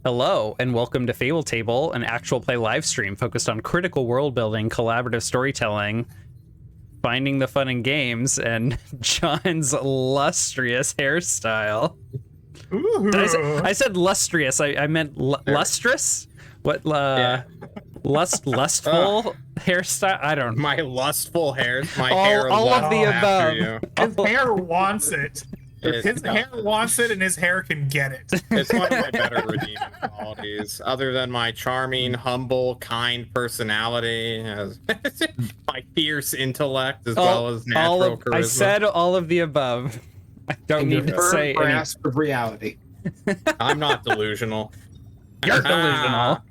Hello, and welcome to Fable Table, an actual play live stream focused on critical world building, collaborative storytelling, finding the fun in games, and John's lustrous hairstyle. I said lustrous. I meant lustrous? What? Lustful hairstyle? I don't know. My lustful hair. My all, hair. All of the above. His hair wants it. His hair wants it, and his hair can get it. It's one of my better redeeming qualities, other than my charming, humble, kind personality, my fierce intellect, as well as natural charisma. I said all of the above. I don't need to say any. Grasp of reality. I'm not delusional. You're delusional.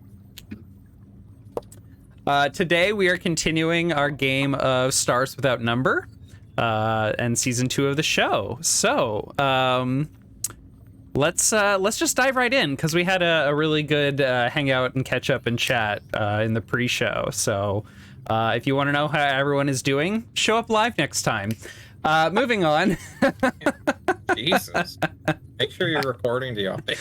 Today we are continuing our game of Stars Without Number. And season 2 of the show. So let's just dive right in, because we had a really good hangout and catch up and chat in the pre-show. So if you want to know how everyone is doing, show up live next time. Moving on. Jesus. Make sure you're recording the audio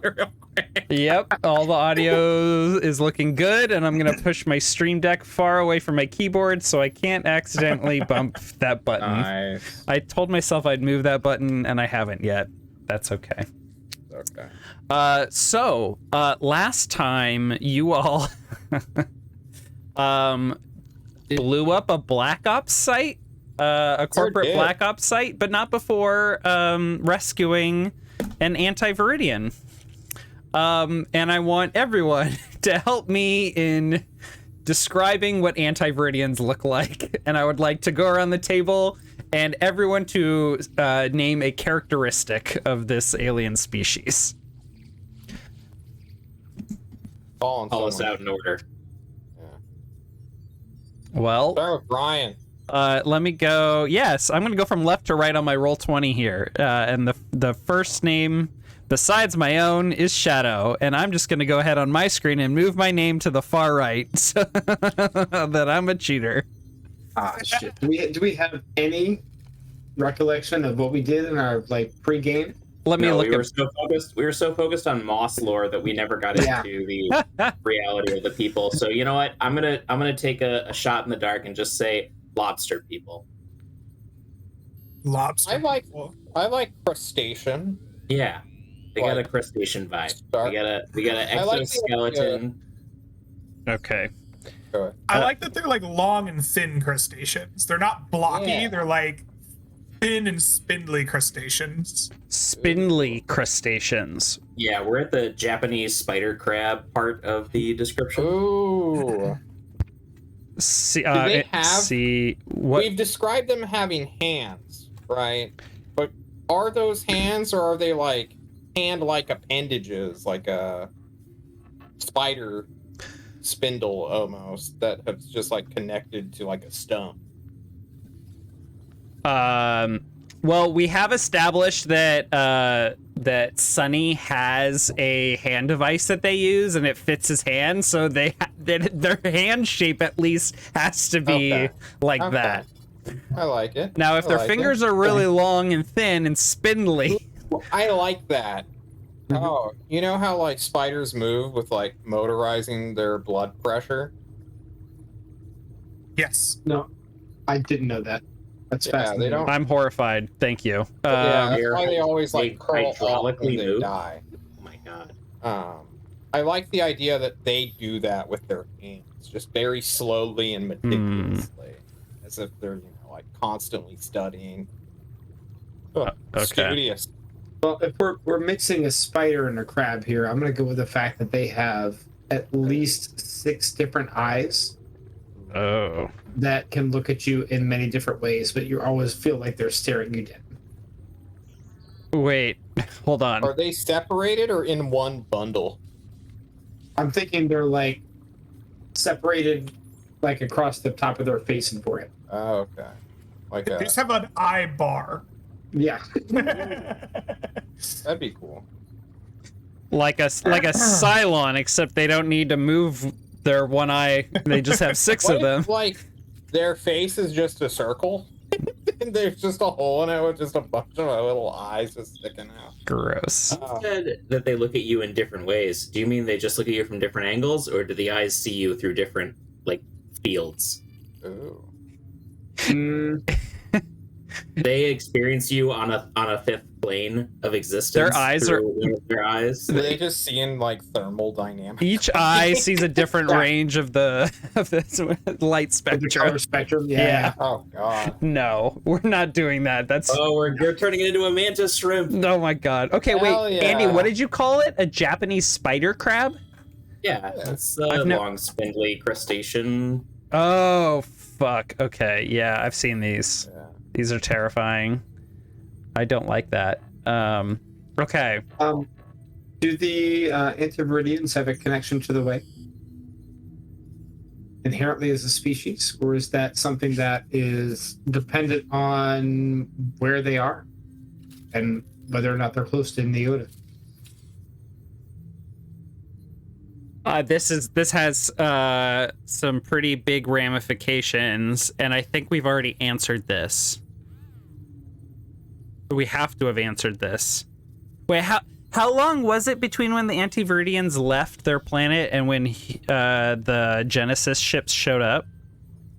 real quick. Yep, all the audio is looking good, and I'm gonna push my Stream Deck far away from my keyboard so I can't accidentally bump that button. Nice. I told myself I'd move that button, and I haven't yet. That's okay. Okay. So last time you all blew up a Black Ops site, a corporate Black Ops site, but not before rescuing an anti-Viridian. And I want everyone to help me in describing what anti-Viridians look like. And I would like to go around the table and everyone to name a characteristic of this alien species. Call us out in order. Yeah. Well, Start with Brian. let me go. Yes, I'm going to go from left to right on my Roll20 here. And the first name besides my own is Shadow. And I'm just going to go ahead on my screen and move my name to the far right so that I'm a cheater. Ah, shit. Do we have any recollection of what we did in our pre-game? Let me look. We were so focused on Moss lore that we never got into the reality of the people. So you know what? I'm gonna take a shot in the dark and just say lobster people. Lobster. I like crustacean. Yeah, they got a crustacean vibe. We got an exoskeleton. Okay. I like that they're long and thin crustaceans. They're not blocky. Yeah. They're thin and spindly crustaceans. Spindly crustaceans. Yeah, we're at the Japanese spider crab part of the description. Ooh. See, Do they have? see what? We've described them having hands, right? But are those hands, or are they hand-like appendages, like a spider spindle almost, that have just connected to a stump? Well, we have established that that Sunny has a hand device that they use, and it fits his hand, so their hand shape at least has to be that. I like it. Now, if their fingers are really long and thin and spindly, I like that. Oh, you know how spiders move with motorizing their blood pressure? Yes. No, I didn't know that. That's fascinating. They don't. I'm horrified. Thank you. That's why they always they curl up when they move. die. Oh my god. I like the idea that they do that with their hands, just very slowly and meticulously, as if they're constantly studying. Oh, okay. Studious. Well, if we're mixing a spider and a crab here, I'm going to go with the fact that they have at least 6 different eyes. Oh. That can look at you in many different ways, but you always feel like they're staring you down. Wait, hold on. Are they separated or in one bundle? I'm thinking they're separated across the top of their face and forehead. Oh, okay. They just have an eye bar. Yeah. That'd be cool. Like a Cylon, except they don't need to move their one eye. They just have 6 of them. Their face is just a circle. There's just a hole in it with just a bunch of little eyes just sticking out. Gross. You said that they look at you in different ways. Do you mean they just look at you from different angles, or do the eyes see you through different, like, fields? Ooh. They experience you on a fifth plane of existence. Their eyes are- one of their eyes. They just seeing like thermal dynamics. Each eye sees a different range of the light The spectrum. color spectrum. Yeah. Oh god. No, we're not doing that. That's Oh, we're turning it into a mantis shrimp. oh my god. Okay, Hell wait, yeah. Andy, what did you call it? A Japanese spider crab? Yeah, that's a I've long, spindly crustacean. Oh fuck. Okay, yeah, I've seen these. Yeah. These are terrifying. I don't like that. Okay. Do the Antiviridians have a connection to the way? Inherently as a species, or is that something that is dependent on where they are and whether or not they're close to Neota? This has some pretty big ramifications, and I think we've already answered this. We have to have answered this. Wait, how long was it between when the Antiviridians left their planet and when the Genesis ships showed up?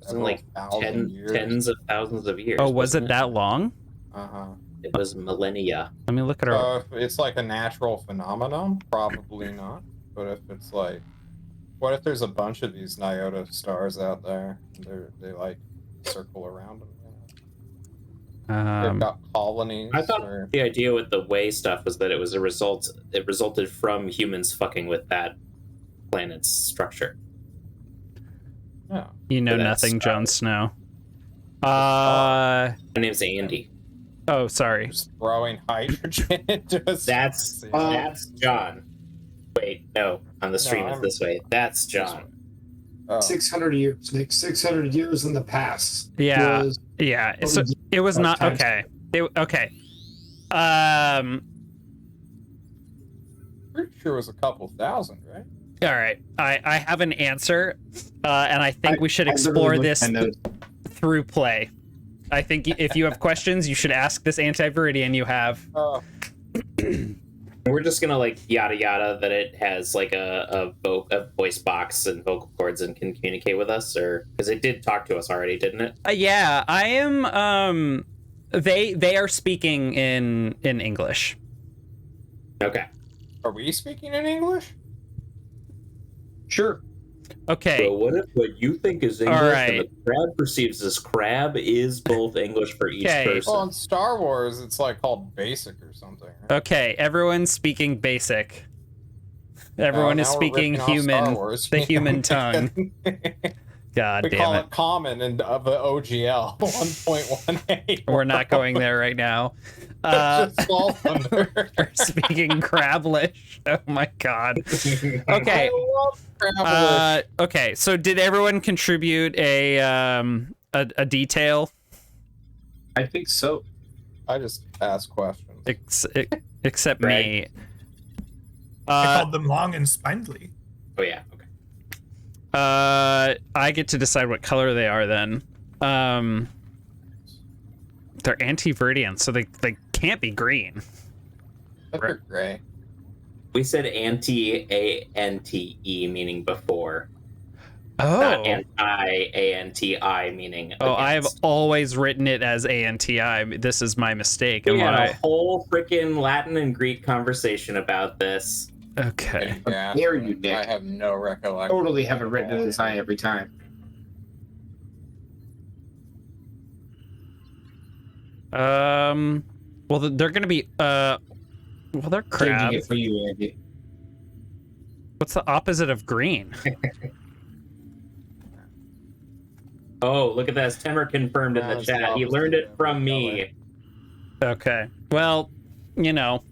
It was like 1,000 tens of thousands of years. Oh, was wasn't it that long? Uh-huh. It was millennia. Let me look at our. If it's like a natural phenomenon, probably not. But if it's like, what if there's a bunch of these Nyota stars out there? And they like circle around them. They've got colonies. I thought or... the idea with the way stuff was that it was a result. It resulted from humans fucking with that planet's structure. Yeah. You know That's- nothing, Jon Snow. My name's Andy. Oh, sorry. Just throwing hydrogen into a That's John. Wait, no. On the stream it's this way. That's John. Oh. 600 years, Nick. 600 years in the past. Yeah. was- Yeah. So it was not okay. Okay. Pretty sure it was a couple thousand, right? All right. I have an answer, and I think we should I explore literally this looked at those. through play. I think if you have questions, you should ask this Antiviridian you have. We're just gonna like yada yada that it has like a voice box and vocal cords and can communicate with us, or because it did talk to us already, didn't it? Yeah, I am. They are speaking in English. Okay. Are we speaking in English? Sure. Okay. So what if what you think is English All right. and the crab perceives as crab is both English for each Okay. person? Well, in Star Wars, it's like called basic or something. Right? Okay. Everyone's speaking basic. Everyone is Now we're speaking ripping off Star human. Wars. The human tongue. God we damn call it. it common in the OGL 1.18. We're not going there right now. Just fall under. We're speaking Crablish. Oh my god. Okay. I love Travelers. Okay. So did everyone contribute a detail? I think so. I just ask questions. Except me. I called them long and spindly. Oh yeah. Okay. I get to decide what color they are then. They're Antiviridian, so they can't be green. They're gray. We said anti-A-N-T-E, meaning before. Oh. Not anti-A-N-T-I, meaning Oh, I have against. always written it as ANTI. This is my mistake. We Am had I? a whole freaking Latin and Greek conversation about this. Okay. Yeah. dare you, Nick. I have no recollection. Totally have it written as I every time. Well, they're gonna be. Well, they're Changing crab. it for you, Andy. What's the opposite of green? Oh, look at that. Temmer confirmed in the That's chat. He the learned it opposite from of me. Okay. Well, you know,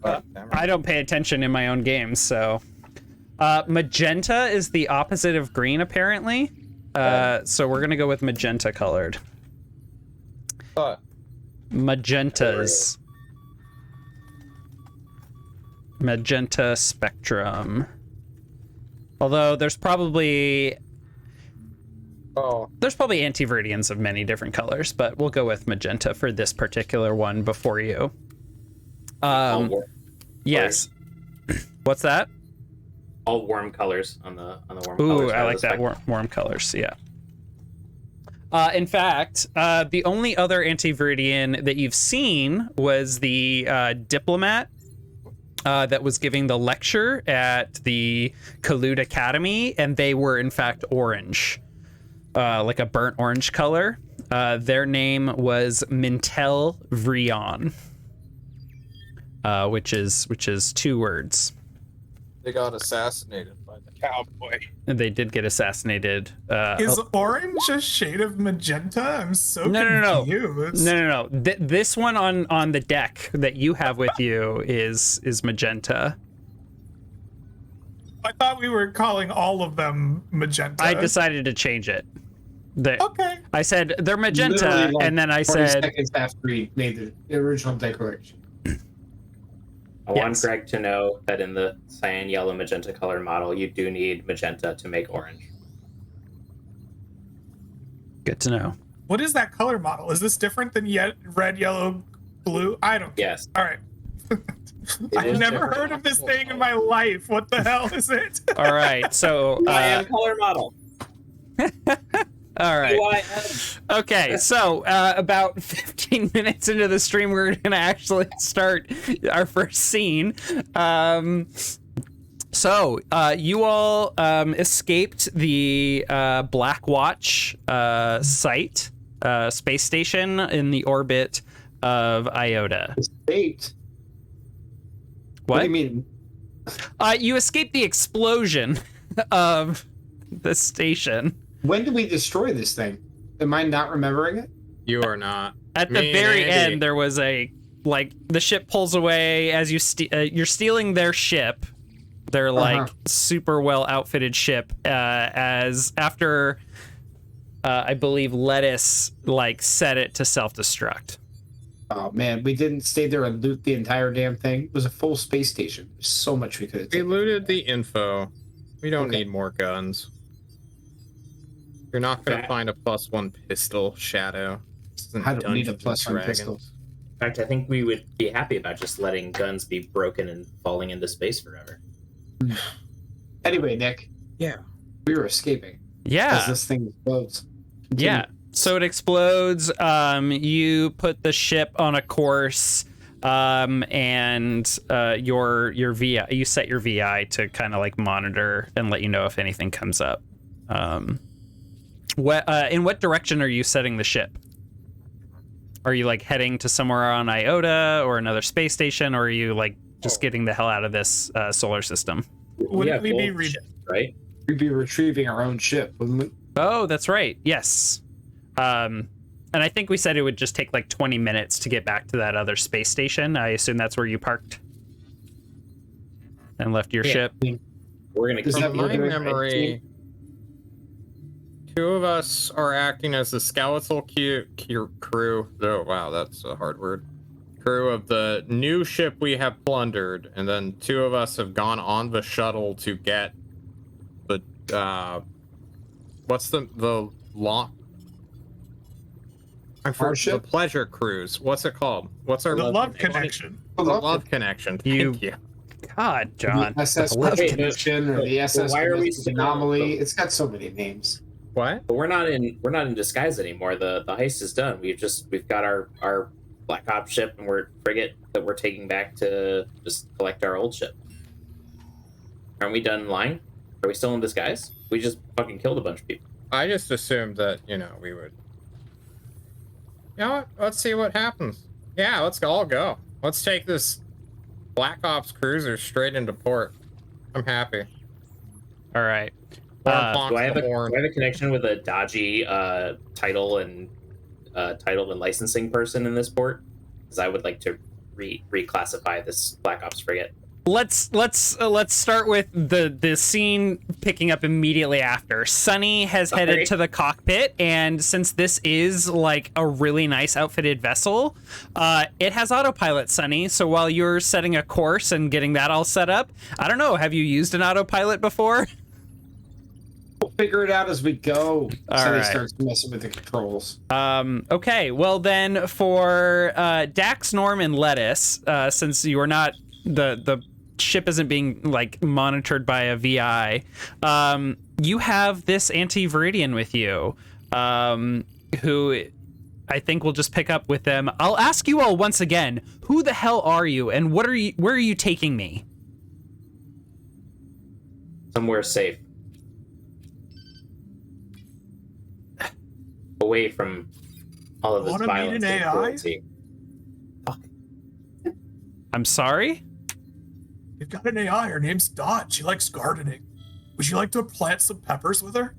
But I don't pay attention in my own games, so. Magenta is the opposite of green, apparently. So we're gonna go with magenta colored. but Magentas. Magenta spectrum. Although there's probably Oh, There's probably anti-viridians of many different colors, but we'll go with magenta for this particular one before you. All warm, Yes. What's that? all warm colors on the warm Ooh, colors. I like that warm colors. Yeah. In fact, the only other anti-viridian that you've seen was the diplomat that was giving the lecture at the Kalud Academy, and they were in fact orange, like a burnt orange color. Their name was Mintel Vrion, which is 2 words. they got assassinated by the cowboy. And they did get assassinated. Is orange a shade of magenta? I'm so No. confused. No. This one on the deck that you have with you is magenta. I thought we were calling all of them magenta. I decided to change it. Okay. I said they're magenta, Literally, like, and then I 20 said, seconds after we made the original declaration. I want Yes. Greg to know that in the cyan, yellow, magenta color model, you do need magenta to make orange. good to know. What is that color model? Is this different than red, yellow, blue? I don't. Yes. All right. It I've is never different. heard of this thing in my life. What the hell is it? All right, so Cyan color model. all right. CYN. Okay, so about 15 minutes into the stream, we're gonna actually start our first scene. So you all escaped the Black Watch site, space station in the orbit of Iota. Escaped. What What? do you mean? You escaped the explosion of the station. When did we destroy this thing? Am I not remembering it? You are not. At the Me and very Andy. end, there was the ship pulls away as you're stealing their ship. Their super well outfitted ship. As after, I believe Lettuce set it to self destruct. Oh man, we didn't stay there and loot the entire damn thing. It was a full space station. There's so much we could have We taken. looted the info. We don't Okay. need more guns. You're not going to find a +1 pistol, Shadow. This isn't I don't need a Dungeons and +1 pistol. Dragons. In fact, I think we would be happy about just letting guns be broken and falling into space forever. Anyway, Nick. Yeah. We were escaping Yeah. as this thing explodes. Yeah. So it explodes. You put the ship on a course, and your VI. You set your VI to kind of monitor and let you know if anything comes up. In what direction are you setting the ship? Are you heading to somewhere on Iota or another space station, or are you just getting the hell out of this solar system? Wouldn't we be both re- ships, right? We'd be retrieving our own ship, wouldn't we? Oh, that's right. Yes. And I think we said it would just take 20 minutes to get back to that other space station. I assume that's where you parked and left your ship. We're gonna Does keep that From my Either- memory, 2 of us are acting as the skeletal crew. Oh, wow, that's a hard word. Crew of the new ship we have plundered, and then 2 of us have gone on the shuttle to get the what's the law? I Our forgot the ship? pleasure cruise. What's it called? What's our the love connection? The love connection. Thank you. God, John. The SS The love Wait, Connection or the SS why are we Domestic Anomaly. It's got so many names. What? But we're not in disguise anymore. The heist is done. We've got our Black Ops ship and we're frigate that we're taking back to just collect our old ship. Aren't we done lying? Are we still in disguise? We just fucking killed a bunch of people. I just assumed that, we would. You know what? Let's see what happens. Yeah, let's all go. Let's take this Black Ops cruiser straight into port. I'm happy. All right. Do I have a connection with a dodgy title and licensing person in this port? Because I would like to reclassify this Black Ops frigate. Let's start with the scene picking up immediately after. Sunny has headed to the cockpit, and since this is a really nice outfitted vessel, it has autopilot, Sunny. So while you're setting a course and getting that all set up, I don't know, have you used an autopilot before? figure it out as we go. All So right. they start messing with the controls. Okay, well then for Dax, Norm, and Lettuce, since you are not the ship isn't being like monitored by a VI, you have this Anti-Viridian with you, who I think will just pick up with them. I'll ask you all once again, who the hell are you, and where are you taking me? Somewhere safe. Away from all of this Wanna meet violence an and AI? cruelty. I'm sorry? You've got an AI. Her name's Dot. She likes gardening. Would you like to plant some peppers with her?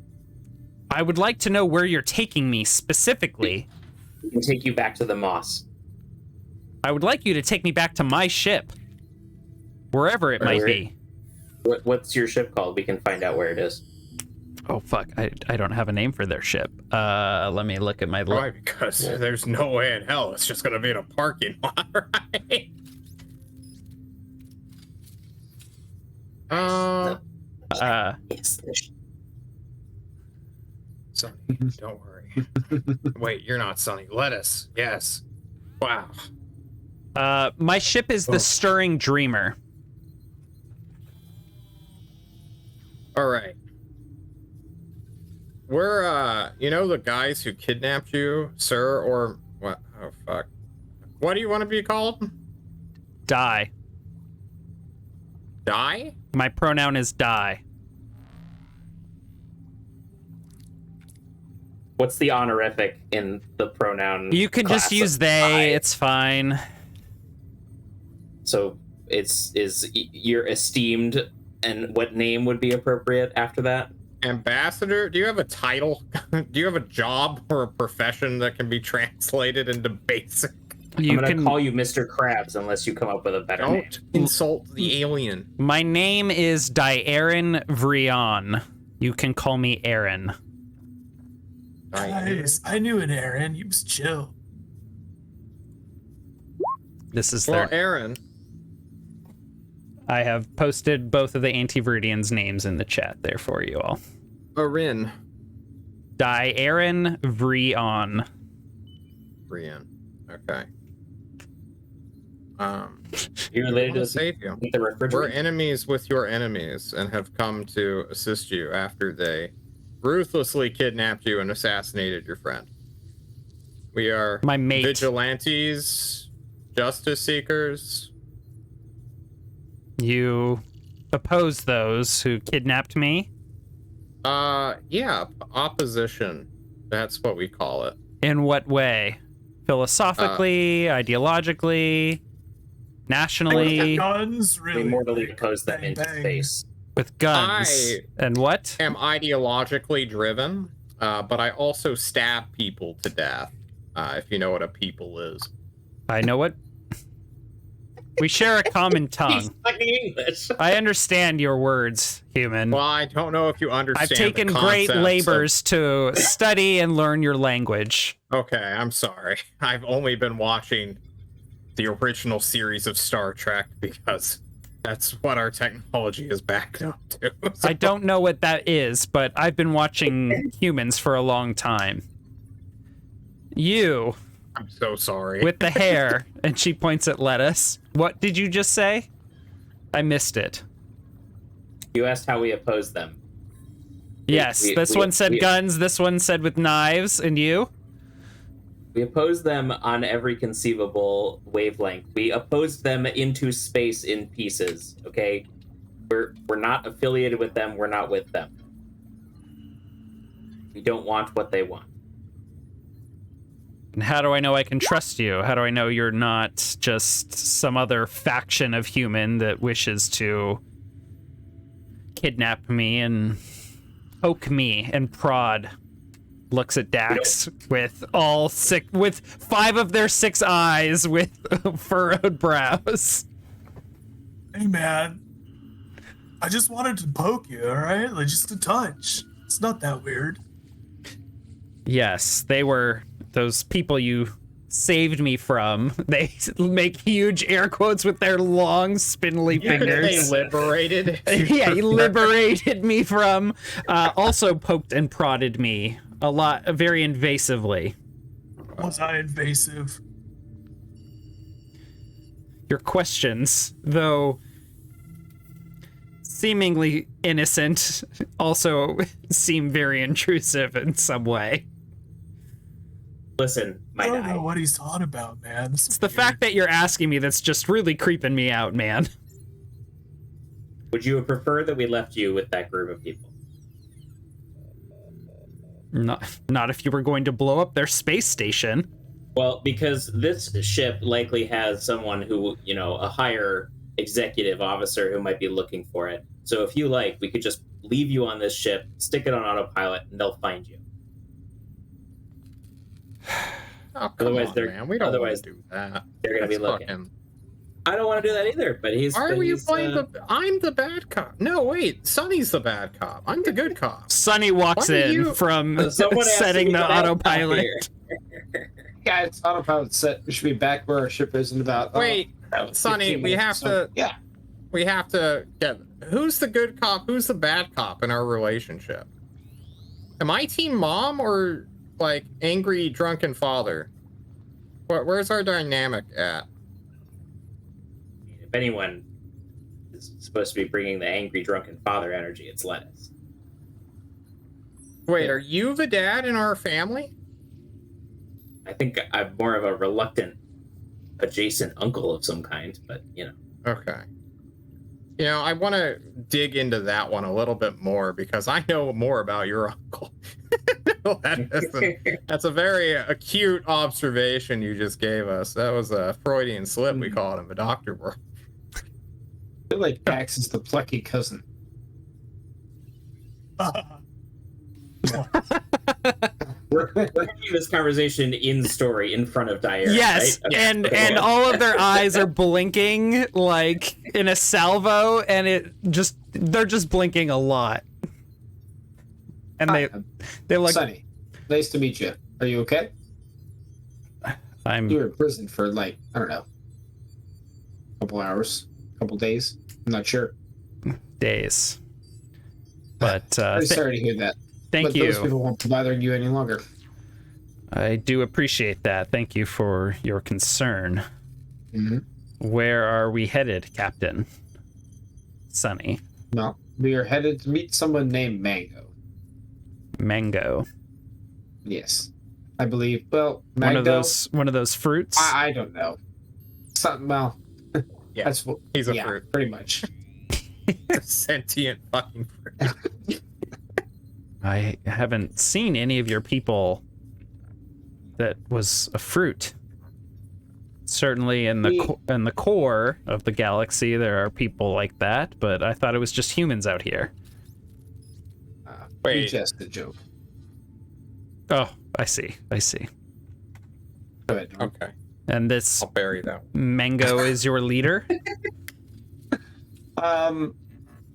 I would like to know where you're taking me specifically. We can take you back to the moss. I would like you to take me back to my ship. Wherever it might be. What's your ship called? We can find out where it is. Oh, fuck. I don't have a name for their ship. Let me look at my... Why? Because there's no way in hell it's just gonna be in a parking lot, right? Yes. Sonny, don't worry. Wait, you're not Sonny. Lettuce. Yes. Wow. My ship is the Stirring Dreamer. All right. We're, you know the guys who kidnapped you, sir, or what? Oh, fuck. What do you want to be called? Die. Die? My pronoun is die. What's the honorific in the pronoun? You can just class use of they. I? It's fine. So you're esteemed, and what name would be appropriate after that? Ambassador? Do you have a title? Do you have a job or a profession that can be translated into basic? You I'm gonna can call you Mr. Krabs unless you come up with a better name. Don't insult the alien. My name is Diaren Vrion. You can call me Aaron. Guys, I knew an Aaron. He was chill. This is Well, their... Aaron, I have posted both of the Anti-Viridians' names in the chat there for you all. Arin. Diaren Vrion. Brian. Okay. You're related I to save you. the We're refrigerator. enemies with your enemies and have come to assist you after they ruthlessly kidnapped you and assassinated your friend. We are My mate. vigilantes, justice seekers. You oppose those who kidnapped me? Yeah, opposition. That's what we call it. In what way? Philosophically, ideologically, nationally, Guns, We really. mortally oppose them Bang, into bang. space. with guns. And what? Am ideologically driven, but I also stab people to death, if you know what a people is. I know what. We share a common He's tongue. fucking English. I understand your words, human. Well, I don't know if you understand I've taken the great concepts of- labors to study and learn your language. Okay, I'm sorry. I've only been watching the original series of Star Trek because that's what our technology is backed up to. I don't know what that is, but I've been watching humans for a long time. You, I'm so sorry. with the hair, and she points at Lettuce. What did you just say? I missed it. You asked how we oppose them. Yes, this one said guns, this one said with knives, and you? We oppose them on every conceivable wavelength. We oppose them into space in pieces, okay? We're not affiliated with them, we're not with them. We don't want what they want. And how do I know I can trust you? How do I know you're not just some other faction of human that wishes to kidnap me and poke me and prod? Looks at Dax with with 5 of their 6 eyes with furrowed brows. Hey, man. I just wanted to poke you, all right? Like, just a touch. It's not that weird. Yes, they were those people you saved me from. They make huge air quotes with their long, spindly They fingers. liberated. Yeah, he liberated me from. Also poked and prodded me a lot, very invasively. Was I invasive? Your questions, though seemingly innocent, also seem very intrusive in some way. Listen, my I don't guy. know what he's on about, man. It's the fact that you're asking me that's just really creeping me out, man. Would you prefer that we left you with that group of people? Not if you were going to blow up their space station. Well, because this ship likely has someone who, you know, a higher executive officer who might be looking for it. So if you like, we could just leave you on this ship, stick it on autopilot, and they'll find you. Oh, come Otherwise, on, they're- man. We don't want otherwise, to do that. They're going to be That's looking. fucking- I don't want to do that either, but he's... Why but were you he's, playing the... I'm the bad cop. No, wait. Sonny's the bad cop. I'm the good cop. Sonny walks Why do in you- from Someone has to setting be the bad cop autopilot. here. Guys, autopilot set. We should be back where our ship is in about. Wait, Sonny, 15 we minutes, have so- to... Yeah. We have to get... Who's the good cop? Who's the bad cop in our relationship? Am I team mom or, like, angry, drunken father? Where's our dynamic at? If anyone is supposed to be bringing the angry, drunken father energy, it's Lettuce. Wait, are you the dad in our family? I think I'm more of a reluctant adjacent uncle of some kind, but, you know. Okay. You know, I want to dig into that one a little bit more because I know more about your uncle. That's a very acute observation you just gave us. That was a Freudian slip, we call it in the doctor world. I feel like Dax is the plucky cousin. We're having this conversation in story in front of Dyer. Yes, right? Okay. and Okay, and well, all of their eyes are blinking like in a salvo, and they're just blinking a lot. And they look. Sonny, nice to meet you. Are you okay? I'm You were in prison for like, I don't know, a couple hours, couple days. I'm not sure. days, but I'm sorry to hear that. thank But those you. people won't be bothering you any longer. I do appreciate that. Thank you for your concern. Mm-hmm. Where are we headed, Captain? Sonny. No, we are headed to meet someone named Mango. Mango. Yes, I believe. Well, Mango. One of those fruits. I don't know. Something. Well, Yeah, that's what. he's a yeah, fruit. pretty much. Sentient fucking fruit. I haven't seen any of your people that was a fruit. Certainly in the core of the galaxy there are people like that, but I thought it was just humans out here. Wait. Just a joke. Oh, I see. Go ahead. Norm. Okay, And this I'll bury that one. Mango is your leader?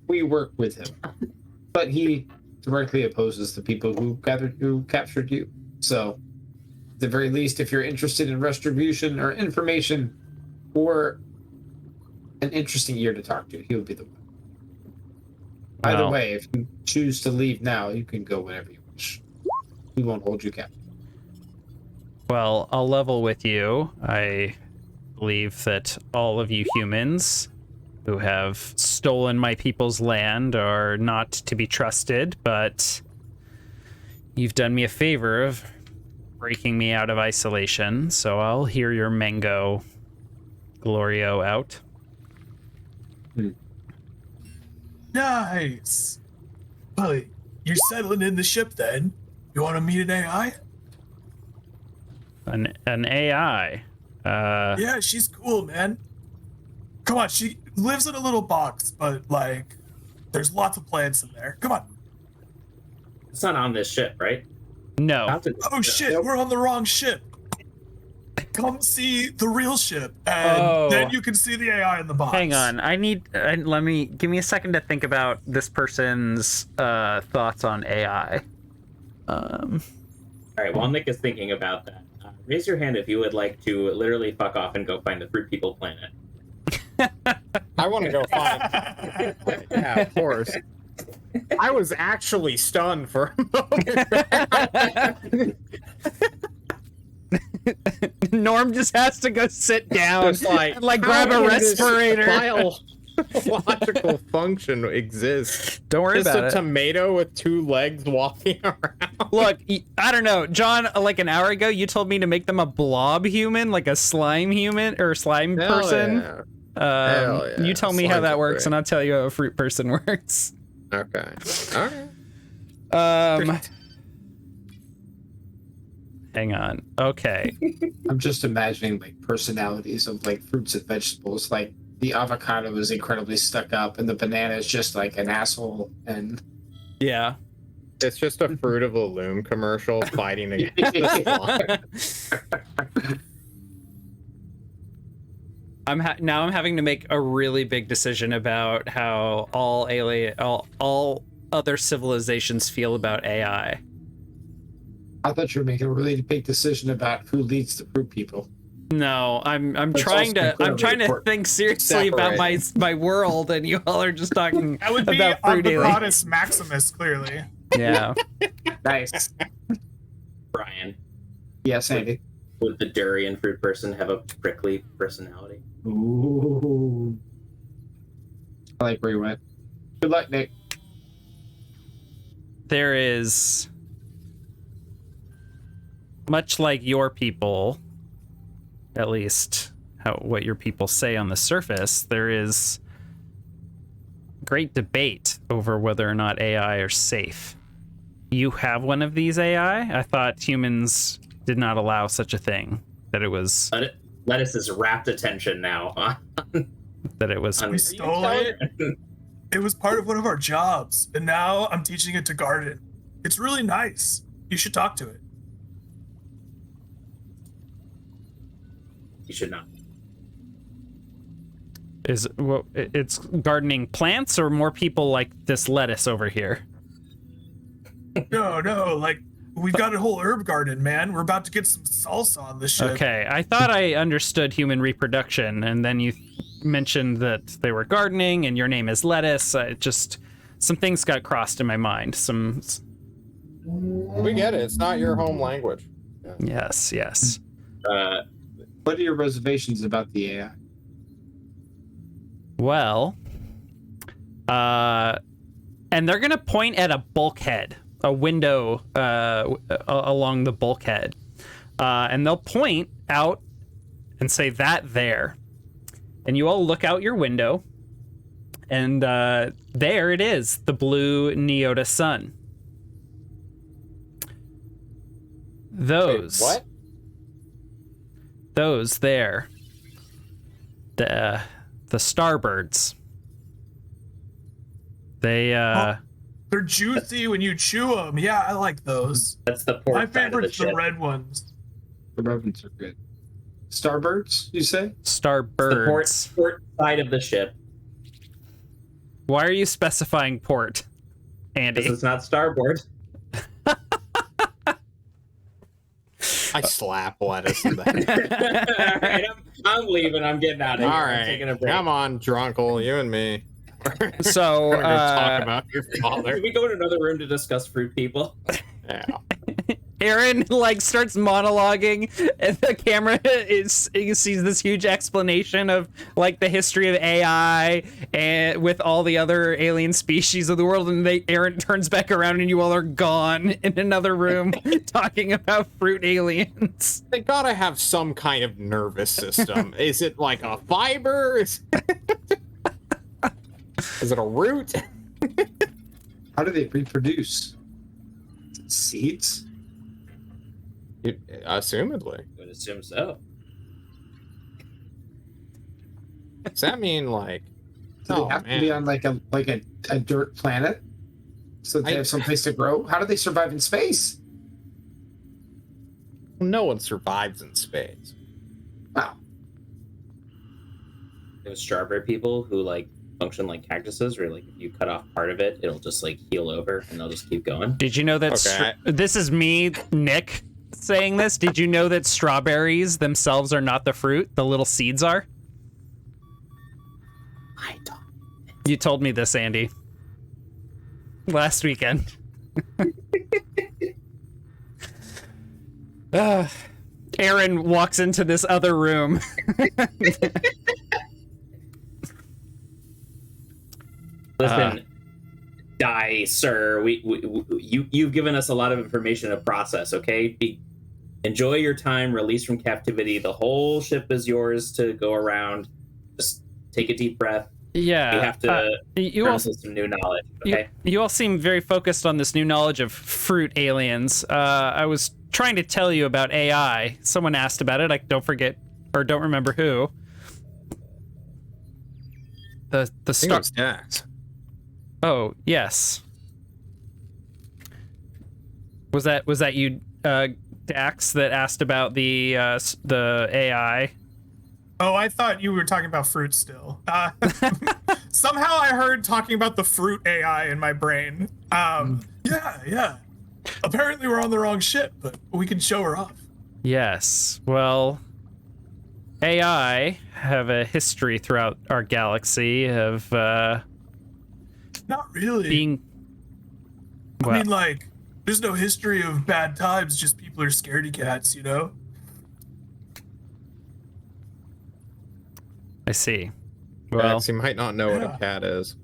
We work with him, but he directly opposes the people who captured you. So, at the very least, if you're interested in retribution or information, or an interesting ear to talk to, he would be the one. Either Well, way, if you choose to leave now, you can go whenever you wish. We won't hold you captive. Well, I'll level with you. I believe that all of you humans who have stolen my people's land are not to be trusted, but you've done me a favor of breaking me out of isolation, so I'll hear your Mango Glorio out. Nice. Well, you're settling in the ship then. You want to meet an AI? An AI. Yeah, she's cool, man. Come on, she lives in a little box, but like, there's lots of plants in there. Come on. It's not on this ship, right? No. Not that- Oh shit, we're on the wrong ship. Come see the real ship, and then you can see the AI in the box. Hang on. Give me a second to think about this person's thoughts on AI. All right, while Nick is thinking about that, raise your hand if you would like to literally fuck off and go find the Fruit People planet. I want to go find. Yeah, of course. I was actually stunned for a moment. Norm just has to go sit down Just like, and like how grab a can this respirator. biological function exists. Don't worry Just about a it. tomato with 2 legs walking around. Look, I don't know, John. Like an hour ago, you told me to make them a blob human, like a slime human or slime Hell person. yeah. Hell yeah. You tell me how Slime's that works, great. and I'll tell you how a fruit person works. Okay. Okay. Hang on. Okay. I'm just imagining like personalities of like fruits and vegetables. Like the avocado is incredibly stuck up, and the banana is just like an asshole. And Yeah. It's just a Fruit of the Loom commercial fighting against the slime. Now I'm having to make a really big decision about how all other civilizations feel about AI. I thought you were making a really big decision about who leads the fruit people. No, I'm That's trying also to incredibly important. think seriously about my world, and you all are just talking That would be about fruit aliens. Omnipotus Maximus, clearly. Yeah. Nice. Brian, Yes, Andy. would the durian fruit person have a prickly personality? Ooh. I like where you went. Good luck, Nick. There is, much like your people, at least what your people say on the surface, there is great debate over whether or not AI are safe. You have one of these AI? I thought humans did not allow such a thing. That it was Lettuce's rapt attention now. that it was We stole it. It was part of one of our jobs, and now I'm teaching it to garden. It's really nice. You should talk to it. You should not. it's gardening plants or more people like this lettuce over here? No, like we've got a whole herb garden, man. We're about to get some salsa on this shit. Okay, I thought I understood human reproduction, and then you mentioned that they were gardening, and your name is Lettuce. Some things got crossed in my mind. We get it. It's not your home language. Yes. What are your reservations about the AI? Well, and they're gonna point at a bulkhead, a window along the bulkhead, and they'll point out and say that there. And you all look out your window, and there it is, the blue Neota sun. Those. Wait, what? Those there. The starbirds. They They're juicy when you chew them. Yeah, I like those. That's the port My side of the favorite's the ship. red ones. The reverends are good. Starbirds, you say? starbirds. The port side of the ship. Why are you specifying port, Andy? Because it's not starboard. I slap lettuce in the head. All right, I'm leaving. I'm getting out of here. All I'm taking a right, break. come on, Drunkle, you and me. So, We're gonna go talk about your Can father. we go in another room to discuss fruit people? Yeah. Aaron starts monologuing, and the camera sees this huge explanation of the history of AI and with all the other alien species of the world, and Aaron turns back around and you all are gone in another room talking about fruit aliens. They gotta have some kind of nervous system. Is it like a fiber? Is it a root? How do they reproduce? Is it seeds? Assumedly. I would assume so. Does that mean like? Do they have to be on like a dirt planet so that they have some place to grow? How do they survive in space? No one survives in space. Wow. Those strawberry people who function like cactuses, where if you cut off part of it, it'll just heal over and they'll just keep going. Did you know that Okay. this is me, Nick, saying this, did you know that strawberries themselves are not the fruit? The little seeds are? I don't. You told me this, Andy. Last weekend. Aaron walks into this other room. Listen, sir. You've given us a lot of information to process. Okay, enjoy your time. Release from captivity. The whole ship is yours to go around. Just take a deep breath. Yeah, you have to you all some new knowledge. Okay, you all seem very focused on this new knowledge of fruit aliens. I was trying to tell you about AI. Someone asked about it. I don't remember who. The star. Dax. Oh yes. Was that you, Dax, that asked about the AI? Oh, I thought you were talking about fruit still. Somehow I heard talking about the fruit AI in my brain. Yeah. Apparently we're on the wrong ship, but we can show her off. Yes. Well, AI have a history throughout our galaxy of Not really. being. I mean, like, there's no history of bad times, just people are scaredy cats, you know? I see. Well, Dax, you might not know what a cat is.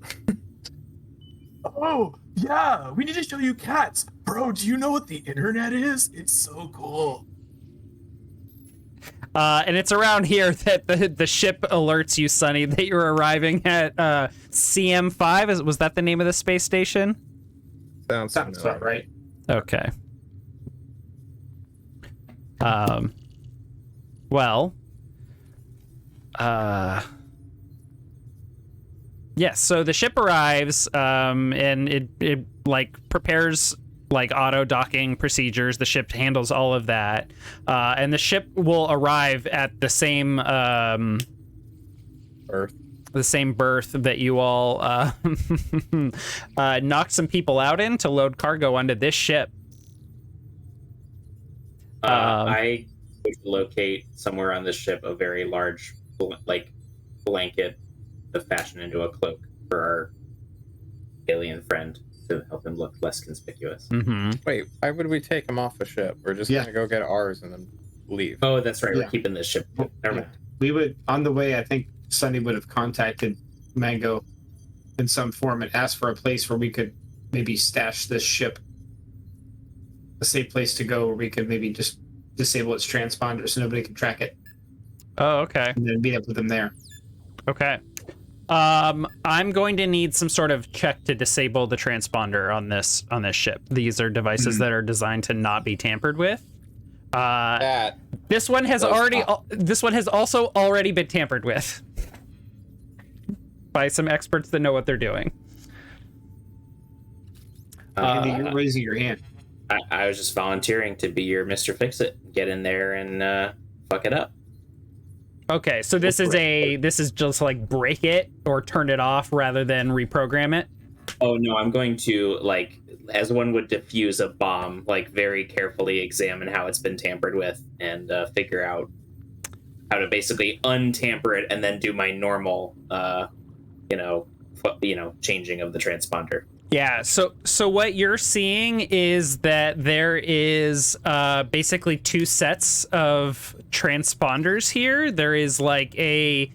Oh, yeah, we need to show you cats. Bro, do you know what the internet is? It's so cool. and it's around here that the ship alerts you, Sonny, that you're arriving at CM5. Was that the name of the space station? Sounds About right. Okay. Well. Yes, so the ship arrives, and it like prepares like auto docking procedures. The ship handles all of that, and the ship will arrive at the same Earth. the same berth that you all knocked some people out in to load cargo onto this ship. I would locate somewhere on this ship a very large blanket to fashion into a cloak for our alien friend to help him look less conspicuous. Mm-hmm. Wait, why would we take him off a ship? We're just gonna go get ours and then leave. Oh, that's right. Yeah. We're keeping this ship. Never mind. We would, on the way, I think Sunny would have contacted Mango in some form and asked for a place where we could maybe stash this ship. A safe place to go where we could maybe just disable its transponder so nobody can track it. Oh, okay. And then meet up with them there. Okay. I'm going to need some sort of check to disable the transponder on this ship. These are devices that are designed to not be tampered with. That This one has Those this one has also already been tampered with by some experts that know what they're doing. Andy, you're raising your hand. I was just volunteering to be your Mr. Fix-It. Get in there and fuck it up. Okay, so this is just like break it or turn it off rather than reprogram it. Oh no, I'm going to, like, as one would defuse a bomb, like very carefully examine how it's been tampered with and figure out how to basically untamper it and then do my normal, changing of the transponder. Yeah, so what you're seeing is that there is basically two sets of transponders here. There is like a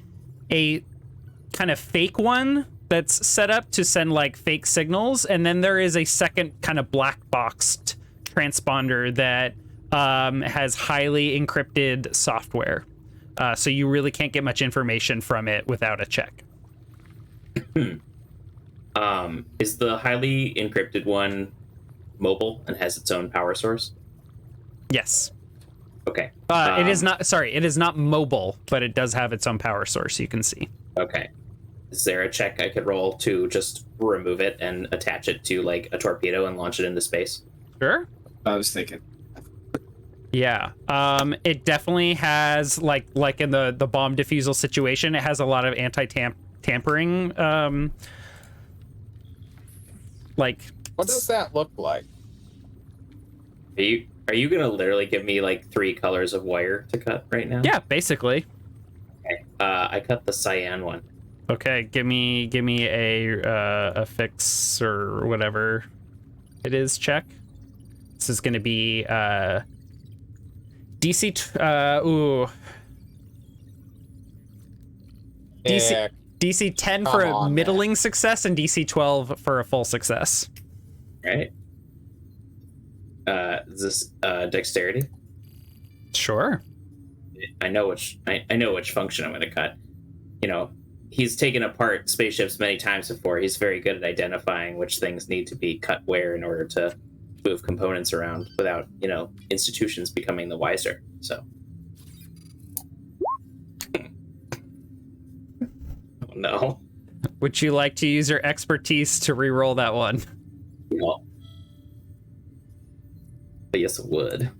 kind of fake one that's set up to send like fake signals, and then there is a second kind of black boxed transponder that has highly encrypted software. So you really can't get much information from it without a check. Is the highly encrypted one mobile and has its own power source? Yes. Okay. It is not. Sorry, it is not mobile, but it does have its own power source. You can see. Okay. Is there a check I could roll to just remove it and attach it to like a torpedo and launch it into space? Sure. I was thinking. Yeah. It definitely has like in the bomb defusal situation. It has a lot of anti-tampering. what does that look like? Are you gonna literally give me like 3 colors of wire to cut right now? Yeah, basically. Okay. I cut the cyan one. Okay, give me a fix or whatever it is check. This is gonna be DC Yeah, DC 10 Come for a on, middling success and DC 12 for a full success. Right. Is this dexterity? Sure. I know which function I'm gonna cut. You know, he's taken apart spaceships many times before. He's very good at identifying which things need to be cut where in order to move components around without, you know, institutions becoming the wiser. So. Oh, no. Would you like to use your expertise to re-roll that one? No. But yes, it would.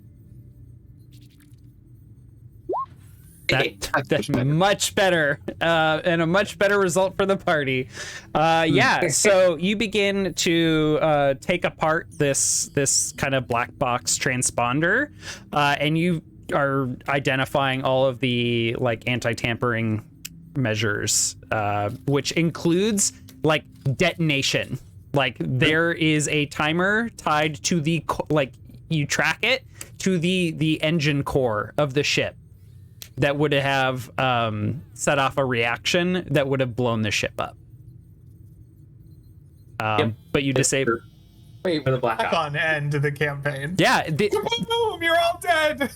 That's much better, and a much better result for the party. Yeah, so you begin to take apart this kind of black box transponder, and you are identifying all of the like anti-tampering measures, which includes like detonation. Like there is a timer tied to the you track it to the engine core of the ship that would have set off a reaction that would have blown the ship up. But you disable. Wait, For the black ops. Fun end to the campaign. Yeah, Boom! You're all dead.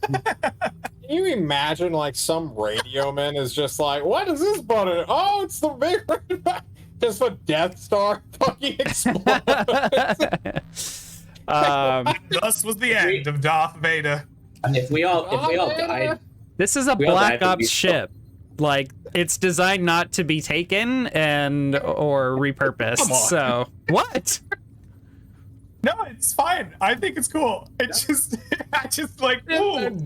can you imagine like some radio man is just like, what is this button? Oh, it's the big red button. Just the Death Star fucking explodes. Thus was the end of Darth Vader. If we all died, this is a We all Black died, but we Ops ship. Like it's designed not to be taken or repurposed. Come on. So what? No, it's fine. I think it's cool. It's just, I just like, ooh.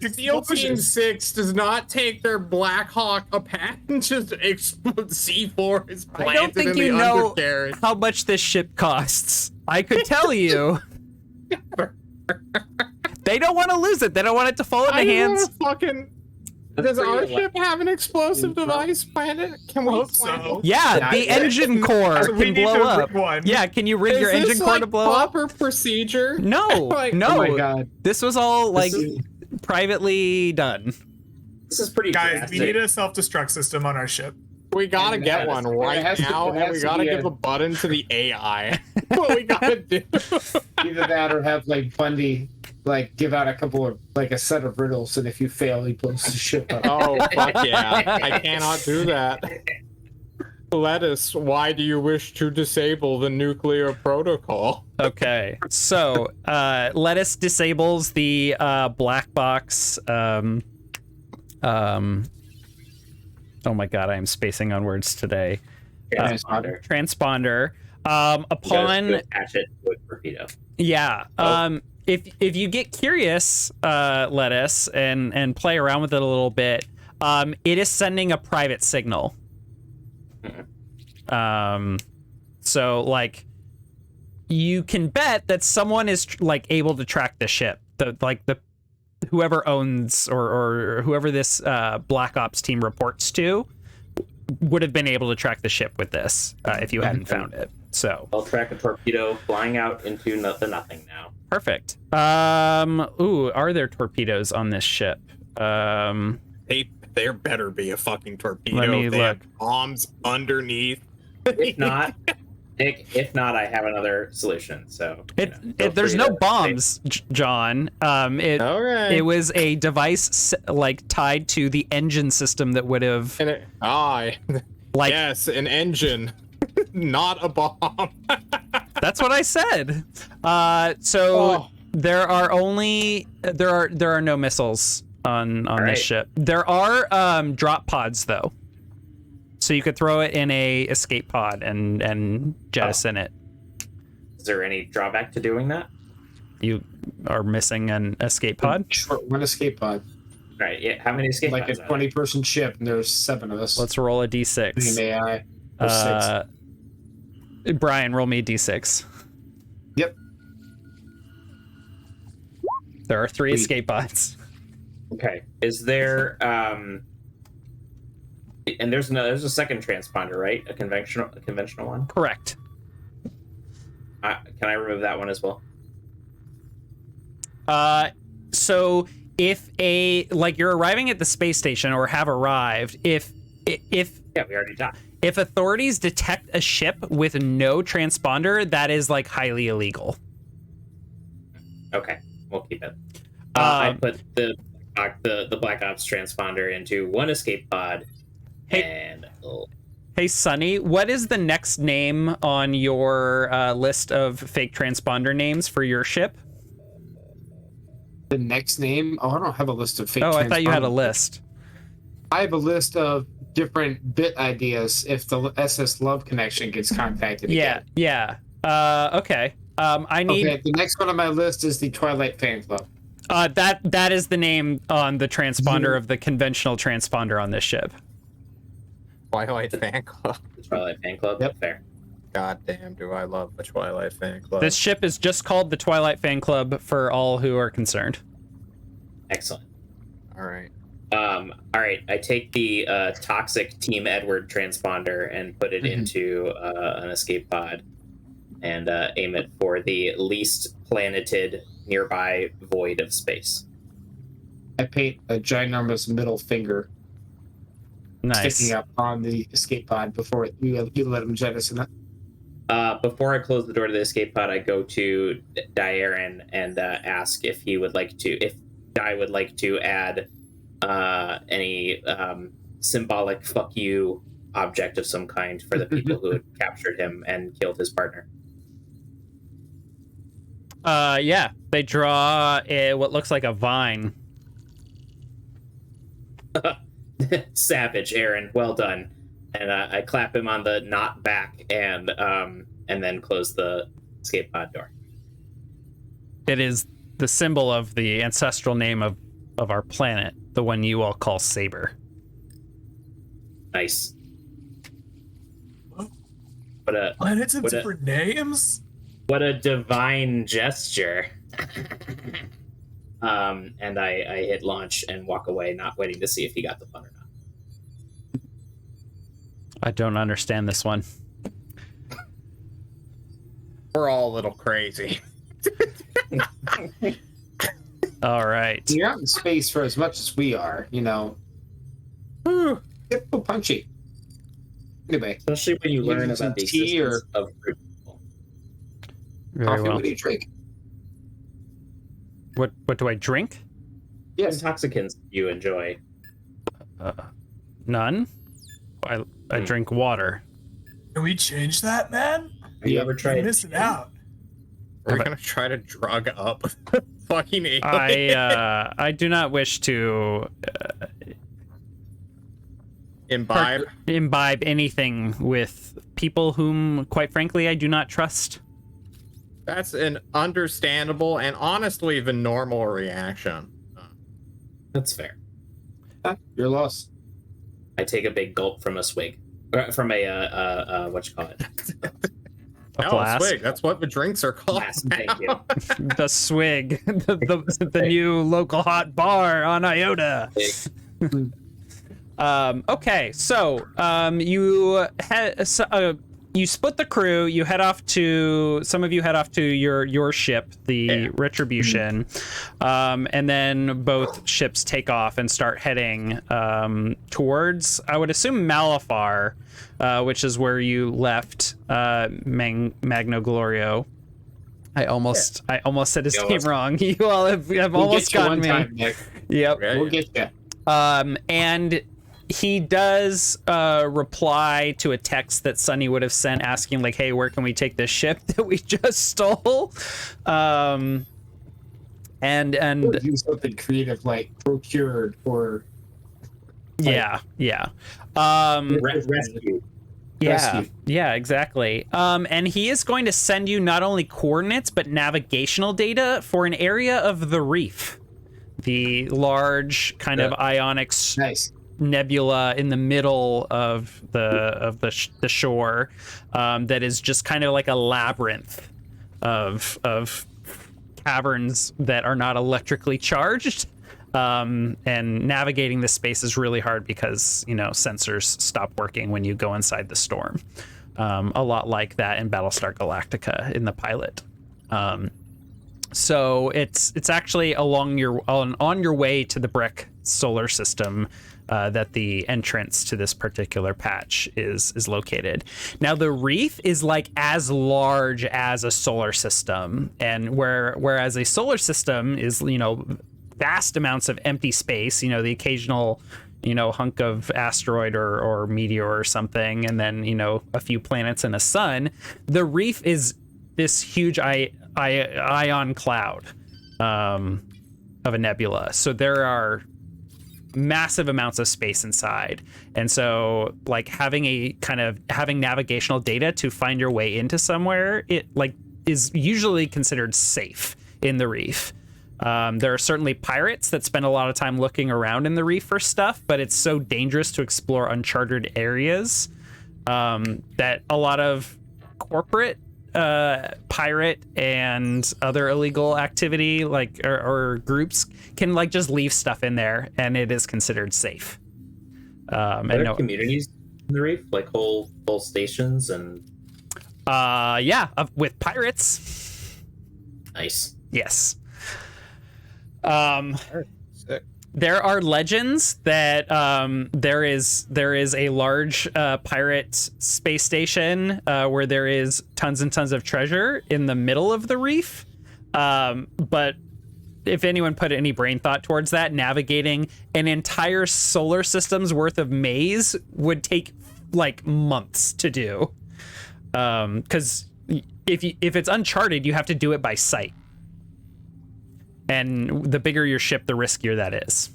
SEAL Team 6 does not take their Black Hawk apart and just explode C4 is planted I don't think in you the know undercarriage. how much this ship costs. I could tell you. They don't want to lose it. They don't want it to fall into hands. Does our ship have an explosive device planted? Can we Hope plant so. it? Yeah, the engine core So we can need blow to up. rig one. Yeah, can you rig your Is engine this, core like, to blow up? proper procedure? No, Like, no. Oh my god. This was all like is- privately done. this is pretty Guys, drastic. we need a self-destruct system on our ship. We gotta And get it one has- right it has to- now, it and has we to gotta be give a- a button to the AI. What we gotta do? Either that or have like Bundy like give out a couple of like a set of riddles, and if you fail, he blows the ship up. Oh, fuck yeah. I cannot do that. Lettuce, why do you wish to disable the nuclear protocol? Okay, so Lettuce disables the black box. Oh my god, I am spacing on words today. Transponder. Transponder. You gotta Upon attach it to a torpedo. yeah. If you get curious, Lettuce, and play around with it a little bit, it is sending a private signal. So like you can bet that someone is like able to track the ship. The whoever owns or whoever this Black Ops team reports to would have been able to track the ship with this if you hadn't found it. So I'll track a torpedo flying out into the nothing now. perfect. Ooh, are there torpedoes on this ship? There better be a fucking torpedo. Let me They have look. bombs underneath. If not, Nick, if not, I have another solution. So you know, feel There's free no to- bombs, John. Okay. It was a device like tied to the engine system that would have like yes, an engine, not a bomb. that's what I said. So Oh. there are no missiles on All this right. ship. There are drop pods though. So you could throw it in a escape pod and jettison it. Is there any drawback to doing that? You are missing an escape pod. Short one escape pod. Right. Yeah. How many escape Like a pods are there? 20-person ship, and there's 7 of us. Let's roll a Being d6. AI. Or 6. Brian, roll me a d6. Yep. There are 3 Sweet. escape pods. Okay. Is there and there's a second transponder, right? A conventional one. Correct. Can I remove that one as well? So if you're arriving at the space station or have arrived, if Yeah, we already talked. if authorities detect a ship with no transponder, that is like highly illegal. Okay, we'll keep it. I put the Black Ops transponder into one escape pod, and Hey, Sunny, what is the next name on your list of fake transponder names for your ship? The next name? Oh, I don't have a list of fake. Oh, I thought you had a transponders. list. I have a list of different bit ideas if the SS Love connection gets contacted again. Yeah. Okay. I need Okay, the next one on my list is the Twilight Fan Club. that is the name on the transponder of the conventional transponder on this ship. Twilight Fan Club. the Twilight Fan Club. Yep. Fair. God damn, do I love the Twilight Fan Club. This ship is just called the Twilight Fan Club for all who are concerned. Excellent. All right. All right. I take the toxic Team Edward transponder and put it into an escape pod, and aim it for the least planeted nearby void of space. I paint a ginormous middle finger Nice. sticking up on the escape pod before you let him jettison it. Before I close the door to the escape pod, I go to Diaren and ask if Di would like to add any symbolic "fuck you" object of some kind for the people who had captured him and killed his partner. Yeah, they draw what looks like a vine. Savage, Aaron. Well done. And I clap him on the not back and then close the escape pod door. It is the symbol of the ancestral name of our planet, the one you all call Saber. Nice. What a Planets and What a- different names? what a divine gesture. And I hit launch and walk away, not waiting to see if he got the fun or not. I don't understand this one. We're all a little crazy. All right. You're out in space for as much as we are, you know. Get so punchy. Anyway, Especially when you You learn need some about the tea existence of fruit people. Very coffee, well. what do you drink? What do I drink? What intoxicants do you enjoy? None. I drink water. Can we change that, man? Have you ever You're tried? missing out. We're gonna try to drug up fucking alien. I do not wish to Imbibe. imbibe anything with people whom, quite frankly, I do not trust. That's an understandable and honestly even normal reaction. That's fair. You're lost. I take a big gulp from a swig, from a what you call it? A No, flask. swig. That's what the drinks are called. Glass, thank you. The swig, the new local hot bar on Iota. Okay, so you split the crew. You head off to some of you head off to your ship, the Retribirdtion, and then both ships take off and start heading towards, I would assume, Malafar, which is where you left Magno Glorio. I almost said his name wrong. You all have almost get you gotten one me. time, Nick. Yep. Yeah, We'll get you. And he does reply to a text that Sunny would have sent asking, like, hey, where can we take this ship that we just stole? And We'll do something creative like procured or yeah. Rescue. Yeah, exactly. And he is going to send you not only coordinates, but navigational data for an area of the reef. The large kind of ionic nice. nebula in the middle of the shore that is just kind of like a labyrinth of caverns that are not electrically charged. And navigating this space is really hard because, sensors stop working when you go inside the storm. A lot like that in Battlestar Galactica in the pilot. So it's actually on your way to the Brick solar system that the entrance to this particular patch is located. Now the reef is like as large as a solar system, and whereas a solar system is vast amounts of empty space, the occasional hunk of asteroid or meteor or something, and then a few planets and a sun. The reef is this huge ion cloud of a nebula, so there are massive amounts of space inside, and so like having navigational data to find your way into somewhere, it is usually considered safe in the reef. There are certainly pirates that spend a lot of time looking around in the reef for stuff, but it's so dangerous to explore uncharted areas that a lot of corporate pirate and other illegal activity or groups can just leave stuff in there, and it is considered safe. Are there communities in the reef, like whole stations and? With pirates. Nice. Yes. Sick. There are legends that there is a large pirate space station where there is tons and tons of treasure in the middle of the reef. But if anyone put any brain thought towards that, navigating an entire solar system's worth of maze would take months to do. Because if it's uncharted, you have to do it by sight. And the bigger your ship, the riskier that is.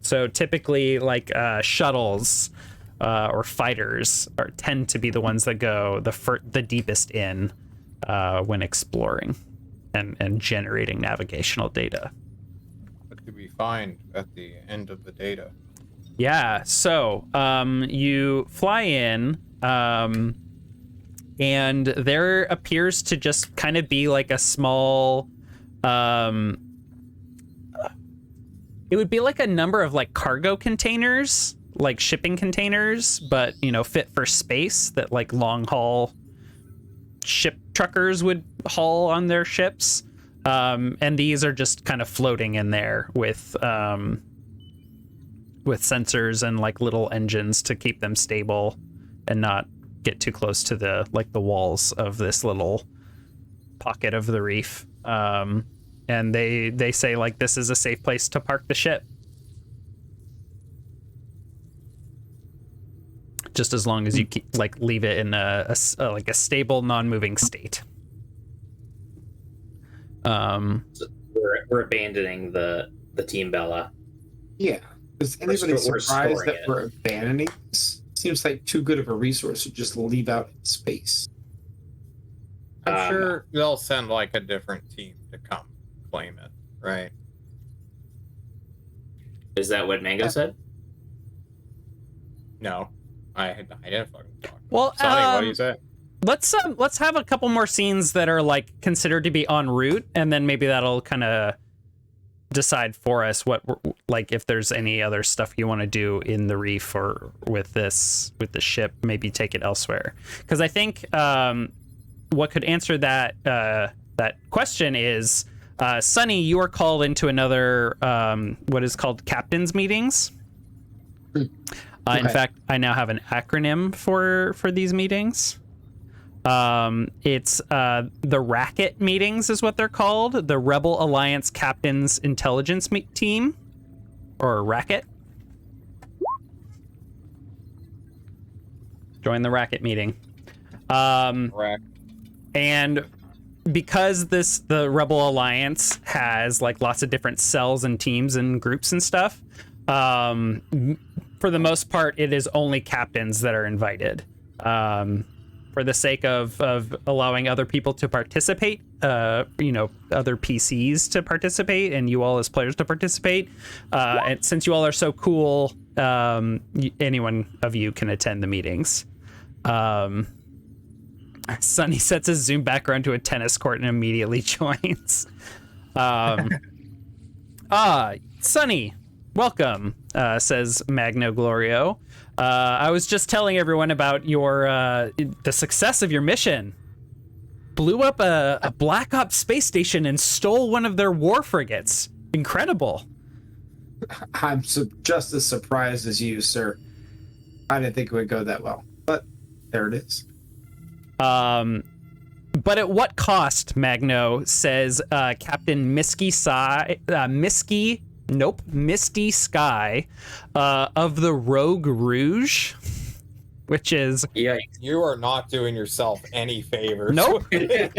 So typically, shuttles or fighters tend to be the ones that go the deepest in when exploring and generating navigational data. What do we find at the end of the data? Yeah, so you fly in, and there appears to just kind of be a small... it would be a number of cargo containers, shipping containers, but fit for space that long haul ship truckers would haul on their ships. And these are just kind of floating in there with sensors and little engines to keep them stable and not get too close to the walls of this little pocket of the reef. And they say this is a safe place to park the ship, just as long as you keep, leave it in a stable, non-moving state. So we're abandoning the Team Bella. Yeah. Is anybody We're surprised that storing it. we're abandoning this? Seems like too good of a resource to just leave out in space. I'm sure they'll send a different team to come claim it, right? Is that what Mango said? No, I didn't fucking talk. Well, Sonny, what do you say? let's have a couple more scenes that are considered to be en route, and then maybe that'll kind of decide for us what if there's any other stuff you want to do in the reef or with the ship, maybe take it elsewhere. Because I think what could answer that question is, Sunny, you are called into another what is called captain's meetings. In fact, I now have an acronym for these meetings. It's the Racket meetings is what they're called. The Rebel Alliance Captain's Intelligence Team, or Racket. Join the Racket meeting. Rack. And because the Rebel Alliance has lots of different cells and teams and groups and stuff, for the most part, it is only captains that are invited. For the sake of allowing other people to participate, other PCs to participate, and you all as players to participate. And since you all are so cool, any one of you can attend the meetings. Sunny sets his Zoom background to a tennis court and immediately joins. Sunny, welcome, says Magno Glorio. I was just telling everyone about the success of your mission. Blew up a Black Ops space station and stole one of their war frigates. Incredible. I'm just as surprised as you, sir. I didn't think it would go that well, but there it is. But at what cost, Magno, says Captain Misty Sky of the Rogue Rouge, which is... Yeah, You are not doing yourself any favors. Nope. It's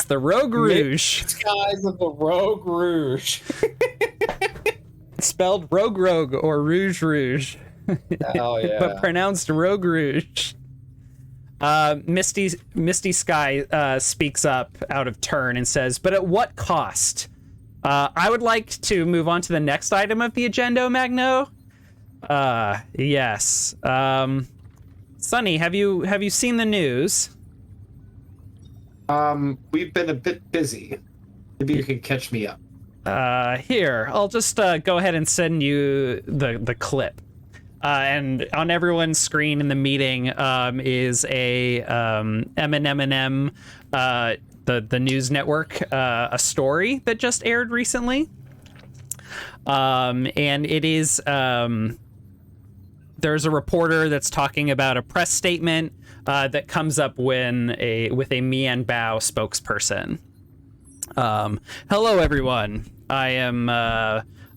the Rogue Rouge. Skies of the Rogue Rouge. Spelled Rogue or Rouge. Hell yeah. But pronounced Rogue Rouge. Misty Sky speaks up out of turn and says, but at what cost? I would like to move on to the next item of the agenda, Magno. Yes. Sunny, have you seen the news? We've been a bit busy. Maybe you can catch me up. Here, I'll just go ahead and send you the clip. And on everyone's screen in the meeting is a M&M, the news network, a story that just aired recently. And it is there's a reporter that's talking about a press statement that comes up with a Mian Bao spokesperson. Hello, everyone. I'm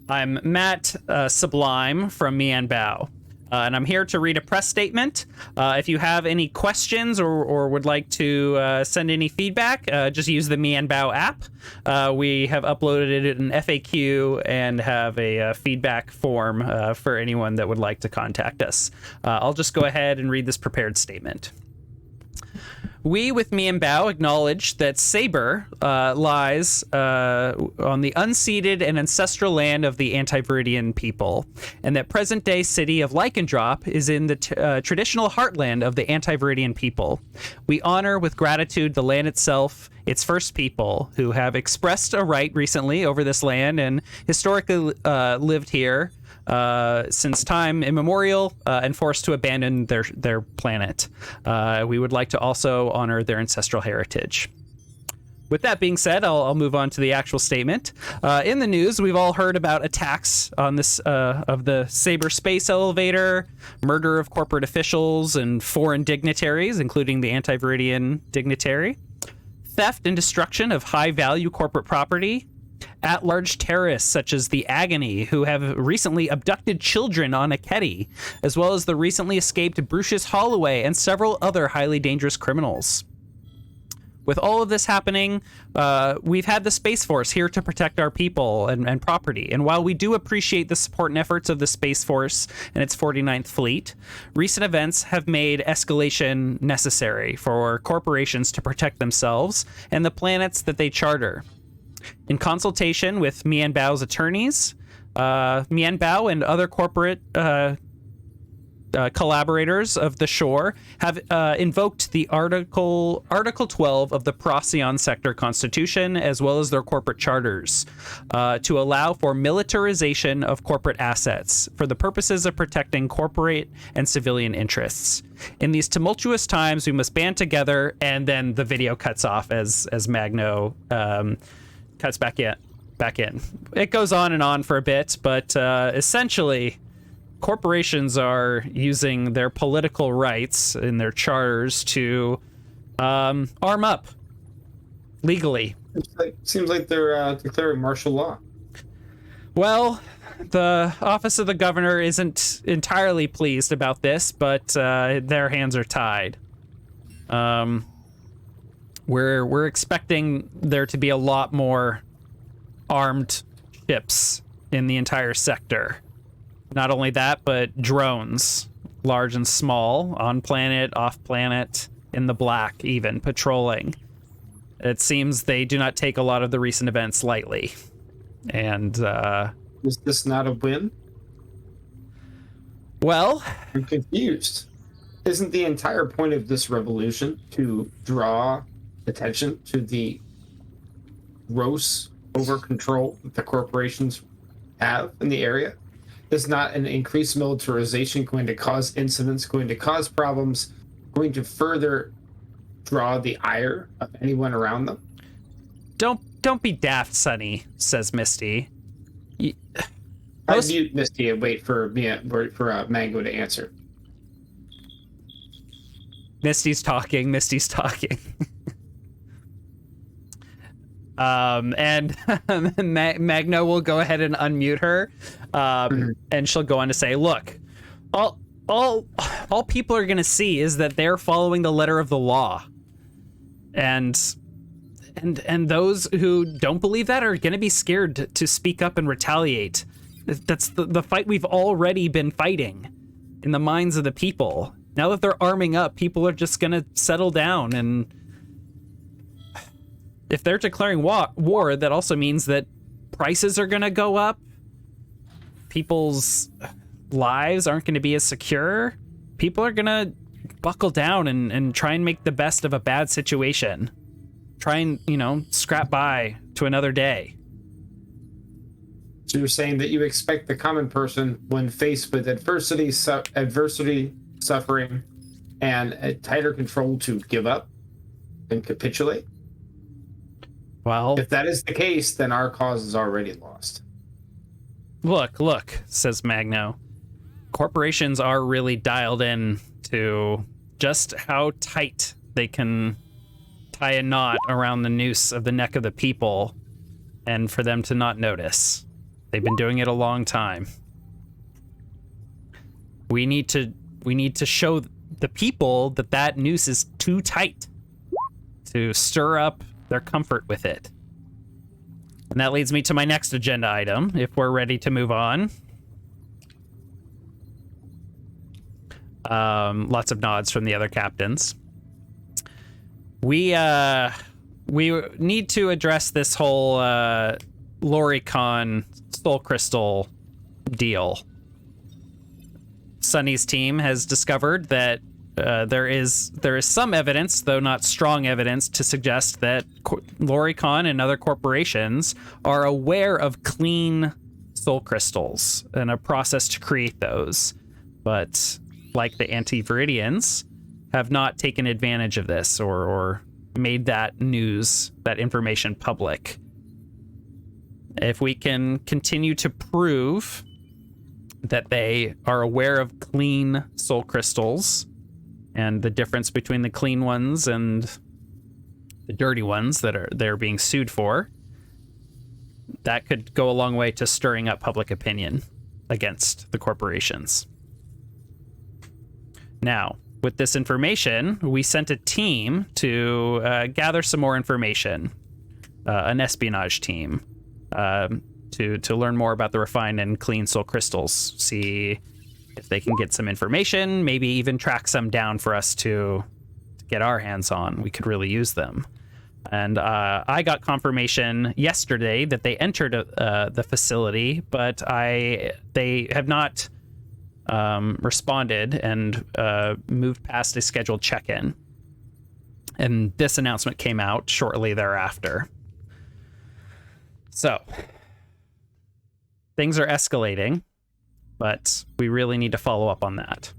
Matt Sublime from Mian Bao. And I'm here to read a press statement. If you have any questions or would like to send any feedback, just use the Mian Bao app. We have uploaded an FAQ and have a feedback form for anyone that would like to contact us. I'll just go ahead and read this prepared statement. We, with Mian Bao, acknowledge that Saber lies on the unceded and ancestral land of the Antiviridian people, and that present-day city of Lycandrop is in the traditional heartland of the Antiviridian people. We honor with gratitude the land itself, its first people, who have expressed a right recently over this land and historically lived here since time immemorial and forced to abandon their planet. We would like to also honor their ancestral heritage. With that being said, I'll move on to the actual statement. In the news, we've all heard about attacks on this of the Saber space elevator, murder of corporate officials and foreign dignitaries, including the Antiviridian dignitary, theft and destruction of high-value corporate property, at-large terrorists such as the Agony, who have recently abducted children on Aketi, as well as the recently escaped Brucius Holloway and several other highly dangerous criminals. With all of this happening, we've had the Space Force here to protect our people and property. And while we do appreciate the support and efforts of the Space Force and its 49th Fleet, recent events have made escalation necessary for corporations to protect themselves and the planets that they charter. In consultation with Mian Bao's attorneys, Mian Bao and other corporate collaborators of the shore have invoked the Article 12 of the Procyon Sector Constitution, as well as their corporate charters, to allow for militarization of corporate assets for the purposes of protecting corporate and civilian interests. In these tumultuous times, we must band together, and then the video cuts off as Magno cuts back in. It goes on and on for a bit, but essentially, corporations are using their political rights in their charters to arm up legally. Seems like they're declaring martial law. Well, the office of the governor isn't entirely pleased about this, but their hands are tied. We're expecting there to be a lot more armed ships in the entire sector. Not only that, but drones, large and small, on planet, off planet, in the black, even patrolling. It seems they do not take a lot of the recent events lightly. And is this not a win? Well, I'm confused. Isn't the entire point of this revolution to draw attention to the gross over control that the corporations have in the area? Is not an increased militarization going to cause incidents, going to cause problems, going to further draw the ire of anyone around them? Don't be daft, Sonny, says Misty. I mute Misty and wait for Mango to answer. Misty's talking. And Magno will go ahead and unmute her, and she'll go on to say, "Look, all people are going to see is that they're following the letter of the law, and those who don't believe that are going to be scared to speak up and retaliate. That's the fight we've already been fighting in the minds of the people. Now that they're arming up, people are just going to settle down, and if they're declaring war, that also means that prices are going to go up. People's lives aren't going to be as secure. People are going to buckle down and try and make the best of a bad situation. Try and, scrap by to another day." So you're saying that you expect the common person, when faced with adversity, suffering, and a tighter control, to give up and capitulate? Well, if that is the case, then our cause is already lost. Look, says Magno. Corporations are really dialed in to just how tight they can tie a knot around the noose of the neck of the people, and for them to not notice. They've been doing it a long time. We need to show the people that noose is too tight to stir up their comfort with it. And that leads me to my next agenda item, if we're ready to move on. Lots of nods from the other captains. We need to address this whole Loricon Soul Crystal deal. Sunny's team has discovered that there is some evidence, though not strong evidence, to suggest that Loricon and other corporations are aware of clean soul crystals and a process to create those, but like the Anti-Viridians, have not taken advantage of this or made that information public. If we can continue to prove that they are aware of clean soul crystals and the difference between the clean ones and the dirty ones that they're being sued for, that could go a long way to stirring up public opinion against the corporations. Now, with this information, we sent a team to gather some more information, an espionage team, to learn more about the refined and clean soul crystals, see if they can get some information, maybe even track some down for us to get our hands on. We could really use them. And I got confirmation yesterday that they entered the facility, but they have not responded and moved past a scheduled check-in. And this announcement came out shortly thereafter. So, things are escalating, but we really need to follow up on that.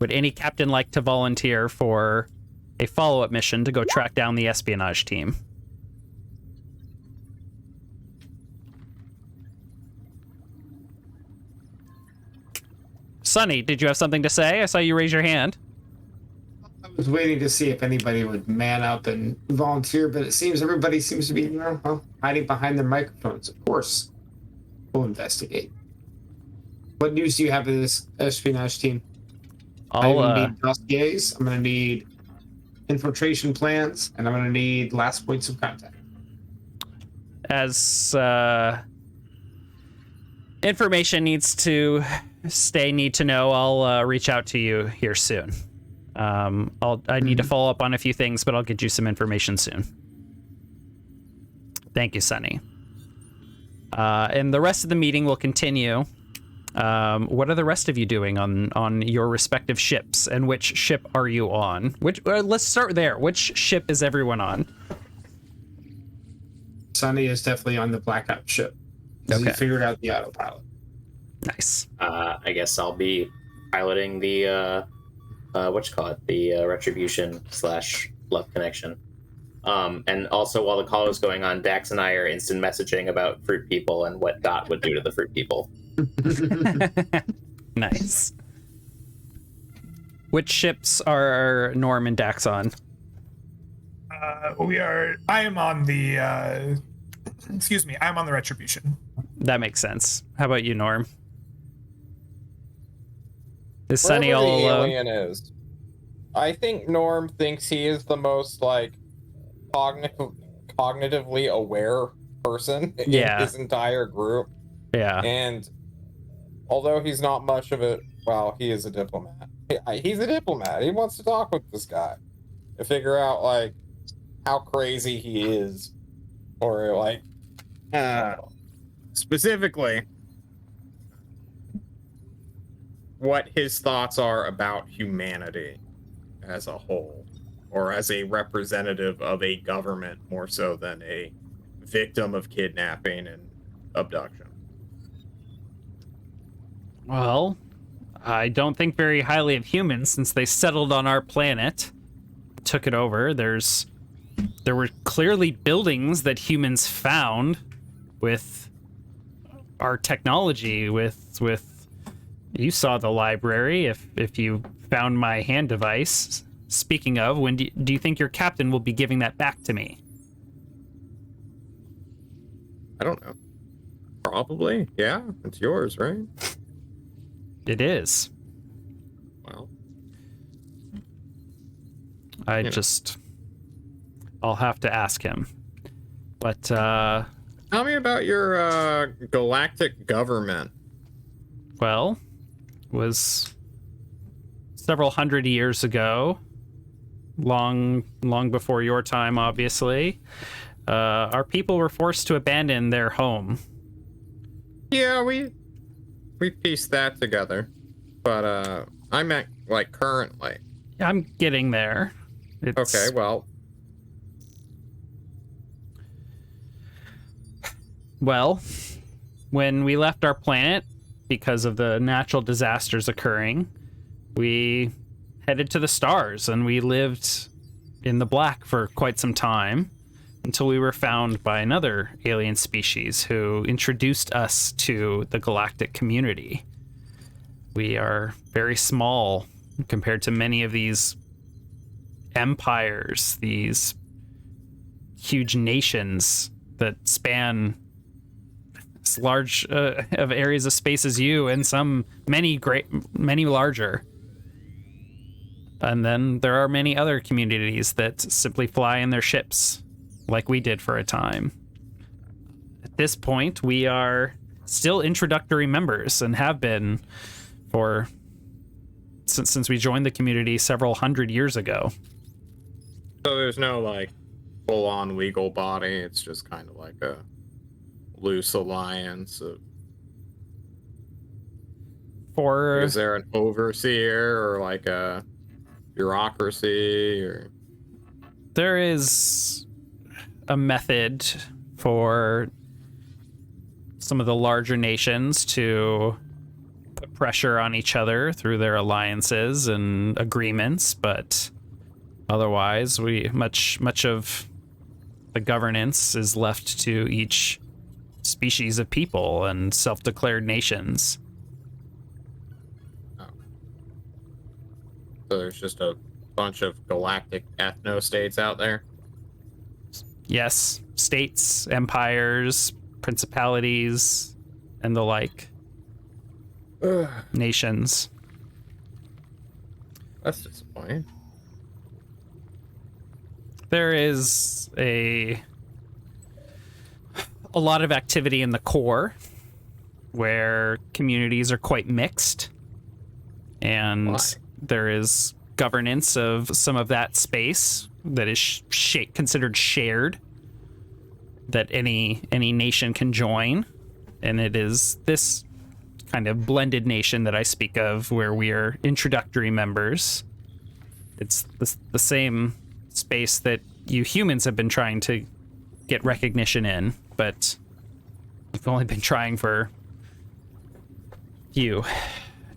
Would any captain like to volunteer for a follow-up mission to go track down the espionage team? Sunny, did you have something to say? I saw you raise your hand. I was waiting to see if anybody would man up and volunteer, but it seems everybody seems to be hiding behind their microphones. Of course, we'll investigate. What news do you have of this espionage team? I'm going to need dossiers, I'm going to need infiltration plans, and I'm going to need last points of contact. As information needs to need to know, I'll reach out to you here soon. I need to follow up on a few things, but I'll get you some information soon. Thank you, Sunny. And the rest of the meeting will continue What are the rest of you doing on your respective ships, and which ship are you on? Let's start there. Which ship is everyone on? Sunny is definitely on the Black Ops ship. Okay. He figured out the autopilot. Nice. I guess I'll be piloting the the Retribirdtion / Love Connection. And also, while the call was going on, Dax and I are instant messaging about fruit people and what Dot would do to the fruit people. Nice. Which ships are Norm and Dax on? I am on the excuse me, I'm on the Retribirdtion. That makes sense. How about you, Norm? Is Wherever Sunny all the alone? alien is. I think Norm thinks he is the most like cognitively aware person in his entire group. Yeah. And although he's not much of it, well, he is a diplomat. He's a diplomat. He wants to talk with this guy to figure out like how crazy he is, or like specifically what his thoughts are about humanity as a whole, or as a representative of a government more so than a victim of kidnapping and abduction. Well, I don't think very highly of humans since they settled on our planet, took it over. There were clearly buildings that humans found with our technology, with you saw the library if you found my hand device. Speaking of, when do you think your captain will be giving that back to me? I don't know. Probably. Yeah, it's yours, right? It is. Well, I'll have to ask him. But tell me about your galactic government. Well, it was several hundred years ago, long before your time, obviously. Our people were forced to abandon their home. Yeah, we pieced that together. But I meant like currently. I'm getting there. Okay, well. Well, when we left our planet, because of the natural disasters occurring, we headed to the stars, and we lived in the black for quite some time until we were found by another alien species who introduced us to the galactic community. We are very small compared to many of these empires, these huge nations that span as large of areas of space as you, and many larger. And then there are many other communities that simply fly in their ships, like we did for a time. At this point, we are still introductory members and have been since we joined the community several hundred years ago. So there's no like full-on legal body. It's just kind of like a loose alliance of. Is there an overseer or like a bureaucracy or? There is a method for some of the larger nations to put pressure on each other through their alliances and agreements, but otherwise much of the governance is left to each species of people and self-declared nations. Oh. So there's just a bunch of galactic ethno-states out there? Yes, states, empires, principalities, and the like. Nations. That's disappointing. There is a lot of activity in the core where communities are quite mixed, and there is governance of some of that space that is considered shared, that any nation can join, and it is this kind of blended nation that I speak of, where we are introductory members. It's the same space that you humans have been trying to get recognition in, but we've only been trying for a few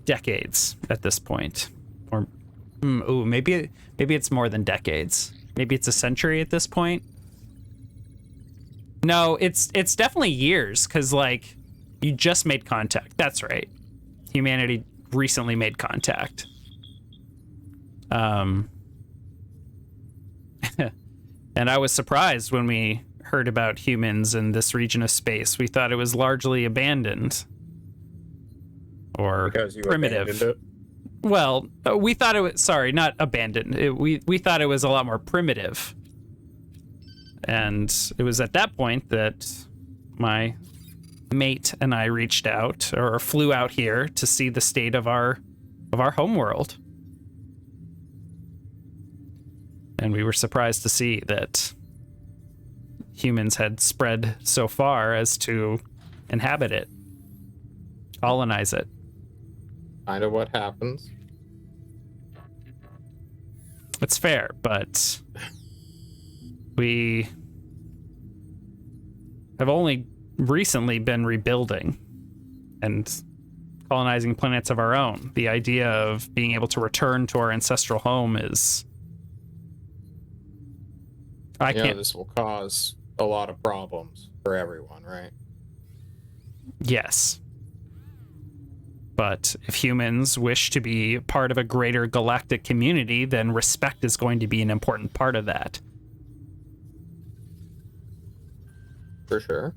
decades at this point. Or, maybe it's more than decades. Maybe it's a century at this point. No, it's definitely years, because, like, you just made contact. That's right. Humanity recently made contact. And I was surprised when we heard about humans in this region of space. We thought it was largely abandoned. Or Because you primitive. abandoned it. Well, we thought it was, sorry, not abandoned. We thought it was a lot more primitive. And it was at that point that my mate and I reached out, or flew out here to see the state of our homeworld. And we were surprised to see that humans had spread so far as to inhabit it, colonize it. Kind of what happens. It's fair, but we have only recently been rebuilding and colonizing planets of our own. The idea of being able to return to our ancestral home is... I can't... This will cause a lot of problems for everyone, right? Yes. But if humans wish to be part of a greater galactic community, then respect is going to be an important part of that. For sure.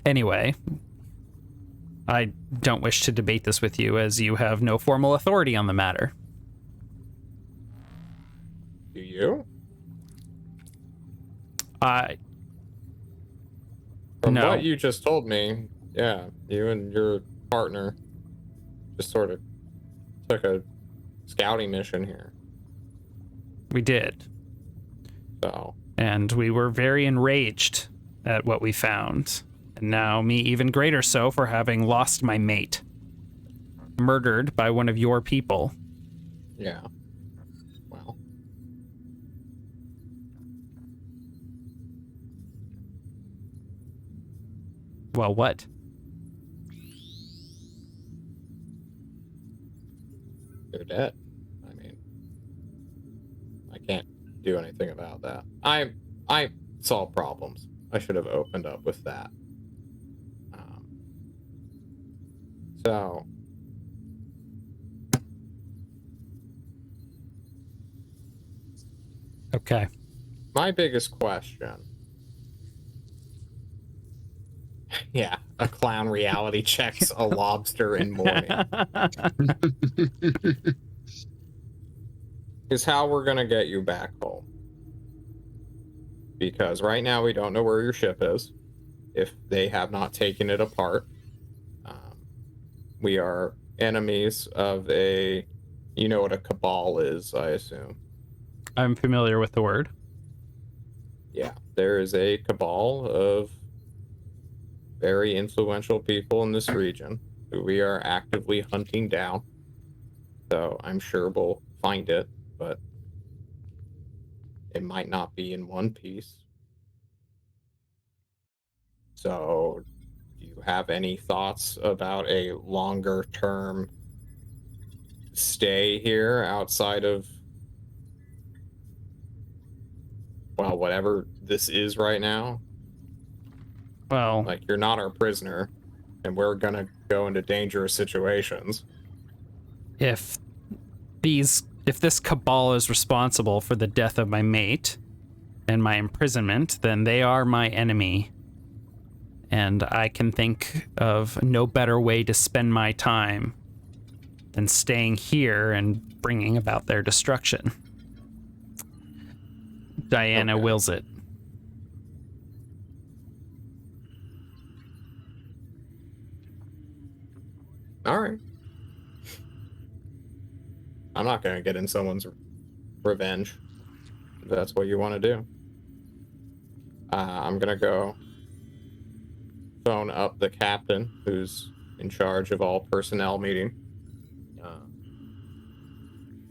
Anyway, I don't wish to debate this with you, as you have no formal authority on the matter. Do you? From No. what you just told me, yeah, you and your partner just sort of took a scouting mission here. We did. So, And we were very enraged at what we found. And now me even greater so for having lost my mate. Murdered by one of your people. yeah. Well. Well, what? They're dead. I mean, I can't do anything about that. I solve problems. I should have opened up with that. So, Okay. my biggest question. Yeah, a clown reality checks a lobster in morning. Is how we're gonna get you back home. Because right now we don't know where your ship is, if they have not taken it apart. We are enemies of a... You know what a cabal is, I assume. I'm familiar with the word. Yeah, there is a cabal of very influential people in this region who we are actively hunting down. So I'm sure we'll find it, but it might not be in one piece. So, do you have any thoughts about a longer term stay here outside of, well, whatever this is right now? Well, Like, you're not our prisoner, and we're gonna go into dangerous situations. if this cabal is responsible for the death of my mate and my imprisonment, then they are my enemy. And I can think of no better way to spend my time than staying here and bringing about their destruction. Diana Okay. wills it. All right. I'm not gonna get in someone's revenge. If that's what you want to do. I'm gonna go phone up the captain, who's in charge of all personnel meeting.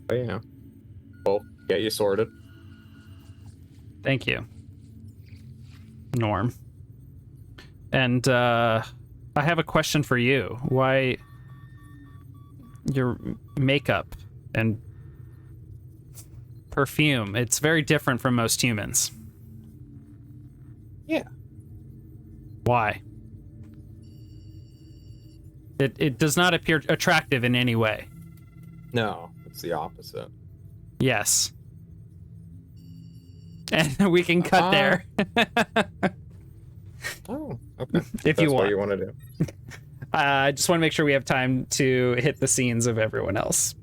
But, you know, we'll get you sorted. Thank you, Norm. And I have a question for you. Why your makeup and perfume, it's very different from most humans. Yeah. Why? It does not appear attractive in any way. No, it's the opposite. Yes. And we can cut there. Oh, okay. If That's you what want. you want to do. I just want to make sure we have time to hit the scenes of everyone else.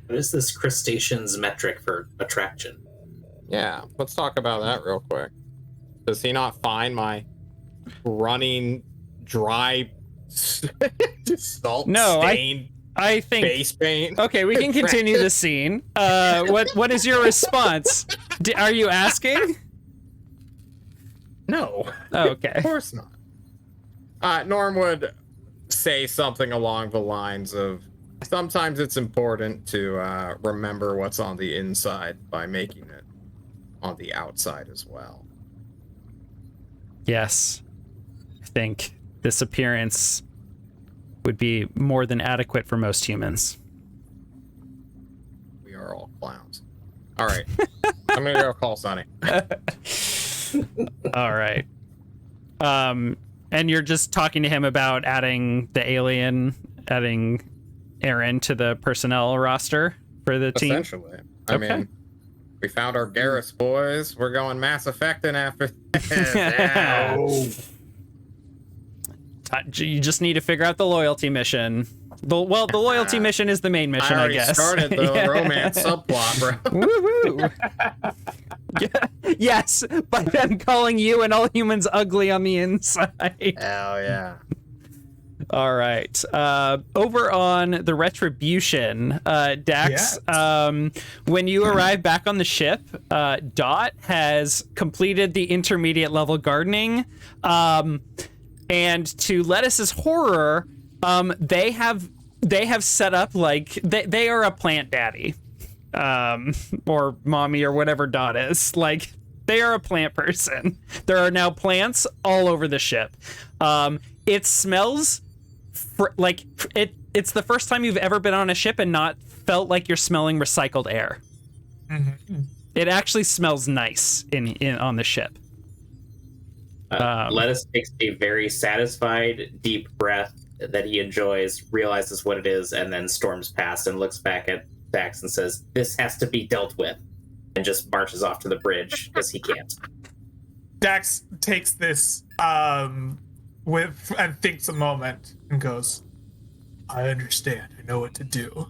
What is this crustacean's metric for attraction? Yeah, let's talk about that real quick. Does he not find my running, dry, salt No, stained I think. face paint? Okay, we can continue the scene. What is your response? Are you asking? No. Oh, okay. Of course not. Norm would say something along the lines of, sometimes it's important to remember what's on the inside by making it on the outside as well. Yes. I think this appearance would be more than adequate for most humans. We are all clowns. All right. I'm going to go call Sonny. All right. And you're just talking to him about adding Aaron to the personnel roster for the team? Essentially. I Okay. mean, we found our Garrus boys. We're going Mass Effecting after this. Yeah. You just need to figure out the loyalty mission. The loyalty mission is the main mission, I already guess. started the Yeah. romance subplot, bro. Woohoo! Yeah, yes, by them calling you and all humans ugly on the inside. Hell yeah. All right. Over on the Retribirdtion, Dax, when you arrive back on the ship, Dot has completed the intermediate level gardening. And to Lettuce's horror, they have set up like they are a plant daddy. Or mommy or whatever Dot is. Like, they are a plant person. There are now plants all over the ship. It smells it's the first time you've ever been on a ship and not felt like you're smelling recycled air. Mm-hmm. It actually smells nice in on the ship. Lettuce takes a very satisfied, deep breath that he enjoys, realizes what it is, and then storms past and looks back at Dax and says, "This has to be dealt with," and just marches off to the bridge because he can't. Dax takes this and thinks a moment and goes, "I understand. I know what to do."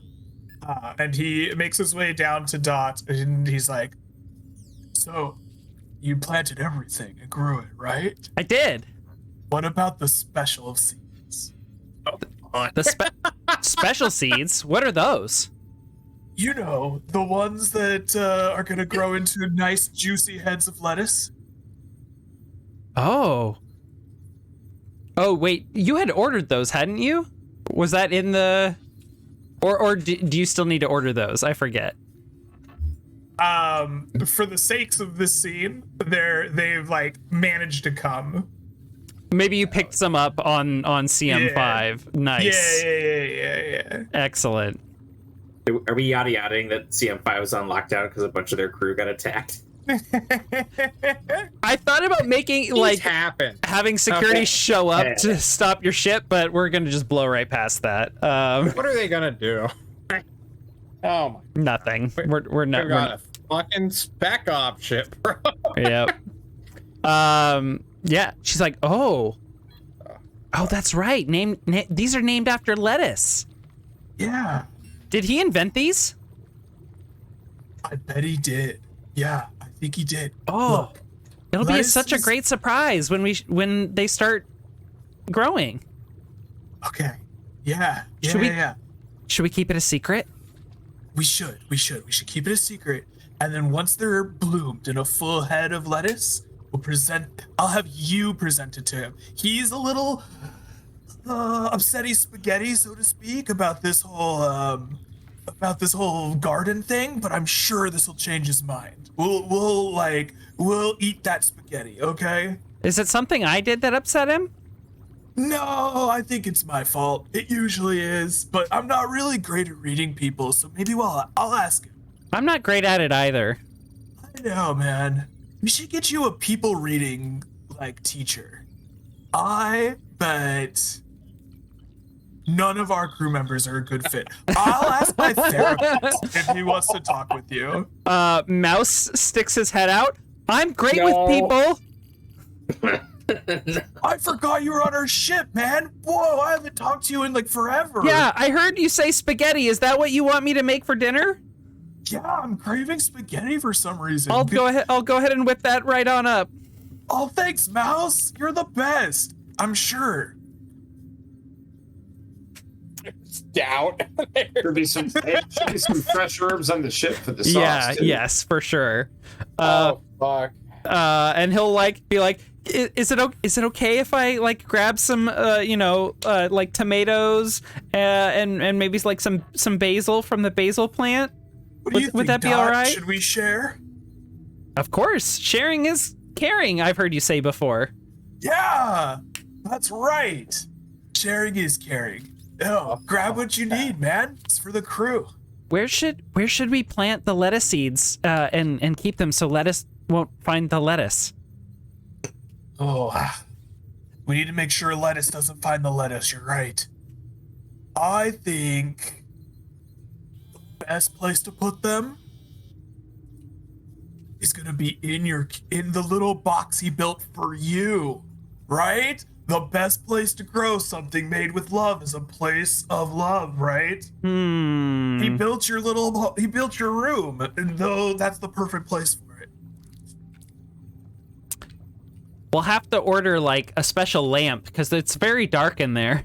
And he makes his way down to Dot, and he's like, "So, you planted everything and grew it, right? I did. What about the special seeds? The special seeds? What are those? You know, the ones that are going to grow into nice, juicy heads of lettuce." Oh, wait. You had ordered those, hadn't you? Was that in the... Or do you still need to order those? I forget. For the sakes of this scene, they've like managed to come. Maybe you picked some up on CM5. Yeah. Nice. Yeah. Excellent. Are we yada-yadaing that CM5 was on lockdown because a bunch of their crew got attacked? I thought about making having security show up to stop your ship, but we're gonna just blow right past that. What are they gonna do? Oh my! Nothing. We're not. We've got a fucking spec op ship, bro. Yep. Yeah. She's like, oh, that's right. These are named after lettuce. Yeah. Did he invent these? I bet he did. Yeah, I think he did. Oh, Look, it'll be lettuce such a is- great surprise when they start growing. Okay. Yeah. Should we- Yeah. Should we keep it a secret? We should keep it a secret. And then once they're bloomed in a full head of lettuce, I'll have you present it to him. He's a little upsetty spaghetti, so to speak, about this whole garden thing, but I'm sure this will change his mind. We'll eat that spaghetti, okay? Is it something I did that upset him? No, I think it's my fault. It usually is, but I'm not really great at reading people, so maybe I'll ask him. I'm not great at it either. I know, man. We should get you a people reading, teacher. I bet none of our crew members are a good fit. I'll ask my therapist if he wants to talk with you. Mouse sticks his head out. I'm great with people. I forgot you were on our ship, man. Whoa, I haven't talked to you in forever. Yeah, I heard you say spaghetti. Is that what you want me to make for dinner? Yeah, I'm craving spaghetti for some reason. I'll go ahead and whip that right on up. Oh, thanks, Mouse. You're the best. I'm sure. Doubt. Should be some fresh herbs on the ship for the sauce. Yeah, too. yes, for sure. Oh fuck. And he'll be like, is it okay if I grab some tomatoes and maybe some basil from the basil plant? What do you think, would that be Doc? all right? Should we share? Of course, sharing is caring. I've heard you say before. Yeah, that's right. Sharing is caring. Oh, grab what you need, man. It's for the crew. Where should we plant the lettuce seeds and keep them so lettuce won't find the lettuce? Oh, we need to make sure lettuce doesn't find the lettuce. You're right. I think the best place to put them is gonna be in the little box he built for you, right? The best place to grow something made with love is a place of love, right? He built your room, and though that's the perfect place for it. We'll have to order a special lamp because it's very dark in there.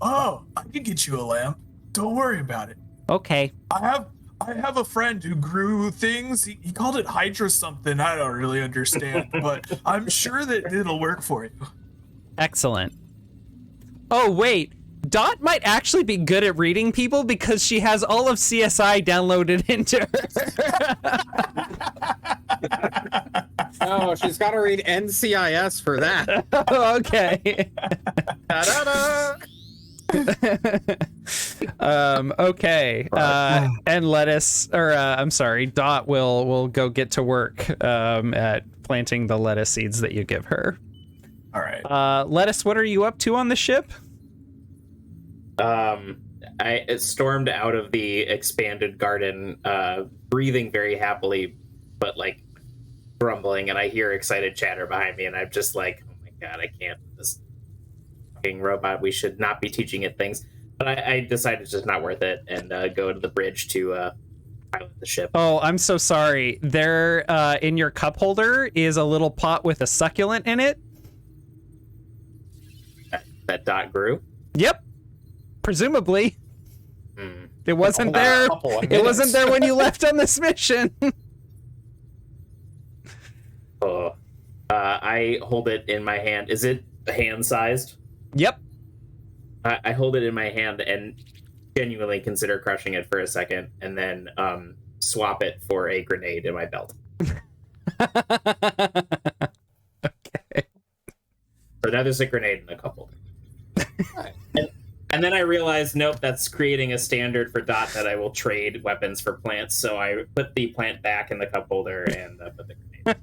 Oh, I can get you a lamp. Don't worry about it. Okay. I have a friend who grew things. He called it Hydra something. I don't really understand, but I'm sure that it'll work for you. Excellent. Oh, wait. Dot might actually be good at reading people because she has all of CSI downloaded into her. Oh, she's got to read NCIS for that. Okay. Okay. And lettuce, I'm sorry, Dot will go get to work at planting the lettuce seeds that you give her. All right. Lettuce, what are you up to on the ship? I stormed out of the expanded garden, breathing very happily, but grumbling, and I hear excited chatter behind me, and I'm just like, oh my god, I can't. This fucking robot, we should not be teaching it things. But I decided it's just not worth it, and go to the bridge to pilot the ship. Oh, I'm so sorry. There, in your cup holder is a little pot with a succulent in it. That Dot grew? Yep. Presumably. It wasn't there. It wasn't there when you left on this mission. Oh. I hold it in my hand. Is it hand-sized? Yep. I hold it in my hand and genuinely consider crushing it for a second, and then swap it for a grenade in my belt. Okay. So now there's a grenade in the cup holder. And then I realized, nope, that's creating a standard for Dot that I will trade weapons for plants. So I put the plant back in the cup holder and put the grenade.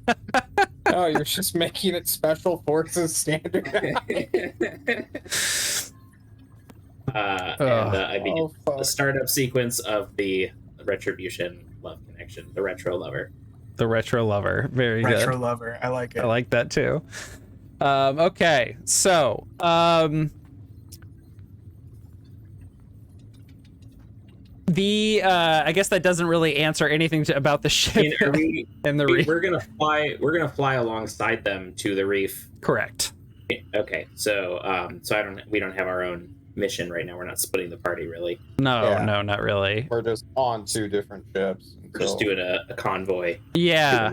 Oh, you're just making it special forces standard. I begin the startup sequence of the Retribirdtion love connection, the retro lover. The retro lover. Very good. Retro lover. I like it. I like that too. Okay, so I guess that doesn't really answer anything about the ship and the reef. We're gonna fly alongside them to the reef. Correct. Okay, so we don't have our own mission right now. We're not splitting the party really. No, not really. We're just on two different ships. We're just doing a convoy. Yeah.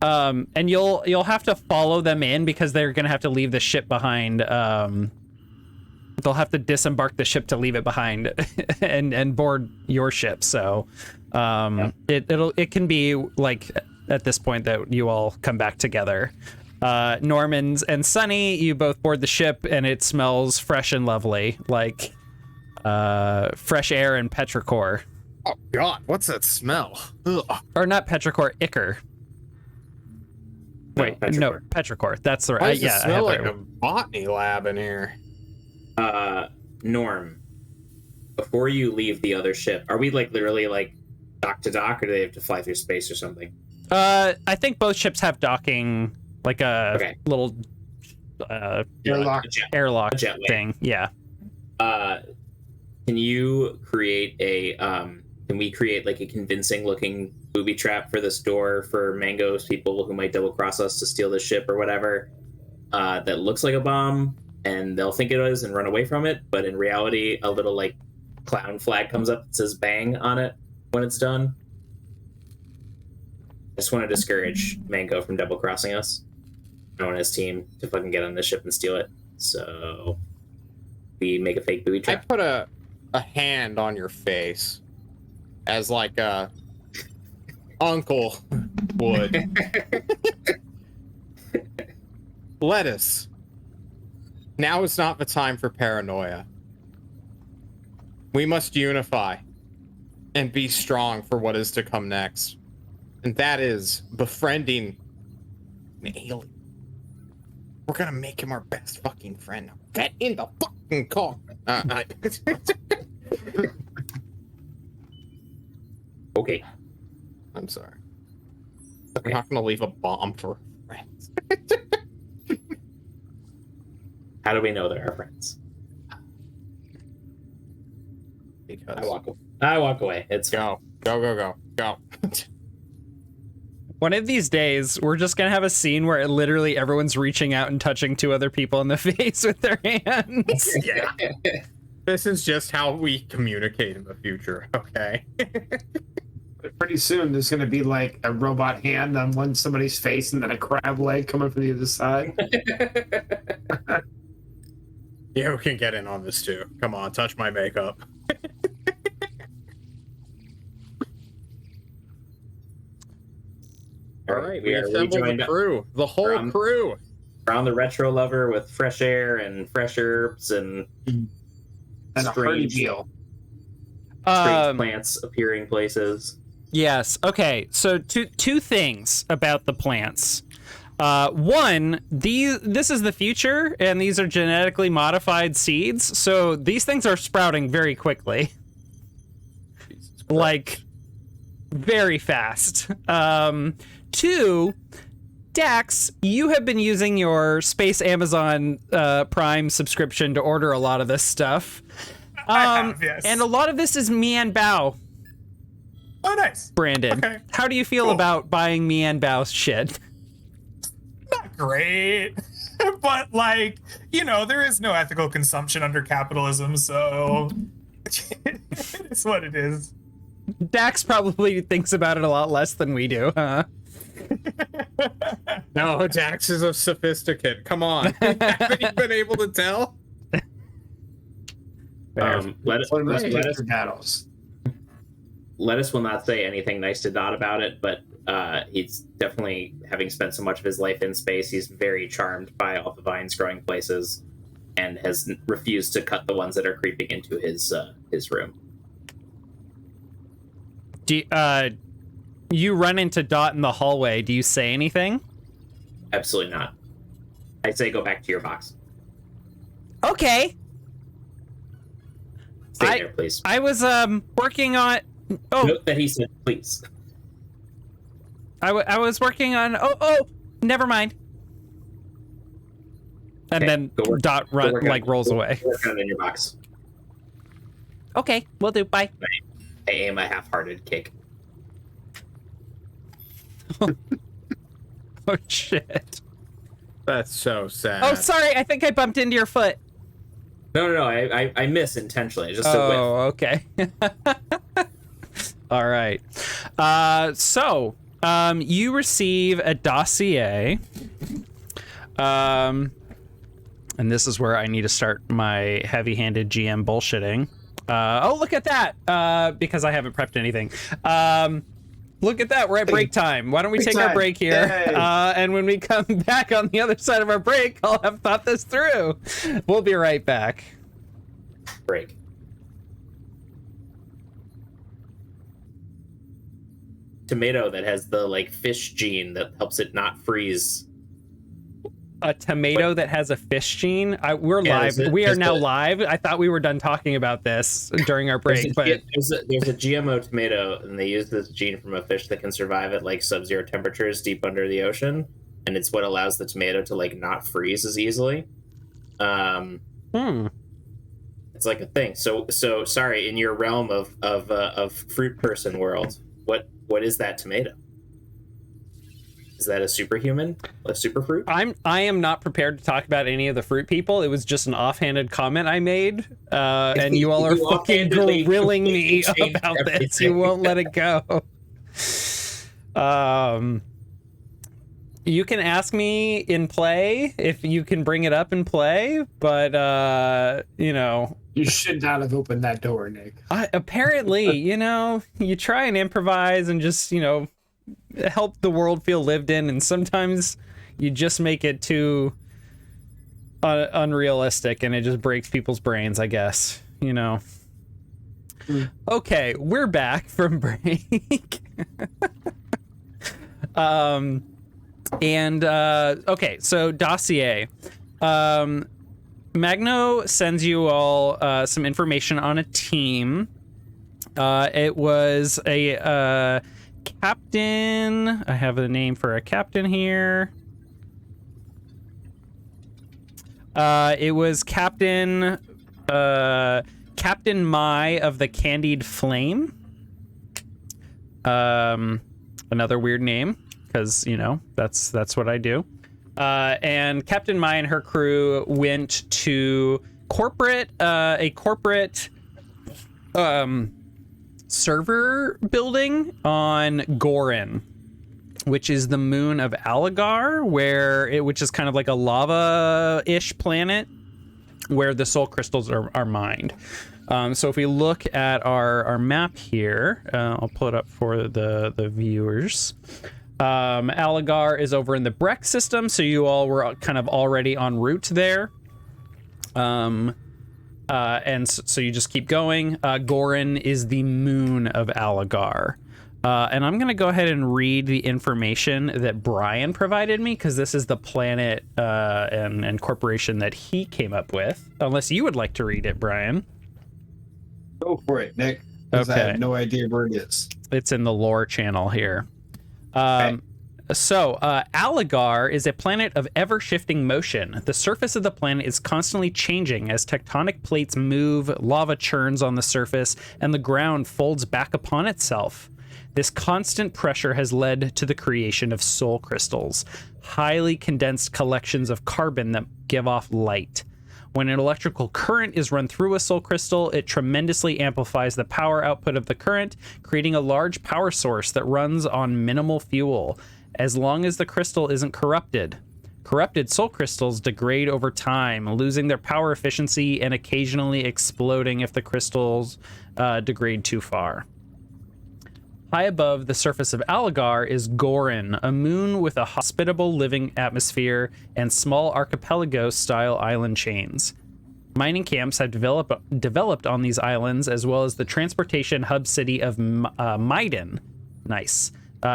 And you'll have to follow them in because they're gonna have to leave the ship behind. They'll have to disembark the ship to leave it behind and board your ship. So it can be like at this point that you all come back together. Normans and Sunny, you both board the ship and it smells fresh and lovely, like fresh air and petrichor. Oh God, what's that smell? Ugh. Or not petrichor, ichor. Wait, no, petrichor. That's the right. Why does Yeah, it smell I like have a botany lab in here? Norm, before you leave the other ship, are we like literally like dock to dock, or do they have to fly through space or something? I think both ships have docking, like a little airlock jetway thing. Yeah. Can you create a can we create like a convincing looking booby trap for this door for Mango's people who might double cross us to steal the ship or whatever, that looks like a bomb, and they'll think it is and run away from it, but in reality a little like clown flag comes up that says bang on it when it's done? I just want to discourage Mango from double crossing us. I want his team to fucking get on this ship and steal it. So we make a fake booby I trap. put a hand on your face as like a uncle would. Lettuce. Now is not the time for paranoia. We must unify and be strong for what is to come next. And that is befriending an alien. We're gonna make him our best fucking friend. Now get in the fucking car. Okay. I'm sorry. We're not gonna leave a bomb for friends. How do we know they're our friends? Because I walk away. It's go. One of these days, we're just gonna have a scene where literally everyone's reaching out and touching two other people in the face with their hands. Yeah. This is just how we communicate in the future, okay? Pretty soon, there's going to be like a robot hand on one somebody's face and then a crab leg coming from the other side. You can get in on this too. Come on, touch my makeup. All right, we assembled the crew. The whole crew. We're on the retro lover with fresh air and fresh herbs and And a hearty strange meal. plants appearing places. Yes. Okay. So two things about the plants. One, this is the future, and these are genetically modified seeds. So these things are sprouting very quickly, like very fast. Two, Dax, you have been using your Space Amazon Prime subscription to order a lot of this stuff. I have, yes. And a lot of this is Mian Bao. Oh, nice. Brandon, Okay. how do you feel Cool. about buying Mian Bao's shit? Not great. But, like, you know, there is no ethical consumption under capitalism, so it's what it is. Dax probably thinks about it a lot less than we do, huh? No, Dax is a sophisticate. Come on. Haven't you been able to tell? Lettuce battles. will not say anything nice to Dot about it, but he's definitely, having spent so much of his life in space, he's very charmed by all the vines growing places and has refused to cut the ones that are creeping into his room. You run into Dot in the hallway. Do you say anything? Absolutely not. I say go back to your box. Okay. Stay there, please. I was working on. Oh, Note that he said please. I was working on. Oh, never mind. And Okay, then go work- Dot Go work on- rolls go away. Work on it in your box. Okay, we'll do. Bye. I aim a half-hearted kick. Oh shit. That's so sad. Oh, sorry. I think I bumped into your foot. No. I miss intentionally. Just a whiff. Oh, okay. All right. So You receive a dossier. And this is where I need to start my heavy-handed GM bullshitting. Oh, look at that! Because I haven't prepped anything. Look at that, we're at break time. Why don't we take our break here? And when we come back on the other side of our break, I'll have thought this through. We'll be right back. Break. Tomato that has the like fish gene that helps it not freeze. A tomato that has a fish gene? We're Yeah, live. We are now live. I thought we were done talking about this during our break, but there's a GMO tomato, and they use this gene from a fish that can survive at like sub-zero temperatures deep under the ocean, and it's what allows the tomato to like not freeze as easily. It's like a thing. So sorry, in your realm of fruit person world, what is that tomato? Is that a superhuman? A super fruit? I am not prepared to talk about any of the fruit people. It was just an offhanded comment I made, and you all are fucking grilling me about this. You won't let it go. You can ask me in play if you can bring it up in play, but you know. You should not have opened that door, Nick. Apparently, you know, you try and improvise and just, you know, help the world feel lived in, and sometimes you just make it too unrealistic, and it just breaks people's brains, I guess, you know. Okay, we're back from break. Okay, so dossier. Magno sends you all some information on a team. It was a captain. I have the name for a captain here. It was Captain Mai of the Candied Flame. Another weird name, because you know that's what I do. And Captain Mai and her crew went to a corporate server building on Gorin, which is the moon of Aligar, which is kind of like a lava-ish planet where the soul crystals are mined. So if we look at our map here, I'll pull it up for the viewers. Aligar is over in the Breck system, so you all were kind of already en route there. And so you just keep going. Gorin is the moon of Aligar. And I'm going to go ahead and read the information that Brian provided me, because this is the planet and corporation that he came up with. Unless you would like to read it, Brian. Go for it, Nick. Okay. I have no idea where it is. It's in the lore channel here. So, Aligar is a planet of ever-shifting motion. The surface of the planet is constantly changing as tectonic plates move, lava churns on the surface, and the ground folds back upon itself. This constant pressure has led to the creation of soul crystals, highly condensed collections of carbon that give off light. When an electrical current is run through a soul crystal, it tremendously amplifies the power output of the current, creating a large power source that runs on minimal fuel, as long as the crystal isn't corrupted. Corrupted soul crystals degrade over time, losing their power efficiency and occasionally exploding if the crystals degrade too far. High above the surface of Aligar is Gorin, a moon with a hospitable living atmosphere and small archipelago-style island chains. Mining camps have developed on these islands, as well as the transportation hub city of Maiden. Nice.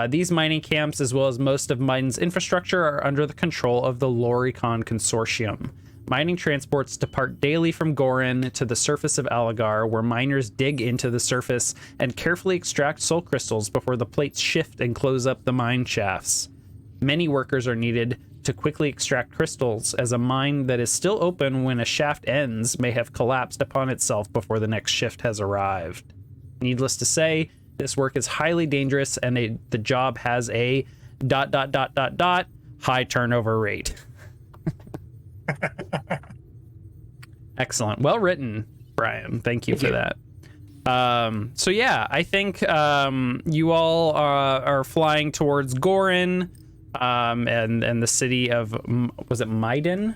These mining camps, as well as most of Maiden's infrastructure, are under the control of the Loricon Consortium. Mining transports depart daily from Gorin to the surface of Aligar, where miners dig into the surface and carefully extract soul crystals before the plates shift and close up the mine shafts. Many workers are needed to quickly extract crystals, as a mine that is still open when a shaft ends may have collapsed upon itself before the next shift has arrived. Needless to say, this work is highly dangerous, and the job has a ... high turnover rate. Excellent. Well written, Brian. Thank you for that. So yeah, I think you all are flying towards Gorin, and the city of was it Maiden?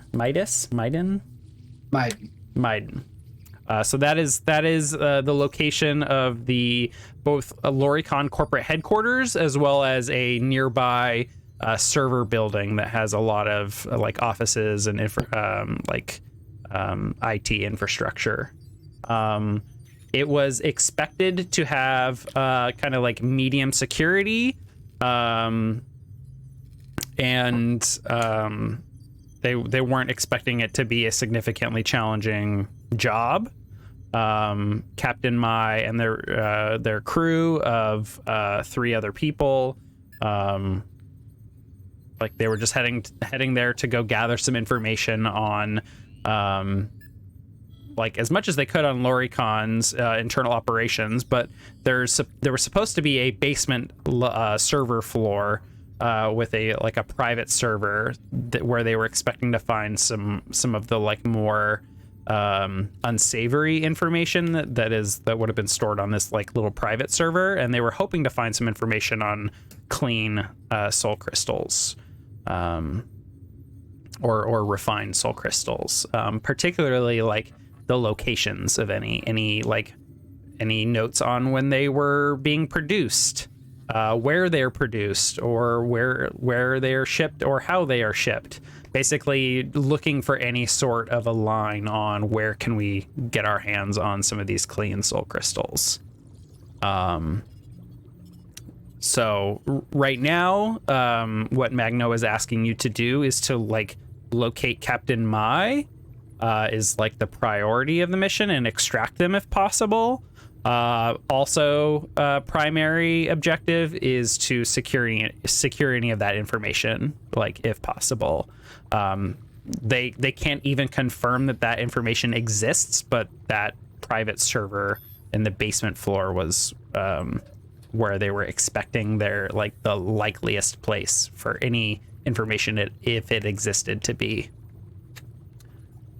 So that is the location of the both Loricon corporate headquarters as well as a nearby server building that has a lot of like offices and IT infrastructure. It was expected to have kind of like medium security, and they weren't expecting it to be a significantly challenging job. Captain Mai and their crew of 3 other people, like they were just heading there to go gather some information on like as much as they could on Loricon's internal operations, but there was supposed to be a basement server floor with a private server where they were expecting to find some of the like more unsavory information that would have been stored on this like little private server, and they were hoping to find some information on clean soul crystals, or refined soul crystals, particularly like the locations of any notes on when they were being produced, where they're produced, or where they are shipped, or how they are shipped. Basically looking for any sort of a line on where can we get our hands on some of these clean soul crystals. So right now, what Magno is asking you to do is to like locate Captain Mai, is like the priority of the mission, and extract them if possible. Also, primary objective is to secure any of that information, like if possible. They can't even confirm that information exists, but that private server in the basement floor was where they were expecting their like the likeliest place for any information if it existed to be.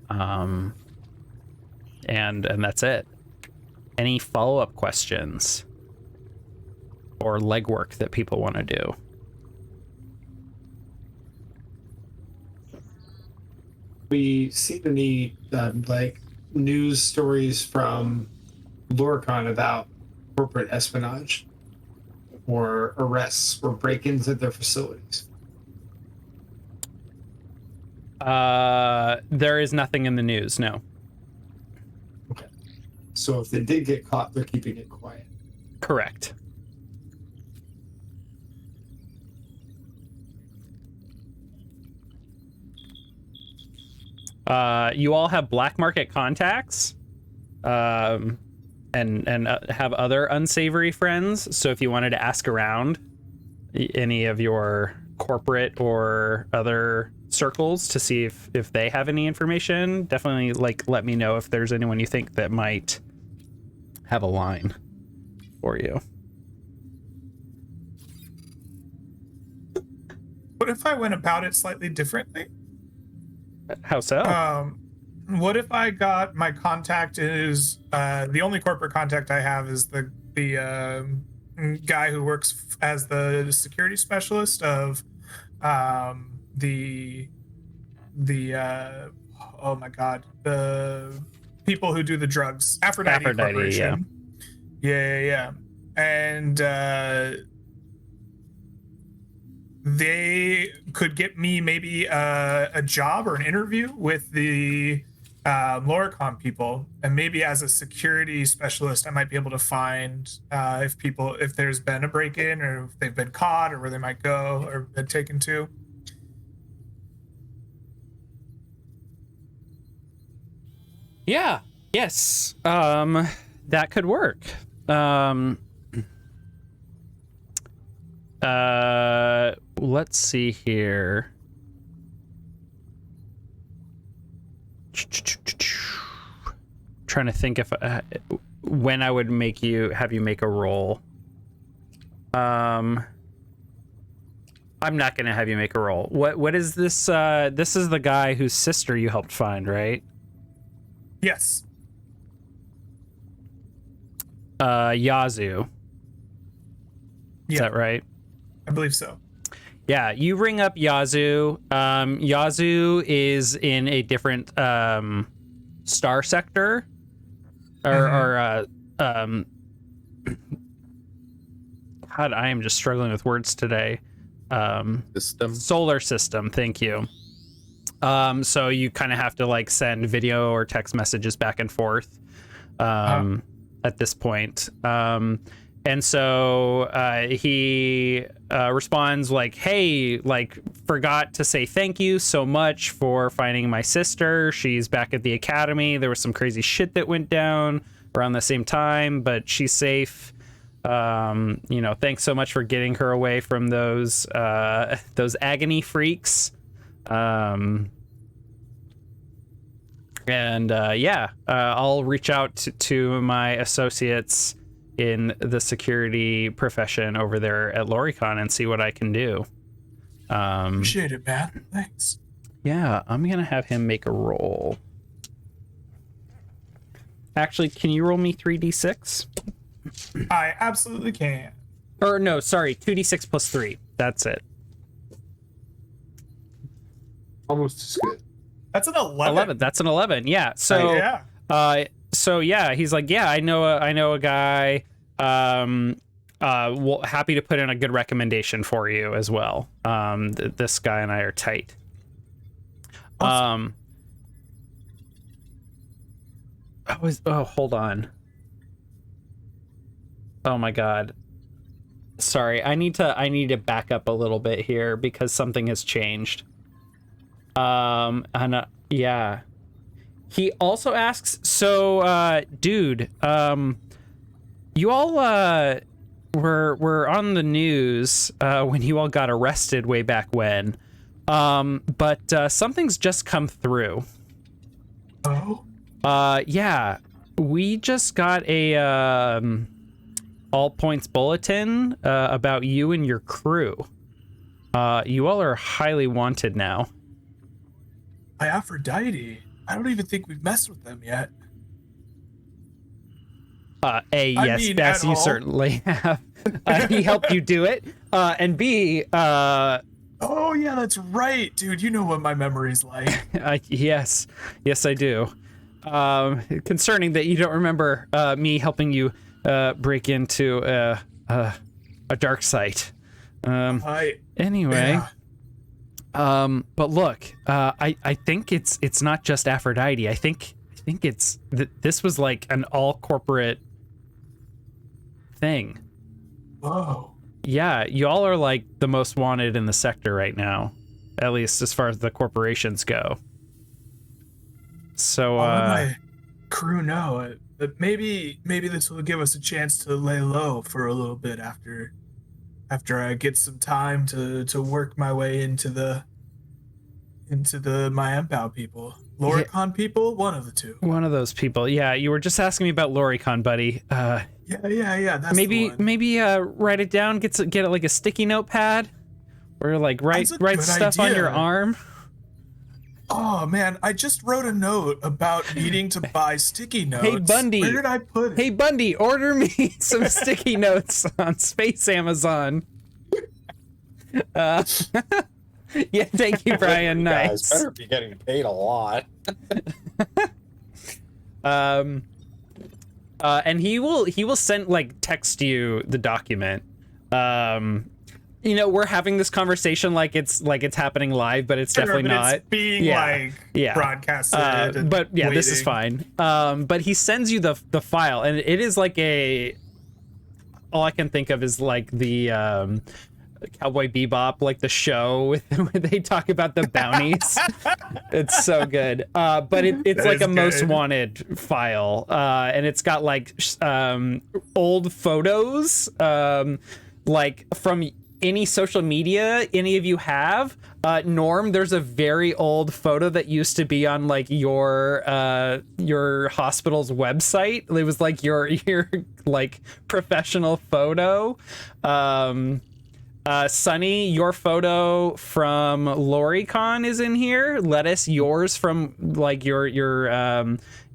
And that's it. Any follow-up questions or legwork that people want to do? We seem to need like news stories from Loricon about corporate espionage or arrests or break-ins at their facilities. There is nothing in the news, no. Okay. So if they did get caught, they're keeping it quiet. Correct. You all have black market contacts, and have other unsavory friends. So if you wanted to ask around any of your corporate or other circles to see if they have any information, definitely like let me know if there's anyone you think that might have a line for you. What if I went about it slightly differently? How so? What if I got my contact is the only corporate contact I have is the guy who works as the security specialist of the oh my god, the people who do the drugs, Aphrodite Corporation. Yeah. And they could get me maybe a job or an interview with the Loricon people, and maybe as a security specialist, I might be able to find if there's been a break-in, or if they've been caught, or where they might go or been taken to. Yeah. Yes. That could work. Let's see here. Trying to think if when I would have you make a roll. I'm not gonna have you make a roll. What is this? This is the guy whose sister you helped find, right? Yes. Yazoo. Is that right? I believe so. Yeah, you ring up Yazoo. Yazoo is in a different star sector, or God, I am just struggling with words today. System. Solar system. Thank you. So you kind of have to like send video or text messages back and forth at this point. And so he responds like, hey, like, forgot to say thank you so much for finding my sister. She's back at the academy. There was some crazy shit that went down around the same time, but she's safe. Thanks so much for getting her away from those agony freaks. I'll reach out to my associates in the security profession over there at Loricon and see what I can do. Appreciate it, man. Thanks. Yeah, I'm gonna have him make a roll. Actually, can you roll me 3d6? I absolutely can. Or no, sorry, 2d6 plus 3. That's it. Almost as good. That's an 11. That's an 11. Yeah. So he's like, yeah, I know a guy. Happy to put in a good recommendation for you as well. This guy and I are tight. Awesome. Hold on. Oh my God. Sorry, I need to back up a little bit here because something has changed. Yeah. He also asks, so, dude, you all, were on the news, when you all got arrested way back when, but something's just come through. Oh? Yeah, we just got a, all points bulletin, about you and your crew. You all are highly wanted now. By Aphrodite. I don't even think we've messed with them yet. Yes, Bess, you certainly have. He helped you do it. And B, oh yeah, that's right, dude. You know what my memory's like. Yes, I do. Concerning that you don't remember me helping you break into a dark site. Anyway. Yeah. But look, I think it's not just Aphrodite. I think it's this was like an all corporate thing. Whoa. Yeah, y'all are like the most wanted in the sector right now, at least as far as the corporations go. So, my crew know that maybe this will give us a chance to lay low for a little bit after I get some time to work my way into the my MPOW people. Loricon people? One of the two. One of those people. Yeah, you were just asking me about Loricon, buddy. Yeah. That's maybe the one. Write it down. Get like a sticky notepad, or like write stuff on your arm. Oh man, I just wrote a note about needing to buy sticky notes. Hey Bundy, where did I put it? Hey Bundy, order me some sticky notes on Space Amazon. Yeah, thank you, Brian. You nice. guys better be getting paid a lot. And he will send text you the document. We're having this conversation like it's happening live, but it's definitely not. It's being broadcasted. But yeah, waiting. This is fine. But he sends you the file, and it is like all I can think of is like the Cowboy Bebop, like the show where they talk about the bounties. It's so good. But it's like a good. Most wanted file, and it's got like old photos, like from any social media any of you have. Norm, there's a very old photo that used to be on like your hospital's website. It was like your like professional photo. Sunny, your photo from Loricon is in here. Lettuce, yours from like your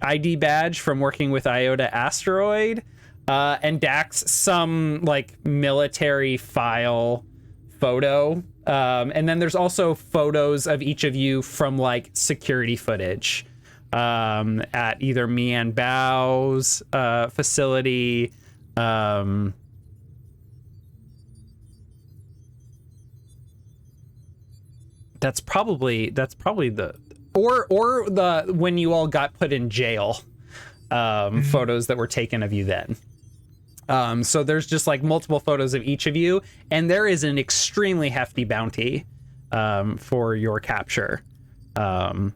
ID badge from working with Iota Asteroid. and Dax some like military file photo. And then there's also photos of each of you from like security footage at either Me and Bao's facility. That's probably the or the when you all got put in jail photos that were taken of you then. So there's just like multiple photos of each of you, and there is an extremely hefty bounty for your capture. And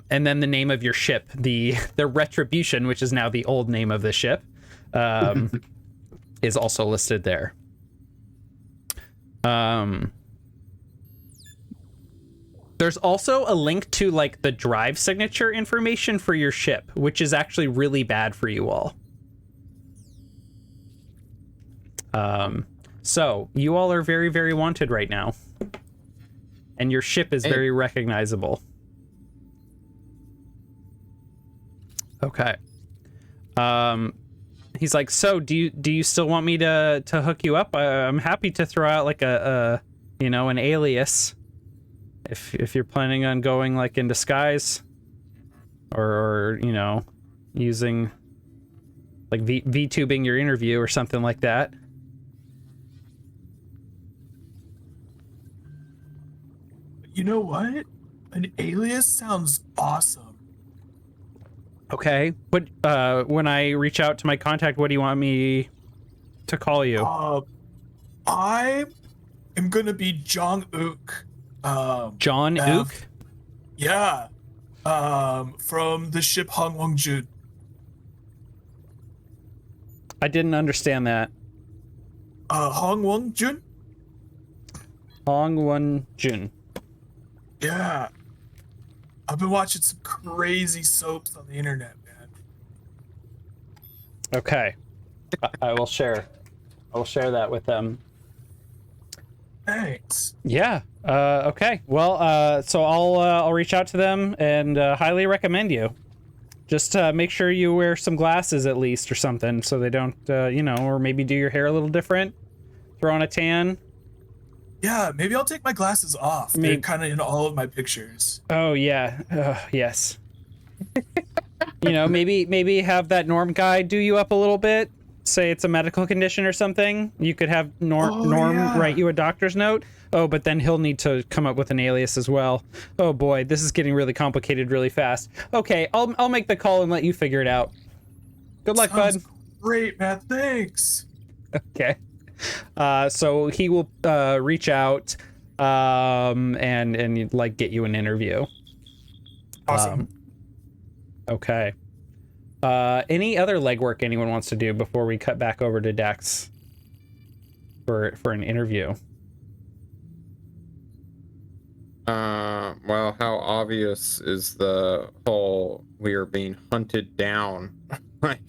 then the name of your ship, the Retribirdtion, which is now the old name of the ship, is also listed there. There's also a link to like the drive signature information for your ship, which is actually really bad for you all. So you all are very, very wanted right now, and your ship is very recognizable. Okay. He's like, so do you still want me to hook you up? I'm happy to throw out like an alias if you're planning on going like in disguise or using like VTubing your interview or something like that. You know what? An alias sounds awesome. Okay, but when I reach out to my contact, what do you want me to call you? I am gonna be Jong Ook. John Ook? Yeah. From the ship Hong Wong Jun. I didn't understand that. Hong Wong Jun? Hong Won Jun. Yeah. I've been watching some crazy soaps on the internet, man. Okay. I will share. I will share that with them. Thanks. Yeah. Okay. Well, so I'll reach out to them and highly recommend you. Just make sure you wear some glasses at least or something so they don't, or maybe do your hair a little different. Throw on a tan. Yeah, maybe I'll take my glasses off. They're kind of in all of my pictures. Oh yeah, yes. Maybe have that Norm guy do you up a little bit. Say it's a medical condition or something. You could have Norm write you a doctor's note. Oh, but then he'll need to come up with an alias as well. Oh boy, this is getting really complicated really fast. Okay, I'll make the call and let you figure it out. Good luck, bud. Great, man. Thanks. Okay. So he will reach out and like get you an interview. Awesome. Okay. Any other legwork anyone wants to do before we cut back over to Dex for an interview? Well, how obvious is the whole we are being hunted down? I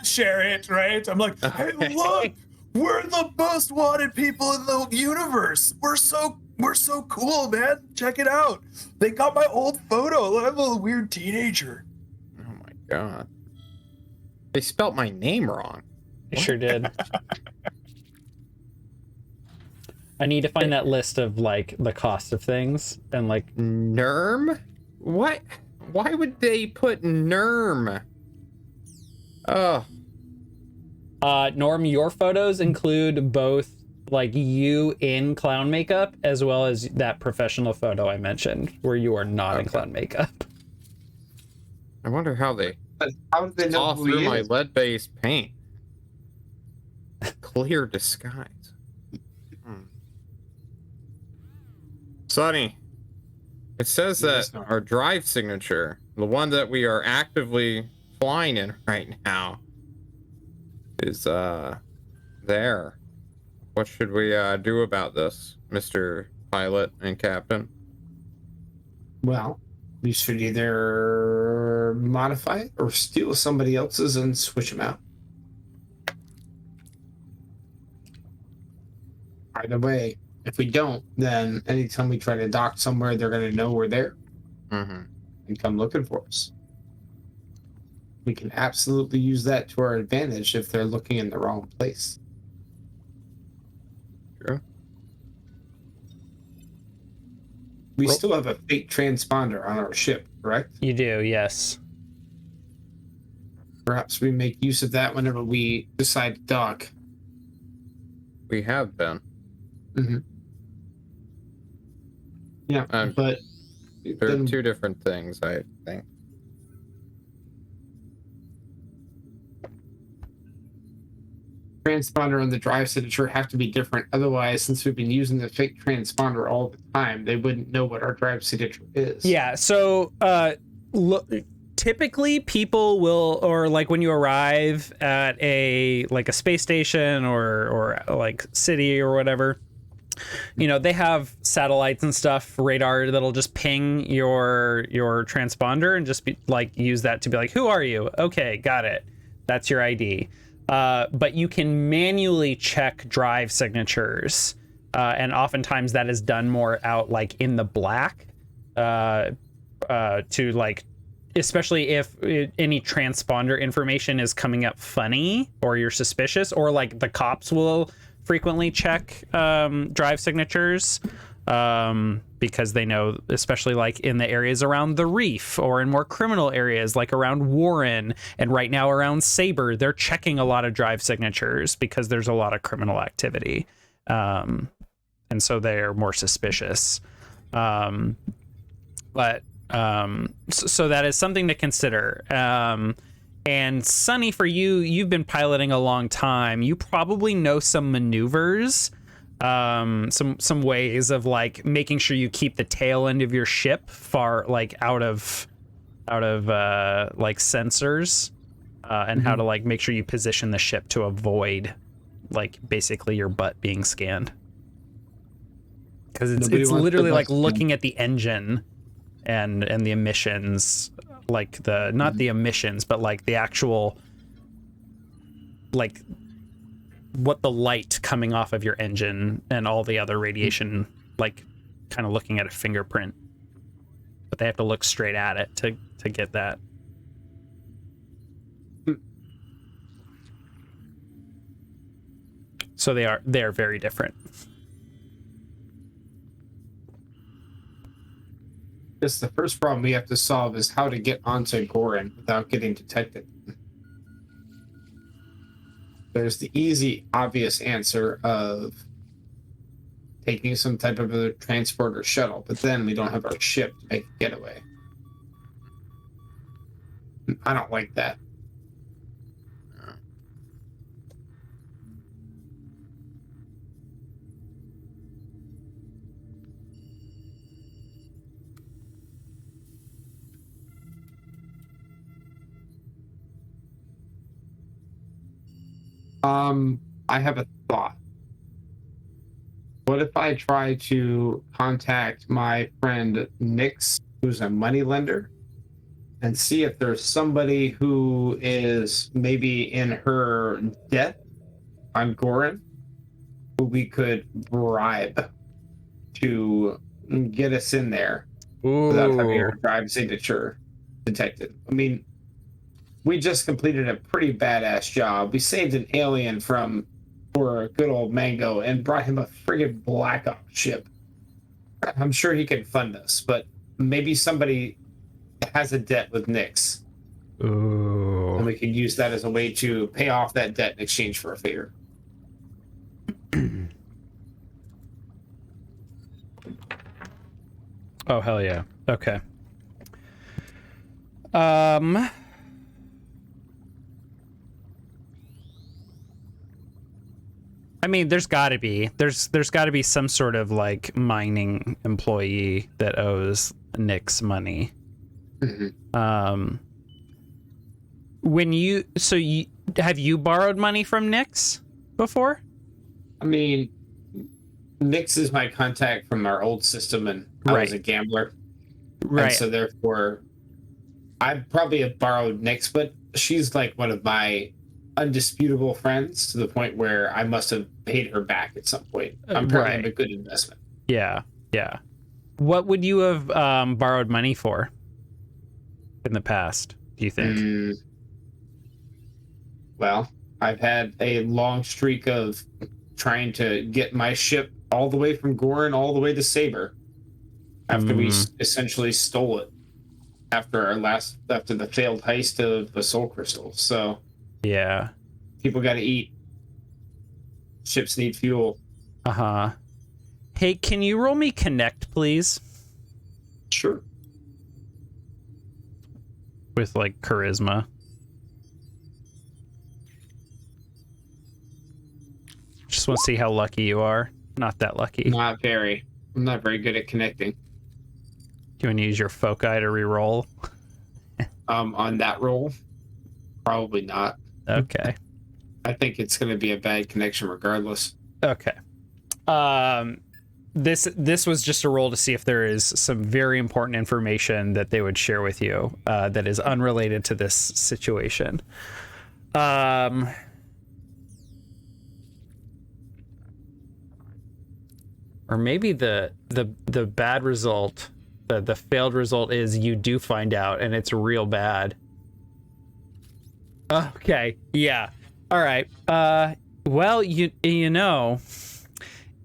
share it, right? I'm like, hey, look, we're the most wanted people in the universe. We're so cool, man. Check it out. They got my old photo. I'm a weird teenager. Oh my god. They spelt my name wrong. They sure did. I need to find that list of like the cost of things and like Nerm? What? Why would they put Nerm? Oh. Norm, your photos include both like you in clown makeup as well as that professional photo I mentioned where you are not in clown makeup. I wonder how they How did they know saw who through he my is? lead-based paint. Clear disguise. Sonny, it says that our drive signature, the one that we are actively flying in right now, is there. What should we do about this, Mr. Pilot and Captain? Well, we should either modify it or steal somebody else's and switch them out. Either way, if we don't, then anytime we try to dock somewhere, they're going to know we're there Mm-hmm. and come looking for us. we can absolutely use that to our advantage if they're looking in the wrong place. True. We still have a fake transponder on our ship, correct? You do, yes. Perhaps we make use of that whenever we decide to dock. We have been. Mm-hmm. Yeah, but They're then, two different things, I think. transponder and the drive signature have to be different. Otherwise, since we've been using the fake transponder all the time, they wouldn't know what our drive signature is. Yeah, so look, typically people will, or like when you arrive at a space station or like city or whatever, you know, they have satellites and stuff, radar that'll just ping your transponder and just be like, use that to be like, who are you? Okay, got it. That's your ID. But you can manually check drive signatures, and oftentimes that is done more out like in the black, to like, especially if any transponder information is coming up funny or you're suspicious, or like the cops will frequently check drive signatures, because they know, especially like in the areas around the reef or in more criminal areas like around Warren and right now around Saber, they're checking a lot of drive signatures because there's a lot of criminal activity, and so they're more suspicious. So that is something to consider. And Sunny, for you, you've been piloting a long time. You probably know some maneuvers, some ways of like making sure you keep the tail end of your ship far, like out of like sensors, and how to like make sure you position the ship to avoid like basically your butt being scanned. Because it's literally like looking at the engine and the emissions, like the not the emissions, but like the actual, like what the light coming off of your engine and all the other radiation, like kind of looking at a fingerprint, but they have to look straight at it to get that. So they're very different. Yes, the first problem we have to solve is how to get onto Gorin without getting detected. There's the easy, obvious answer of taking some type of a transporter shuttle, but then we don't have our ship to make a getaway. I don't like that. I have a thought. What if I try to contact my friend Nix, who's a moneylender, and see if there's somebody who is maybe in her debt on Gorin who we could bribe to get us in there without having our drive signature detected. I mean, we just completed a pretty badass job. We saved an alien for good old Mango and brought him a friggin' Black Ops ship. I'm sure he can fund us, but maybe somebody has a debt with Nix. Ooh. And we can use that as a way to pay off that debt in exchange for a favor. Oh, hell yeah. Okay. I mean, there's got to be some sort of like mining employee that owes Nix money. Mm-hmm. Have you borrowed money from Nix before? I mean, Nix is my contact from our old system, and I was a gambler. Right. And so therefore, I probably have borrowed Nix, but she's like one of my undisputable friends to the point where I must have paid her back at some point. I'm probably a good investment. Yeah. What would you have borrowed money for in the past, do you think? Well, I've had a long streak of trying to get my ship all the way from Gorin all the way to Saber after we essentially stole it after the failed heist of the Soul Crystal. So Yeah. people got to eat. Ships need fuel. Uh-huh. Hey, can you roll me Connect, please? Sure. With, like, Charisma. Just want to see how lucky you are. Not that lucky. Not very. I'm not very good at connecting. Do you want to use your foci to re-roll? On that roll, probably not. Okay. I think it's going to be a bad connection regardless. Okay. This was just a roll to see if there is some very important information that they would share with you that is unrelated to this situation. Or maybe the bad result, the failed result is you do find out and it's real bad. Okay, yeah. All right. Well, you know,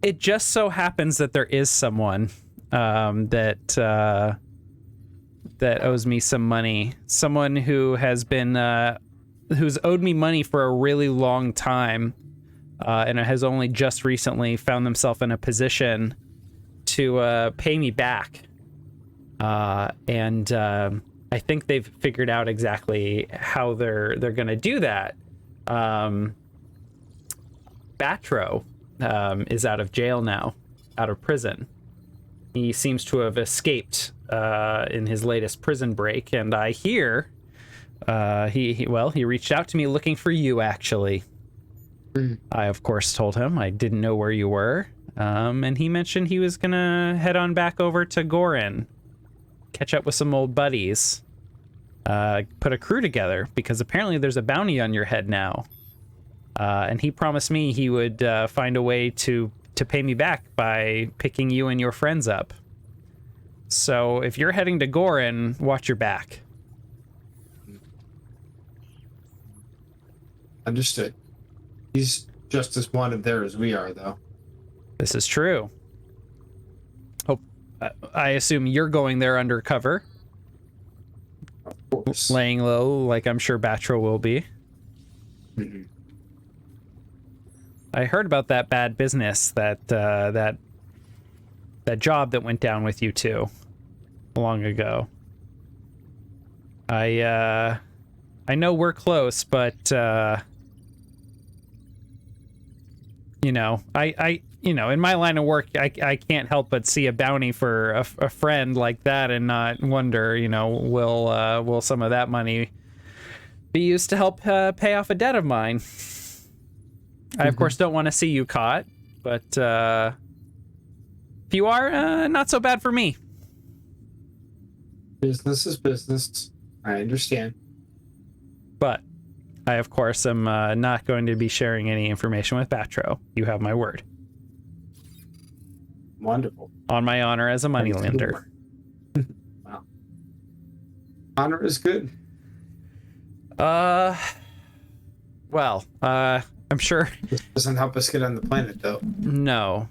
it just so happens that there is someone that owes me some money. Someone who has been who's owed me money for a really long time. And has only just recently found themselves in a position to pay me back. And I think they've figured out exactly how they're going to do that. Batro is out of jail now, out of prison. He seems to have escaped in his latest prison break, and I hear he reached out to me looking for you, actually. I, of course, told him I didn't know where you were, and he mentioned he was gonna head on back over to Gorin, catch up with some old buddies, put a crew together, because apparently there's a bounty on your head now. And he promised me he would find a way to pay me back by picking you and your friends up. So if you're heading to Gorin, watch your back. Understood. He's just as wanted there as we are, though. This is true. Hope I assume you're going there undercover, Of course. laying low, like I'm sure Batro will be. Mm-hmm. I heard about that bad business, that job that went down with you two long ago. I know we're close, but you know, I in my line of work, I can't help but see a bounty for a friend like that and not wonder, will some of that money be used to help pay off a debt of mine? I, of course, don't want to see you caught, but if you are, not so bad for me. Business is business. I understand. But I, of course, am not going to be sharing any information with Batro. You have my word. Wonderful. On my honor as a moneylender. Wow. Honor is good. Well, I'm sure. This doesn't help us get on the planet, though. No.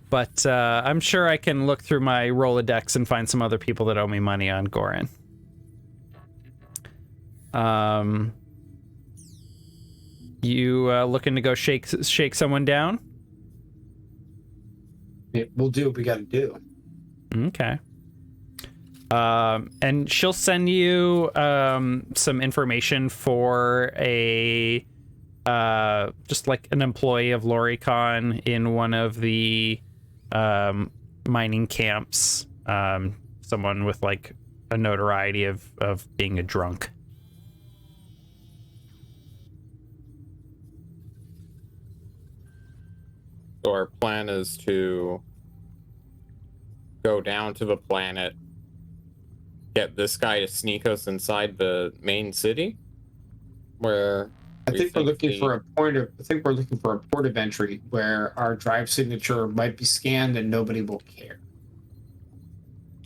But I'm sure I can look through my Rolodex and find some other people that owe me money on Gorin. You looking to go shake someone down? We'll do what we got to do. Okay. And she'll send you some information for a just like an employee of Loricon in one of the mining camps. Someone with like a notoriety of being a drunk. So our plan is to go down to the planet, get this guy to sneak us inside the main city, where I think we're looking for a point of entry where our drive signature might be scanned and nobody will care.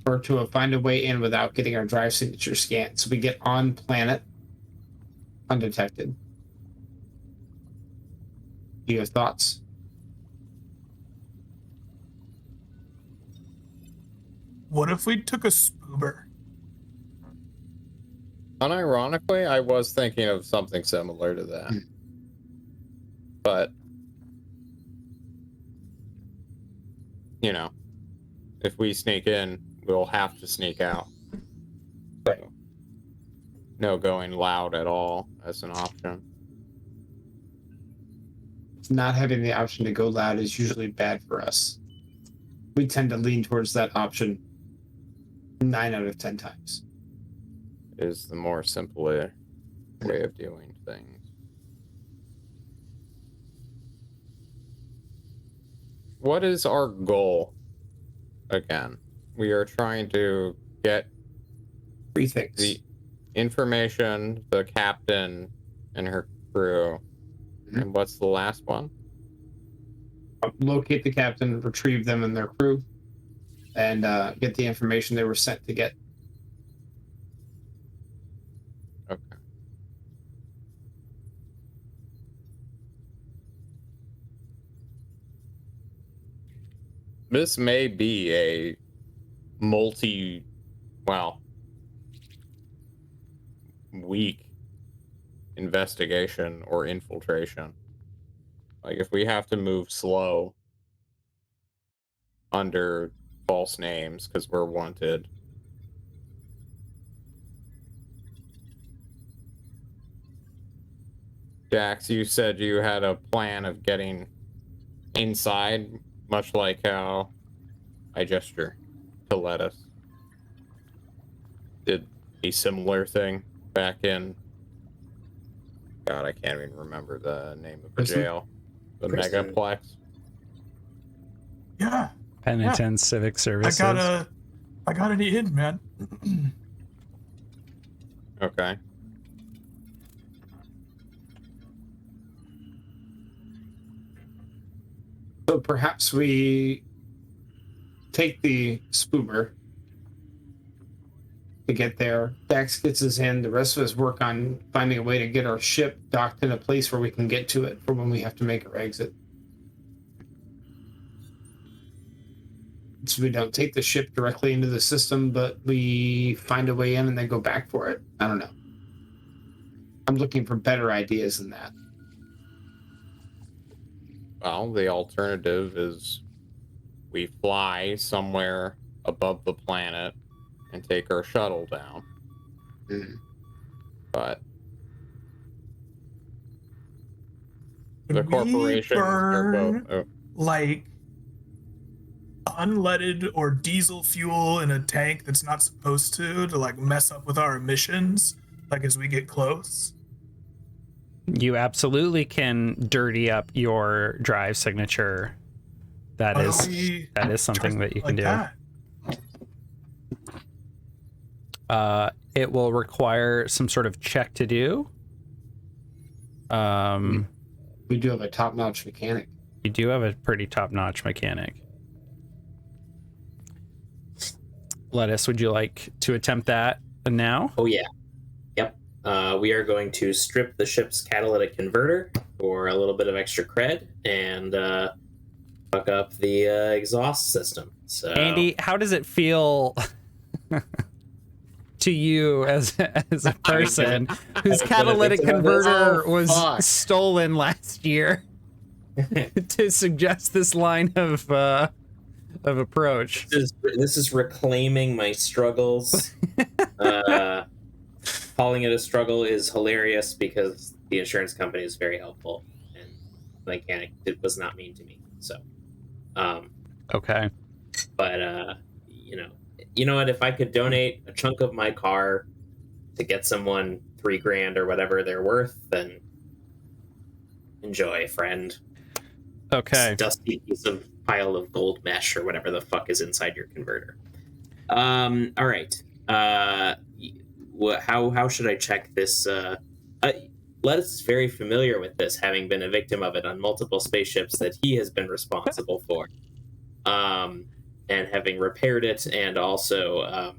Or to find a way in without getting our drive signature scanned, so we get on planet undetected. You have thoughts? What if we took a spoober? Unironically, I was thinking of something similar to that. But, you know, if we sneak in, we'll have to sneak out. So, no going loud at all as an option. Not having the option to go loud is usually bad for us. We tend to lean towards that option 9 out of 10 times. Is the more simpler way of doing things. What is our goal? Again, we are trying to get 3 things. the information, the captain and her crew, and what's the last one? Locate the captain, retrieve them and their crew, and get the information they were sent to get. Okay. This may be a week investigation or infiltration. Like, if we have to move slow under false names because we're wanted. Jax, you said you had a plan of getting inside, much like how I gesture to Lettuce did a similar thing back in... God, I can't even remember the name of the Prison? jail. The Prison. Megaplex. Yeah, Penitent Civic Services. I got an in, man. Okay. So perhaps we take the spoober to get there. Dax gets his in. The rest of us work on finding a way to get our ship docked in a place where we can get to it for when we have to make our exit. So we don't take the ship directly into the system, but we find a way in and then go back for it. I don't know. I'm looking for better ideas than that. Well, the alternative is we fly somewhere above the planet and take our shuttle down. But the Could we corporations are both... burn, like, unleaded or diesel fuel in a tank that's not supposed to like mess up with our emissions, like as we get close? You absolutely can dirty up your drive signature. That Why is don't we something try that you like can do. It will require some sort of check to do. We do have a top-notch mechanic. You do have a pretty top-notch mechanic. Lettuce, would you like to attempt that now? Oh, yeah. Yep. We are going to strip the ship's catalytic converter for a little bit of extra cred and fuck up the exhaust system. So, Andy, how does it feel to you as a person whose catalytic converter was stolen last year to suggest this line of approach? This is reclaiming my struggles. Calling it a struggle is hilarious because the insurance company is very helpful, and the mechanic was not mean to me. So, Okay. But you know what? If I could donate a chunk of my car to get someone $3,000 or whatever they're worth, then enjoy, friend. Okay. This dusty piece of pile of gold mesh or whatever the fuck is inside your converter. All right. How should I check this? Lettuce is very familiar with this, having been a victim of it on multiple spaceships that he has been responsible for, and having repaired it, and also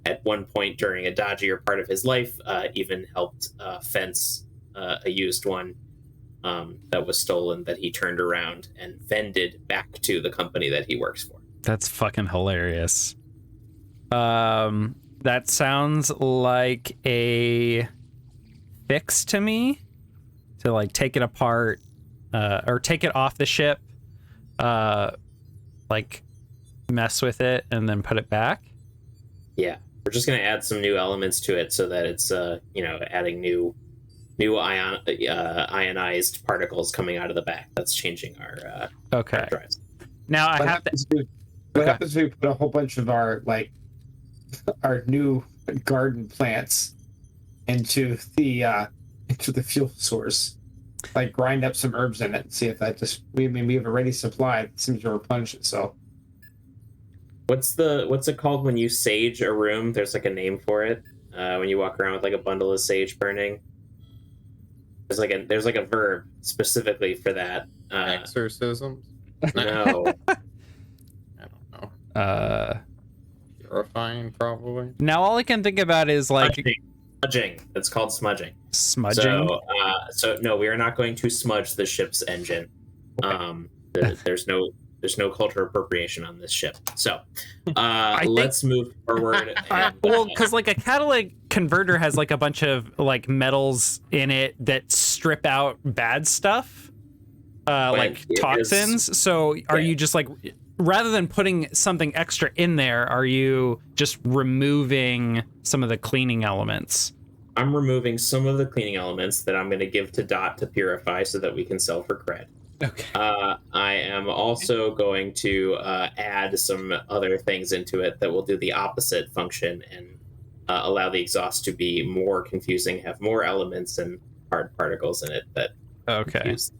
at one point during a dodgier part of his life, even helped fence a used one that was stolen that he turned around and vended back to the company that he works for. That's fucking hilarious. That sounds like a fix to me, to like take it apart, or take it off the ship, like mess with it and then put it back. Yeah, we're just gonna add some new elements to it so that it's adding new ionized particles coming out of the back. That's changing our Okay. hard drives. Now I have to. What happens if we put a whole bunch of our new garden plants into the fuel source? Like grind up some herbs in it and see if that we have a ready supply that seems to replenish itself. What's it called when you sage a room? There's like a name for it. When you walk around with like a bundle of sage burning. There's like a verb specifically for that. Exorcisms? No. I don't know. Purifying, probably. Now all I can think about is like Smudging. It's called smudging. smudging. So no, we are not going to smudge the ship's engine. There's no cultural appropriation on this ship. So let's move forward. Well, because like a catalytic converter has like a bunch of like metals in it that strip out bad stuff, like toxins. So are you just like, rather than putting something extra in there, are you just removing some of the cleaning elements? I'm removing some of the cleaning elements that I'm going to give to Dot to purify so that we can sell for cred. Okay. I am also going to add some other things into it that will do the opposite function and allow the exhaust to be more confusing, have more elements and hard particles in it that Okay. confuse.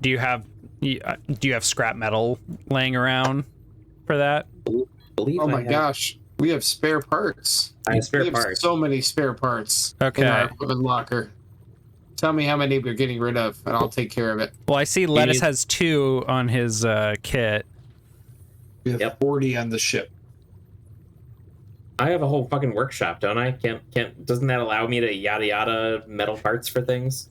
Do you have scrap metal laying around for that? Believe Oh I my have- gosh, we have spare parts. I have spare We have parts. so many spare parts Okay. in our equipment locker. Tell me how many we're getting rid of, and I'll take care of it. Well, I see Lettuce need- has 2 on his kit. We have Yep. 40 on the ship. I have a whole fucking workshop, don't I? Doesn't that allow me to yada yada metal parts for things?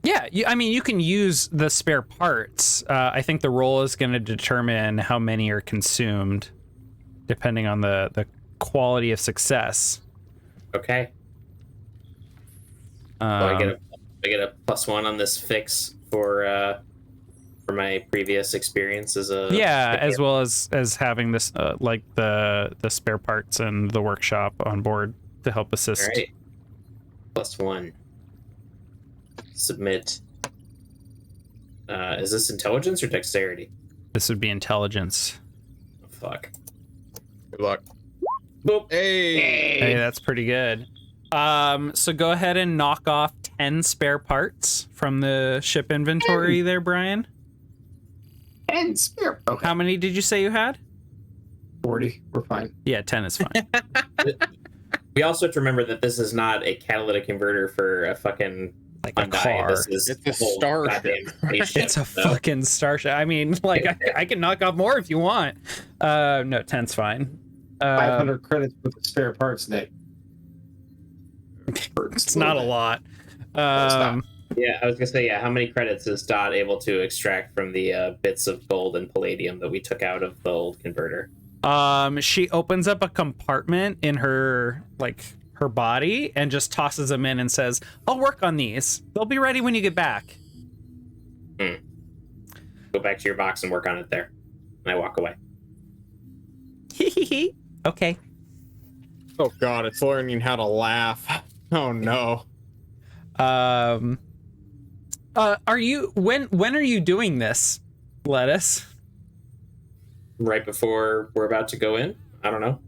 Yeah, you can use the spare parts. I think the roll is going to determine how many are consumed, depending on the quality of success. Okay. So I get a +1 on this fix for my previous experience as a as well as having this like the spare parts and the workshop on board to help assist. All right. +1. Submit. Is this intelligence or dexterity? This would be intelligence. Oh, fuck. Good luck. Boop. Hey! Hey, that's pretty good. So go ahead and knock off 10 spare parts from the ship inventory there, Brian. And spare. Okay. How many did you say you had? 40. We're fine. Yeah, 10 is fine. We also have to remember that this is not a catalytic converter for a fucking Like a Hyundai. car. This is It's a whole starship. goddamn spaceship, It's a so- fucking starship. I mean, like, I can knock off more if you want. No, 10's fine. 500 credits for the spare parts, Nick. It's not a lot. not. Yeah, I was gonna say, how many credits is Dot able to extract from the bits of gold and palladium that we took out of the old converter? She opens up a compartment in her body and just tosses them in and says, "I'll work on these. They'll be ready when you get back." Go back to your box and work on it there. And I walk away. Okay. Oh god, it's learning how to laugh. Oh no. Are you when are you doing this, Lettuce? Right before we're about to go in? I don't know.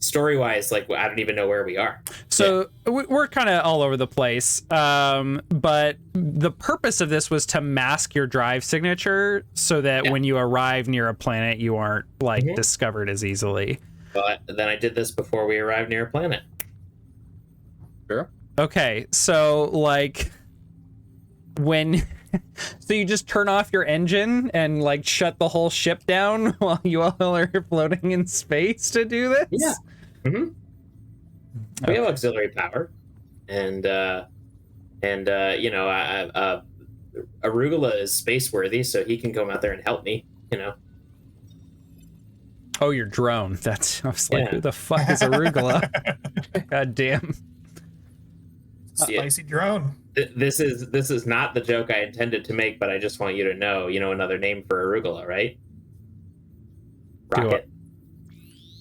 Story-wise, like, I don't even know where we are. So we're kind of all over the place. But the purpose of this was to mask your drive signature so that when you arrive near a planet, you aren't discovered as easily. But then I did this before we arrived near a planet. Sure. Okay, so like when so you just turn off your engine and like shut the whole ship down while you all are floating in space to do this? Yeah. We have auxiliary power, and And Arugula is space worthy, so he can come out there and help me. Oh, your drone. I was like, Yeah. who the fuck is Arugula? God damn. Spicy drone. This is not the joke I intended to make, but I just want you to know. Another name for Arugula, right? Do Rocket.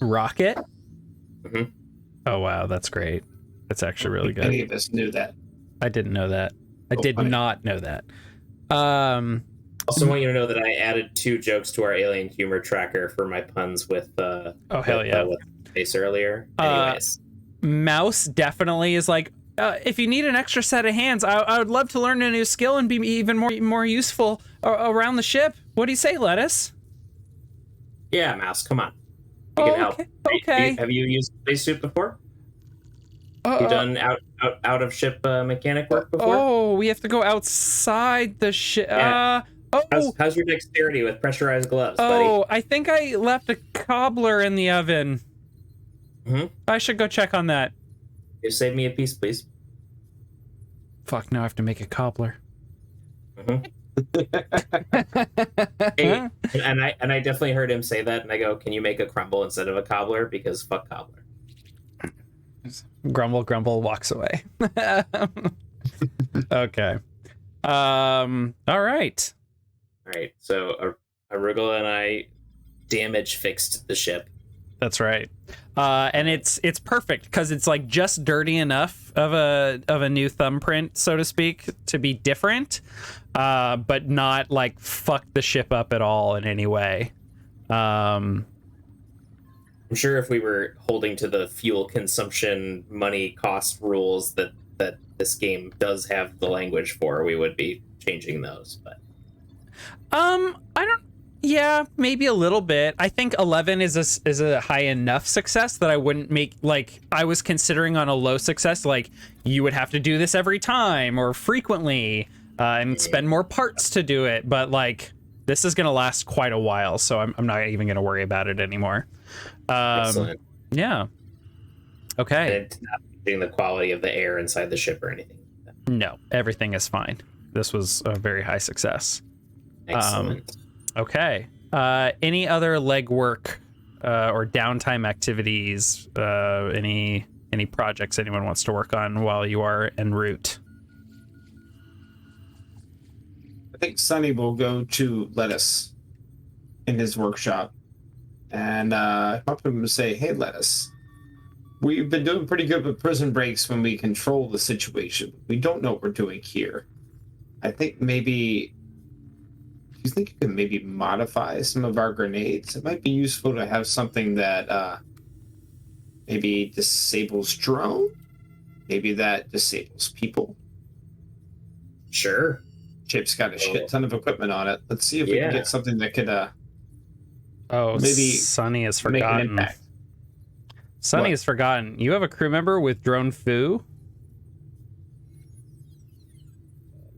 Rocket? Mhm. Oh, wow. That's great. That's actually really Many good. of us knew that. I didn't know that. I did funny. not know that. Also want you to know that I added 2 jokes to our alien humor tracker for my puns with Oh, hell yeah. with face earlier. Anyways, Mouse definitely is like, if you need an extra set of hands, I would love to learn a new skill and be even more useful around the ship. What do you say, Lettuce? yeah, Mouse, come on. You can help. Okay. Have you used spacesuit before? You done out of ship mechanic work before? Oh, we have to go outside the ship. Yeah. How's your dexterity with pressurized gloves, Oh, I think I left a cobbler in the oven. buddy? I should go check on that. You save me a piece, please. Fuck, now I have to make a cobbler. Hey, and I definitely heard him say that, and I go, "Can you make a crumble instead of a cobbler? Because fuck cobbler." Grumble, grumble, walks away. Okay. All right. All right, so Arugula and I damage fixed the ship. That's right. And it's perfect because it's like just dirty enough of a new thumbprint, so to speak, to be different, but not like fuck the ship up at all in any way. I'm sure if we were holding to the fuel consumption money cost rules that this game does have the language for, we would be changing those. But I don't. Yeah, maybe a little bit. I think 11 is a high enough success that I wouldn't make, like, I was considering on a low success, like, you would have to do this every time or frequently and spend more parts to do it. But, like, this is going to last quite a while, so I'm not even going to worry about it anymore. excellent. Yeah. Okay. And it's not changing the quality of the air inside the ship or anything. No, everything is fine. This was a very high success. Excellent. Okay. Any other legwork or downtime activities? Any projects anyone wants to work on while you are en route? I think Sonny will go to Lettuce in his workshop and help him say, "Hey, Lettuce, we've been doing pretty good with prison breaks when we control the situation. We don't know what we're doing here. I think maybe... Do you think you can maybe modify some of our grenades? It might be useful to have something that maybe disables drone. Maybe that disables people. Sure. Chip's got a shit ton of equipment on it. Let's see if we can get something that could maybe Sonny has make an forgotten. impact. Sonny What? has forgotten. You have a crew member with drone foo?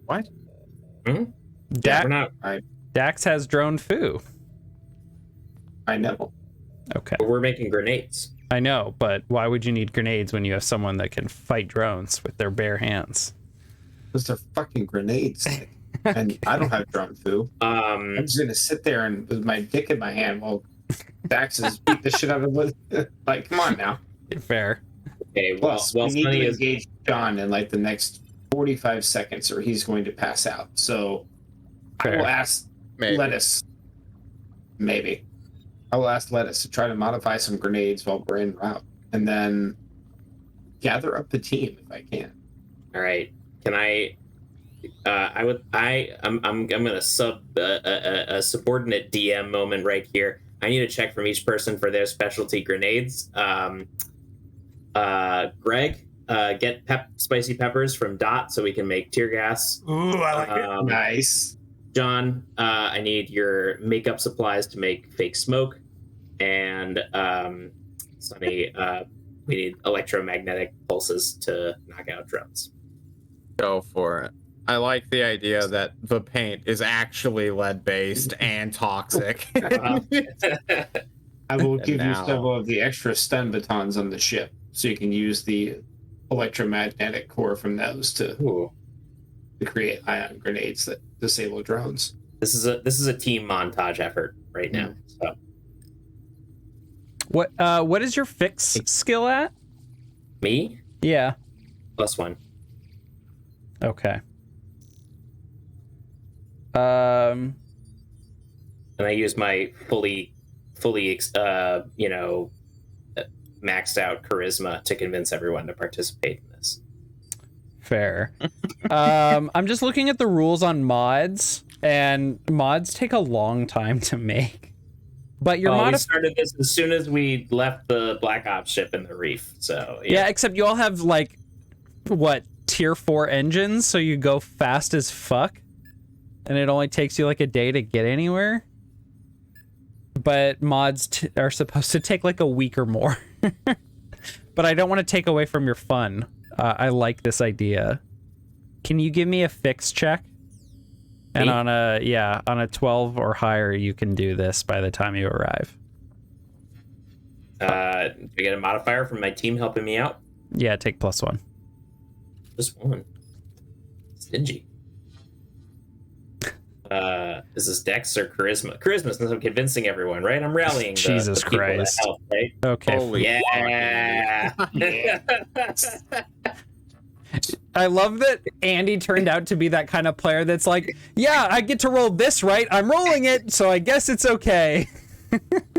What? Yeah, Dax, we're not. Dax has drone foo. I know. Okay. We're making grenades. I know, but why would you need grenades when you have someone that can fight drones with their bare hands? Because they're fucking grenades. And I don't have drone foo. I'm just gonna sit there and with my dick in my hand while Dax is beat the shit out of it. Like, come on now. Fair. Okay. Plus, Well, we need Sonny to is. engage John in like the next 45 seconds, or he's going to pass out. So I Fair. will ask Maybe. Lettuce. Maybe. I will ask Lettuce to try to modify some grenades while we're en route, and then gather up the team if I can. All right. Can I? I'm gonna sub a subordinate DM moment right here. I need to check from each person for their specialty grenades. Greg, get spicy peppers from Dot so we can make tear gas. Ooh, I like it. Nice. John, I need your makeup supplies to make fake smoke. And Sonny, we need electromagnetic pulses to knock out drones. Go for it. I like the idea that the paint is actually lead-based and toxic. I will give you Now- several of the extra stun batons on the ship, so you can use the electromagnetic core from those to Ooh. to create ion grenades that disable drones. This is a team montage effort right now. So What is your fix skill at? me Yeah. +1. Okay. And I use my fully maxed out charisma to convince everyone to participate in this. Fair. I'm just looking at the rules on mods, and mods take a long time to make. But your we mod started this as soon as we left the Black Ops ship in the reef. So yeah, except you all have like what, tier 4 engines, so you go fast as fuck, and it only takes you like a day to get anywhere. But mods are supposed to take like a week or more. But I don't want to take away from your fun. I like this idea. Can you give me a fix check? And on a 12 or higher, you can do this by the time you arrive. do I get a modifier from my team helping me out? Yeah, take +1. Just one. Stingy. Is this Dex or Charisma? Charisma, since I'm convincing everyone, right? I'm rallying Jesus the people to Christ. help, right? Okay. Holy Yeah. I love that Andy turned out to be that kind of player that's like, yeah, I get to roll this, right? I'm rolling it, so I guess it's okay.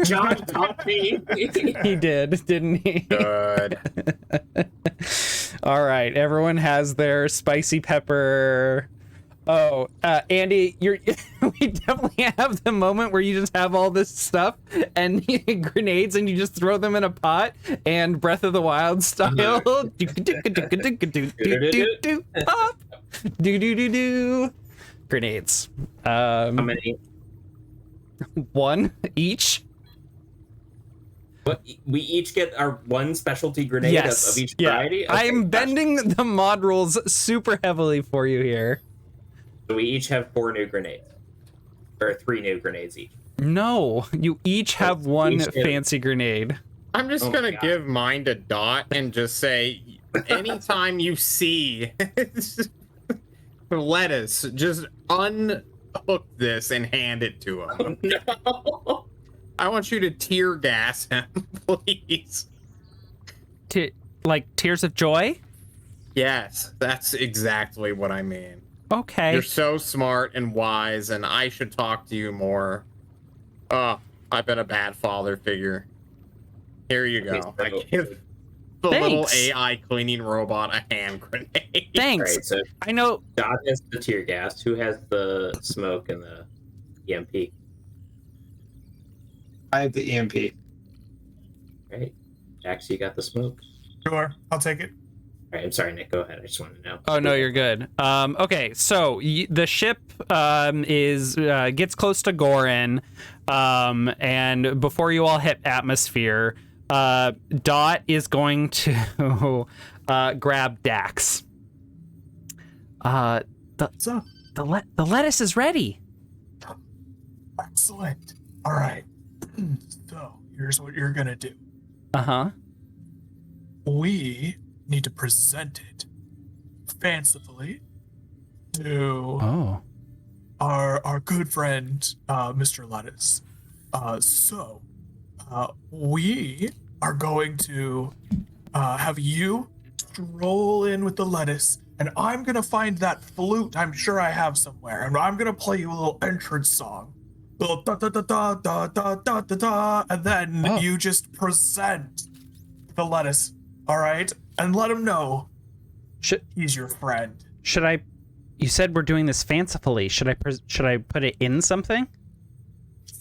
John taught me. He did, didn't he? Good. All right, everyone has their spicy pepper. Oh, Andy, we definitely have the moment where you just have all this stuff and grenades, and you just throw them in a pot, and Breath of the Wild style. Pop. Grenades. How many? 1 each. But we each get our one specialty grenade Yes. of each Yeah. variety? Okay, I'm gotcha. bending the mod rules super heavily for you here. So we each have 4 new grenades. Or 3 new grenades each. No, you each have one Each get- fancy grenade. I'm just Oh my gonna God. give mine to Dot and just say, anytime you see lettuce, just unhook this and hand it to him. No. I want you to tear gas him, please. Like tears of joy? Yes, that's exactly what I mean. Okay. You're so smart and wise, and I should talk to you more. Oh, I've been a bad father figure. Here you go. Okay, so- I give the little Thanks. AI cleaning robot a hand grenade. Thanks. Right, so I know. Dot has the tear gas. Who has the smoke and the EMP? I have the EMP. Right. Jax, you got the smoke? Sure, I'll take it. All right, I'm sorry, Nick. Go ahead. I just wanted to know. Oh no, you're good. Okay, so the ship gets close to Gorin, and before you all hit atmosphere, Dot is going to grab Dax. So, The lettuce is ready. excellent. All right. So, here's what you're gonna do. Uh-huh. We need to present it fancifully to Oh. our good friend, Mr. Lettuce. So, we are going to have you stroll in with the lettuce, and I'm gonna find that flute I'm sure I have somewhere, and I'm gonna play you a little entrance song. Little da da da da da da da da da, and then Oh. you just present the lettuce, all right? And let him know Should he's your friend. I? You said we're doing this fancifully. Should I put it in something?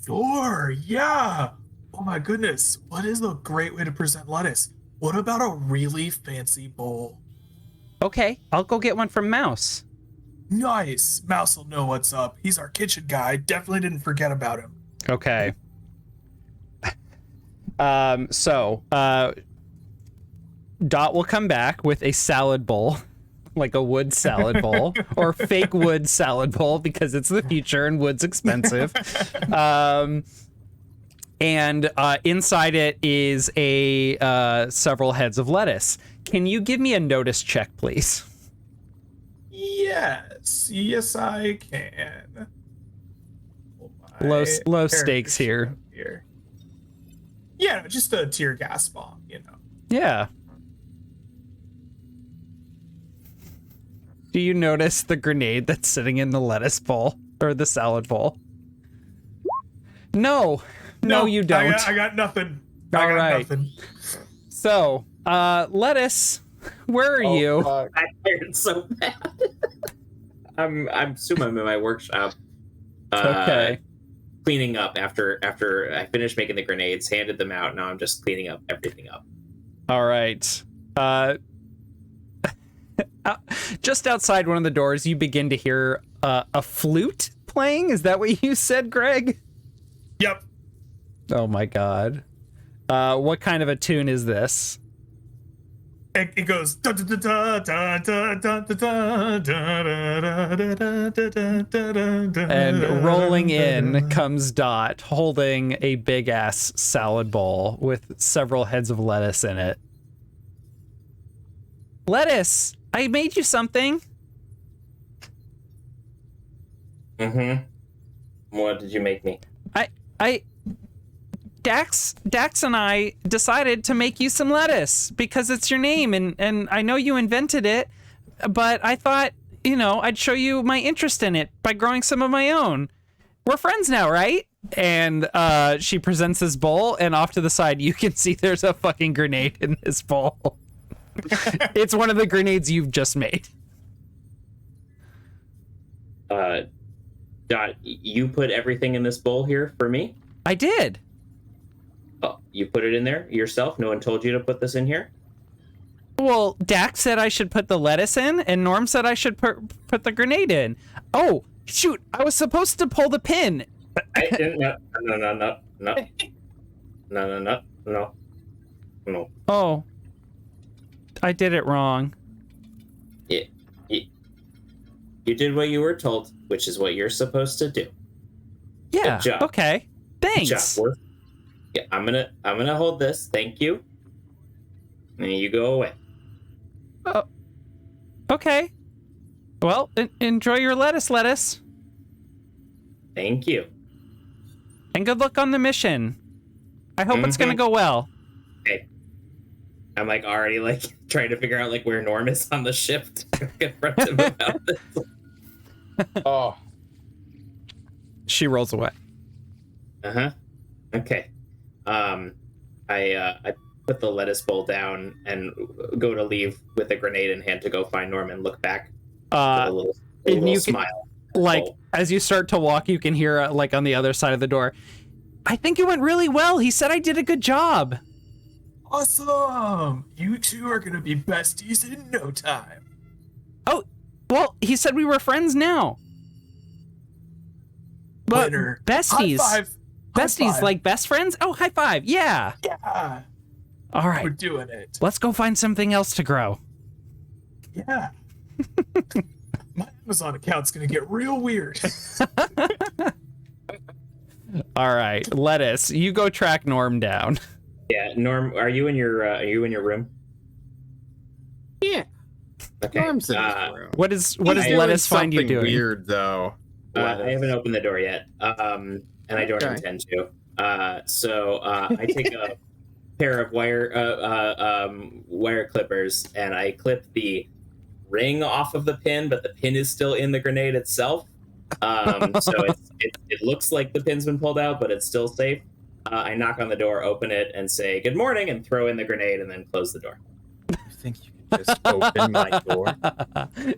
Sure, yeah. Oh my goodness, what is a great way to present lettuce? What about a really fancy bowl? Okay, I'll go get one from Mouse. Nice. Mouse will know what's up. He's our kitchen guy. Definitely didn't forget about him. Okay. So Dot will come back with a salad bowl, like a wood salad bowl, or fake wood salad bowl because it's the future and wood's expensive. And inside it is several heads of lettuce. Can you give me a notice check, please? Yeah. Yes, I can. Low My stakes character here. sheet up Yeah, just a tear gas bomb, Yeah. Do you notice the grenade that's sitting in the lettuce bowl or the salad bowl? No, you don't. I got nothing. All I got right. nothing. So, lettuce, where are you? Fuck. I'm tired so bad. I'm assuming I'm in my workshop. Okay. Cleaning up after I finished making the grenades, handed them out. Now I'm just cleaning up everything up. All right. Just outside one of the doors, you begin to hear a flute playing. Is that what you said, Greg? Yep. Oh my god. What kind of a tune is this? It goes da da da da da da da da da. And rolling in comes Dot, holding a big ass salad bowl with several heads of lettuce in it. Lettuce, I made you something. What did you make me? Dax and I decided to make you some lettuce because it's your name and I know you invented it, but I thought, I'd show you my interest in it by growing some of my own. We're friends now, right? And she presents this bowl, and off to the side you can see there's a fucking grenade in this bowl. It's one of the grenades you've just made. Dot, you put everything in this bowl here for me? I did. Oh, you put it in there yourself? No one told you to put this in here? Well, Dax said I should put the lettuce in, and Norm said I should put the grenade in. Oh, shoot, I was supposed to pull the pin. I didn't. No. Oh, I did it wrong. Yeah. You did what you were told, which is what you're supposed to do. Yeah, Good job. okay. Thanks. Good job. Yeah, I'm gonna hold this. Thank you. And you go away. Oh, okay. Well, enjoy your lettuce. Thank you. And good luck on the mission. I hope it's gonna go well. Okay. I'm already trying to figure out where Norm is on the ship to confront him about this. Oh, She rolls away. Okay. I put the lettuce bowl down and go to leave with a grenade in hand to go find Norm and look back with a little smile. As you start to walk, you can hear on the other side of the door, I think it went really well. He said I did a good job. Awesome! You two are gonna be besties in no time. Oh, well, he said we were friends now. But Winner. besties. High five. Besties, High five. like best friends? Oh, high five. Yeah. Yeah, All we're right. doing it. Let's go find something else to grow. Yeah. My Amazon account's gonna get real weird. All right. Lettuce, you go track Norm down. Yeah, Norm, are you in your room? Yeah. Okay. Norm's in his room. What does He's doing Lettuce find you something doing? Weird though. I haven't opened the door yet, and I don't Okay. intend to. So I take a pair of wire clippers and I clip the ring off of the pin, but the pin is still in the grenade itself. So it looks like the pin's been pulled out, but it's still safe. I knock on the door, open it, and say good morning, and throw in the grenade, and then close the door. You think you can just open my door?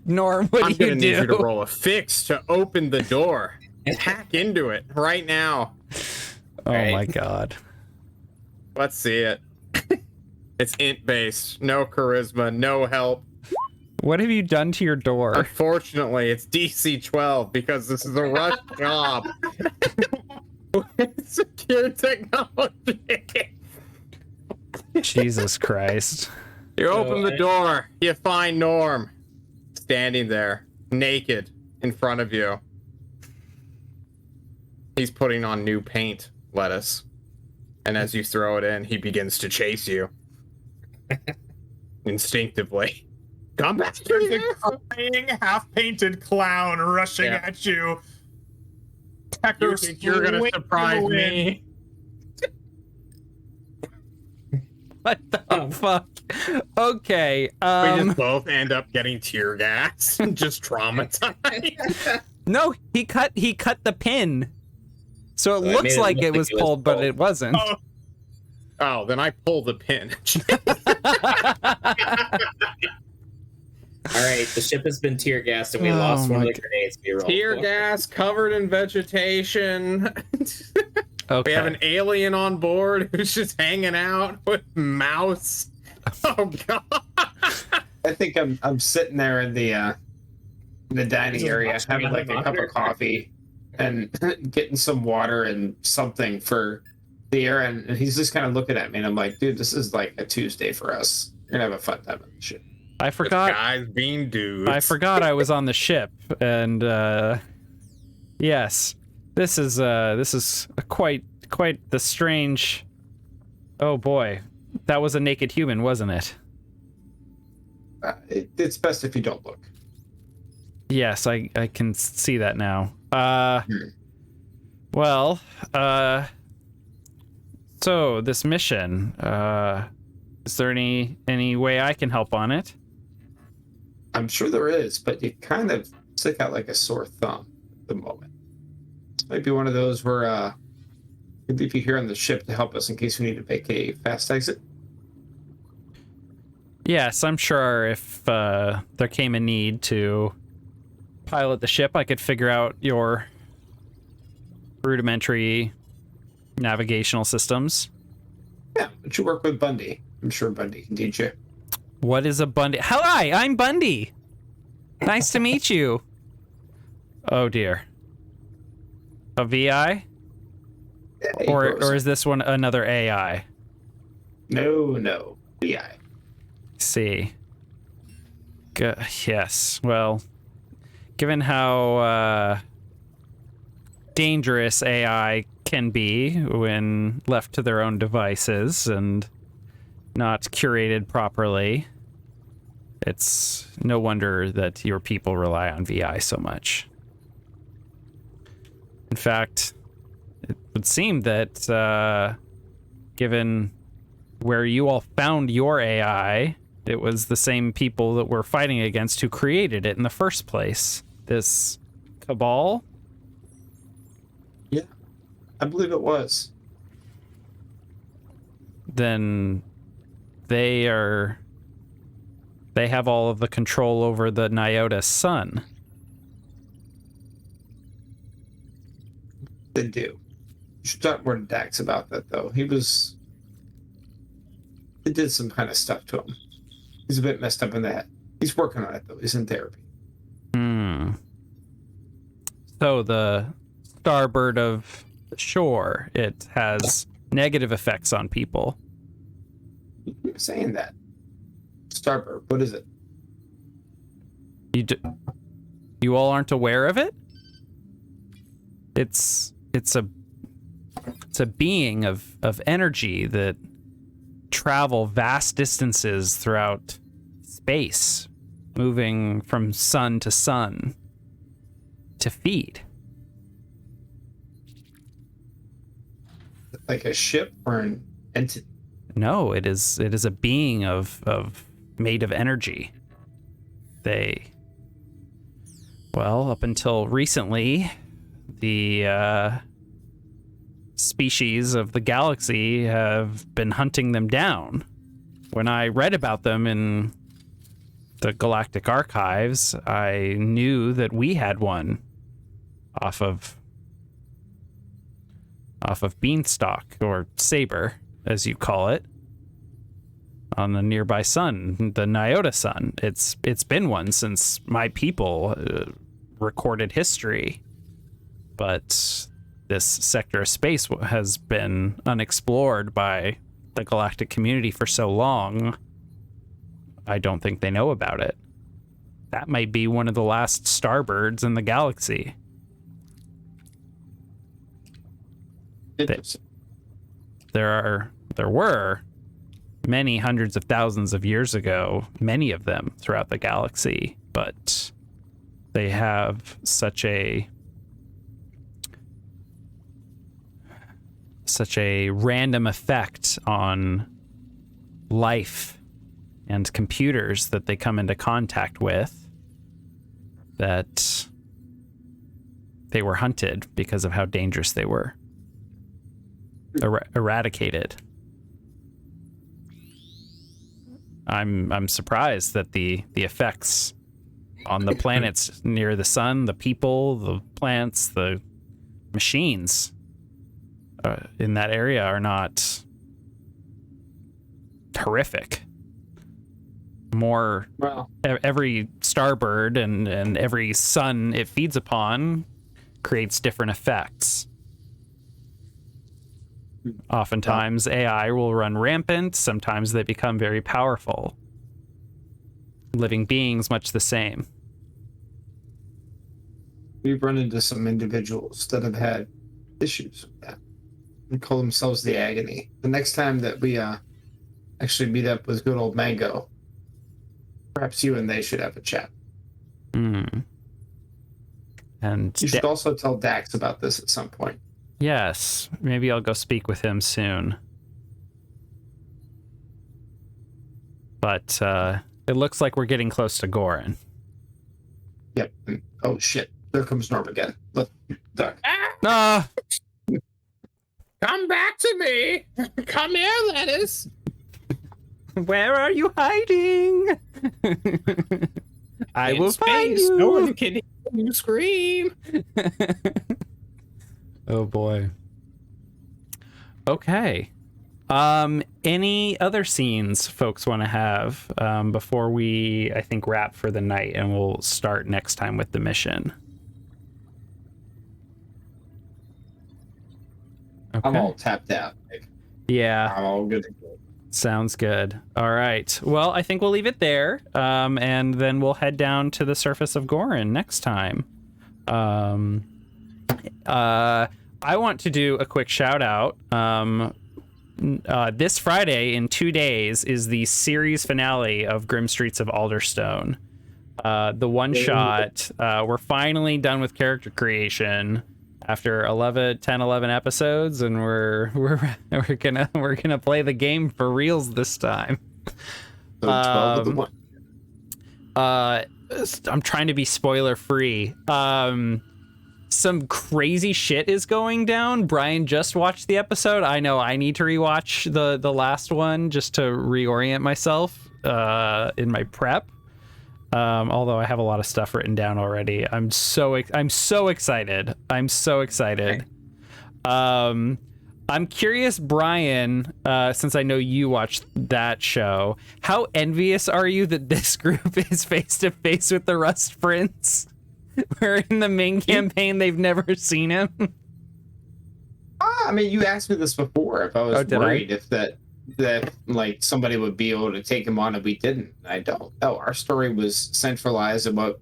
Norm, what I'm do you gonna need you to do? roll a fix to open the door and hack into it right now. Oh Right. my god. Let's see it. It's int based, no charisma, no help. What have you done to your door? Unfortunately, it's DC 12 because this is a rush job. Secure technology. Jesus Christ. You open the door, you find Norm standing there, naked, in front of you. He's putting on new paint, Lettuce. And as you throw it in, he begins to chase you. Instinctively. Come back There's here. a crying, half-painted clown rushing Yeah. at you. You Pecker think you're gonna swings surprise you in. me? What the fuck? Okay. We just both end up getting tear gas, just traumatized. No, he cut the pin. So it So I made looks it like look it like was it was pulled, but pulled. it wasn't. Oh, Oh, then I pull the pin. All right, the ship has been tear gassed, and we Oh lost one of my the grenades we rolled. Tear for. gas covered in vegetation. Okay. We have an alien on board who's just hanging out with mouse. Oh god. I think I'm sitting there in the dining Just area watching having on like the a cup monitor. of coffee and getting some water and something for the air, and he's just kind of looking at me, and I'm like, dude, this is like a Tuesday for us. You're gonna have a fun time on the ship. I forgot. Guys being dudes. I forgot I was on the ship, and yes, this is quite the strange. Oh boy, that was a naked human, wasn't it? It's best if you don't look. Yes, I can see that now. Well, so this mission, is there any way I can help on it? I'm sure there is, but you kind of stick out like a sore thumb at the moment. This might be one of those where we'd leave you here on the ship to help us in case we need to make a fast exit. Yes, I'm sure if there came a need to pilot the ship, I could figure out your rudimentary navigational systems. Yeah, but you work with Bundy. I'm sure Bundy can teach you. What is a Bundy? Hi, I'm Bundy. Nice to meet you. Oh dear. A VI? Yeah, he Or grows up. is this one another AI? No. Yeah. See. Yes. Well, given how dangerous AI can be when left to their own devices and not curated properly, it's no wonder that your people rely on VI so much. In fact, it would seem that given where you all found your AI, it was the same people that we're fighting against who created it in the first place. This cabal? Yeah. I believe it was. Then they have all of the control over the Nyota sun. They do. You should talk more to Dax about that, though. He did some kind of stuff to him. He's a bit messed up in the head. He's working on it, though. He's in therapy. So the starboard of the shore, it has negative effects on people. You keep saying that. Starboard, what is it? You all aren't aware of it? It's a being of energy that travel vast distances throughout space, moving from sun to sun to feed. Like a ship or an entity? No, it is a being of made of energy. Up until recently, the species of the galaxy have been hunting them down. When I read about them in the Galactic Archives, I knew that we had one off of Beanstalk, or Saber, as you call it, on the nearby sun, the Nyota sun. It's been one since my people recorded history, but this sector of space has been unexplored by the galactic community for so long. I don't think they know about it. That might be one of the last starbirds in the galaxy. Interesting. There were many hundreds of thousands of years ago, many of them throughout the galaxy, but they have such a random effect on life and computers that they come into contact with that they were hunted because of how dangerous they were. Eradicated. I'm surprised that the effects on the planets near the sun, the people, the plants, the machines in that area are not horrific. More, Well, every starbird and every sun it feeds upon creates different effects. Oftentimes AI will run rampant, sometimes they become very powerful. Living beings, much the same. we've run into some individuals that have had issues with that and call themselves the agony. The next time that we actually meet up with good old Mango, perhaps you and they should have a chat. And You should also tell Dax about this at some point. yes, maybe I'll go speak with him soon. But it looks like we're getting close to Gorin. Yep. Oh shit! There comes Norm again. Look, duck. Ah! Come back to me. Come here, lettuce. Where are you hiding? I In will find you. No one can hear you scream. Oh boy. Okay. Any other scenes folks want to have before we, I think, wrap for the night, and we'll start next time with the mission? Okay. I'm all tapped out. Like, Yeah. I'm all good to go. Sounds good. All right. Well, I think we'll leave it there, and then we'll head down to the surface of Gorin next time. I want to do a quick shout out. This Friday, in 2 days, is the series finale of Grim Streets of Alderstone. The one shot. We're finally done with character creation after 10, 11 episodes, and we're gonna play the game for reals this time. So 12 of the one. I'm trying to be spoiler free. Some crazy shit is going down. Brian just watched the episode. I know I need to rewatch the last one just to reorient myself in my prep. Although I have a lot of stuff written down already. I'm so excited. I'm so excited. I'm curious, Brian, since I know you watched that show, how envious are you that this group is face to face with the Rust Prince? Where in the main campaign they've never seen him. I mean, you asked me this before if I was worried if that like somebody would be able to take him on and we didn't. I don't know. Our story was centralized in what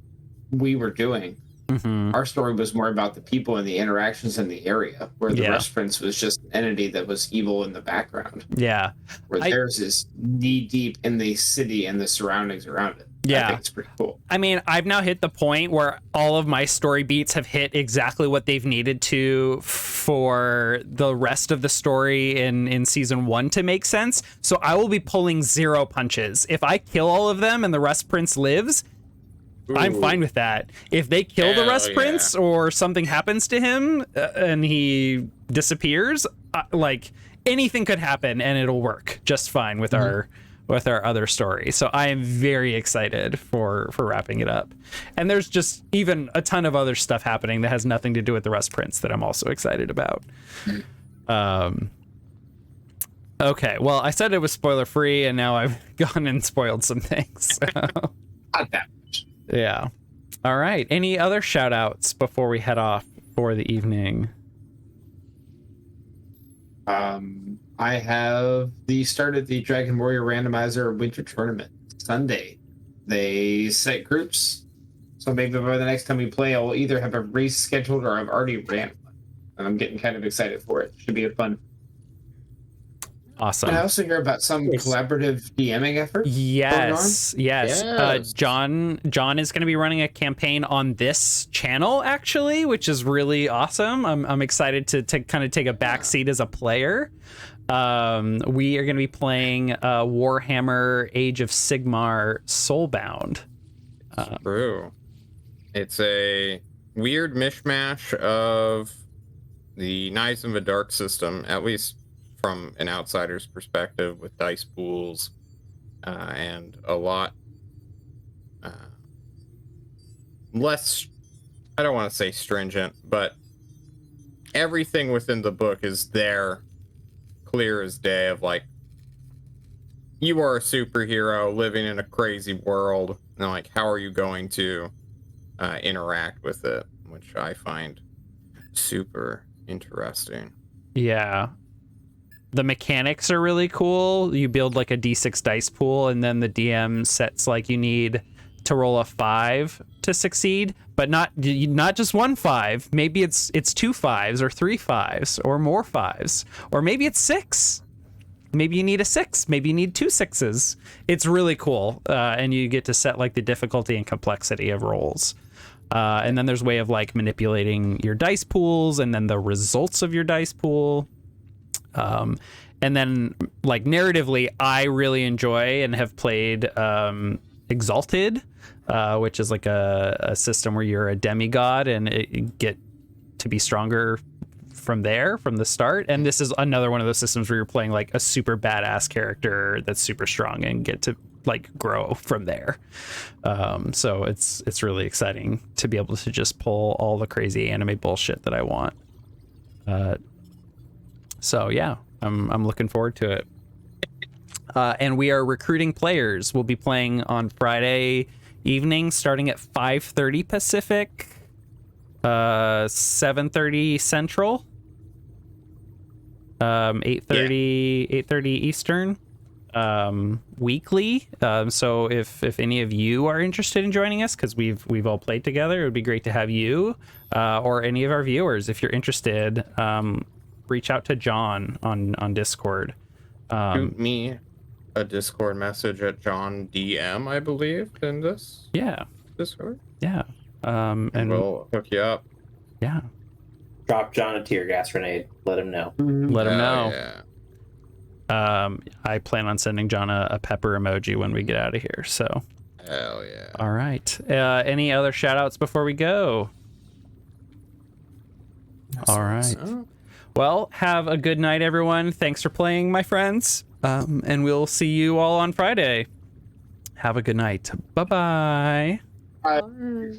we were doing. Mm-hmm. Our story was more about the people and the interactions in the area, where the Rust Prince was just an entity that was evil in the background. Yeah. Where theirs is knee deep in the city and the surroundings around it. Yeah. I think it's pretty cool. I mean, I've now hit the point where all of my story beats have hit exactly what they've needed to for the rest of the story in season 1 to make sense. So I will be pulling 0 punches. If I kill all of them and the Rust Prince lives, I'm fine with that. If they kill the Rust Prince or something happens to him and he disappears, like anything could happen and it'll work just fine with our other story. So I am very excited for wrapping it up. And there's just even a ton of other stuff happening that has nothing to do with the Rust Prince that I'm also excited about. Okay, well, I said it was spoiler free and now I've gone and spoiled some things. So. Not that much. Yeah. All right. Any other shout outs before we head off for the evening? I have the start of the Dragon Warrior Randomizer Winter Tournament Sunday. They set groups, so maybe by the next time we play, I'll either have a race scheduled or I've already ran one. And I'm getting kind of excited for it. Should be a fun. Awesome. And I also hear about some collaborative DMing effort. Yes. Yes. John is going to be running a campaign on this channel, actually, which is really awesome. I'm excited to kind of take a back seat as a player. We are going to be playing Warhammer Age of Sigmar Soulbound. True. It's a weird mishmash of the Knights of the Dark system, at least from an outsider's perspective, with dice pools and a lot less, I don't want to say stringent, but everything within the book is there, clear as day, of like, you are a superhero living in a crazy world, and like, how are you going to interact with it, which I find super interesting. Yeah. The mechanics are really cool. You build like a D6 dice pool, and then the DM sets like you need to roll a 5 to succeed, but not just one 5. Maybe it's 2 5s or 3 5s or more 5s, or maybe it's 6. Maybe you need a 6. Maybe you need 2 6s. It's really cool, and you get to set like the difficulty and complexity of rolls. And then there's a way of like manipulating your dice pools, and then the results of your dice pool. And then like narratively, I really enjoy and have played Exalted, which is like a system where you're a demigod and you get to be stronger from the start. And this is another one of those systems where you're playing like a super badass character that's super strong and get to like grow from there. So it's really exciting to be able to just pull all the crazy anime bullshit that I want. So yeah, I'm looking forward to it. And we are recruiting players. We'll be playing on Friday evening, starting at 5:30 Pacific, 7:30 Central, 8:30 Eastern, weekly. So if any of you are interested in joining us, because we've all played together, it would be great to have you or any of our viewers. If you're interested, reach out to John on Discord. Shoot me a Discord message at John DM, I believe, in this Discord. Yeah. And we'll hook you up. Yeah. Drop John a tear gas grenade. Let him know. Let him know. Yeah. I plan on sending John a pepper emoji when we get out of here. So. Hell yeah. All right. Any other shout outs before we go? All right. Well, have a good night, everyone. Thanks for playing, my friends. And we'll see you all on Friday. Have a good night. Bye-bye. Bye.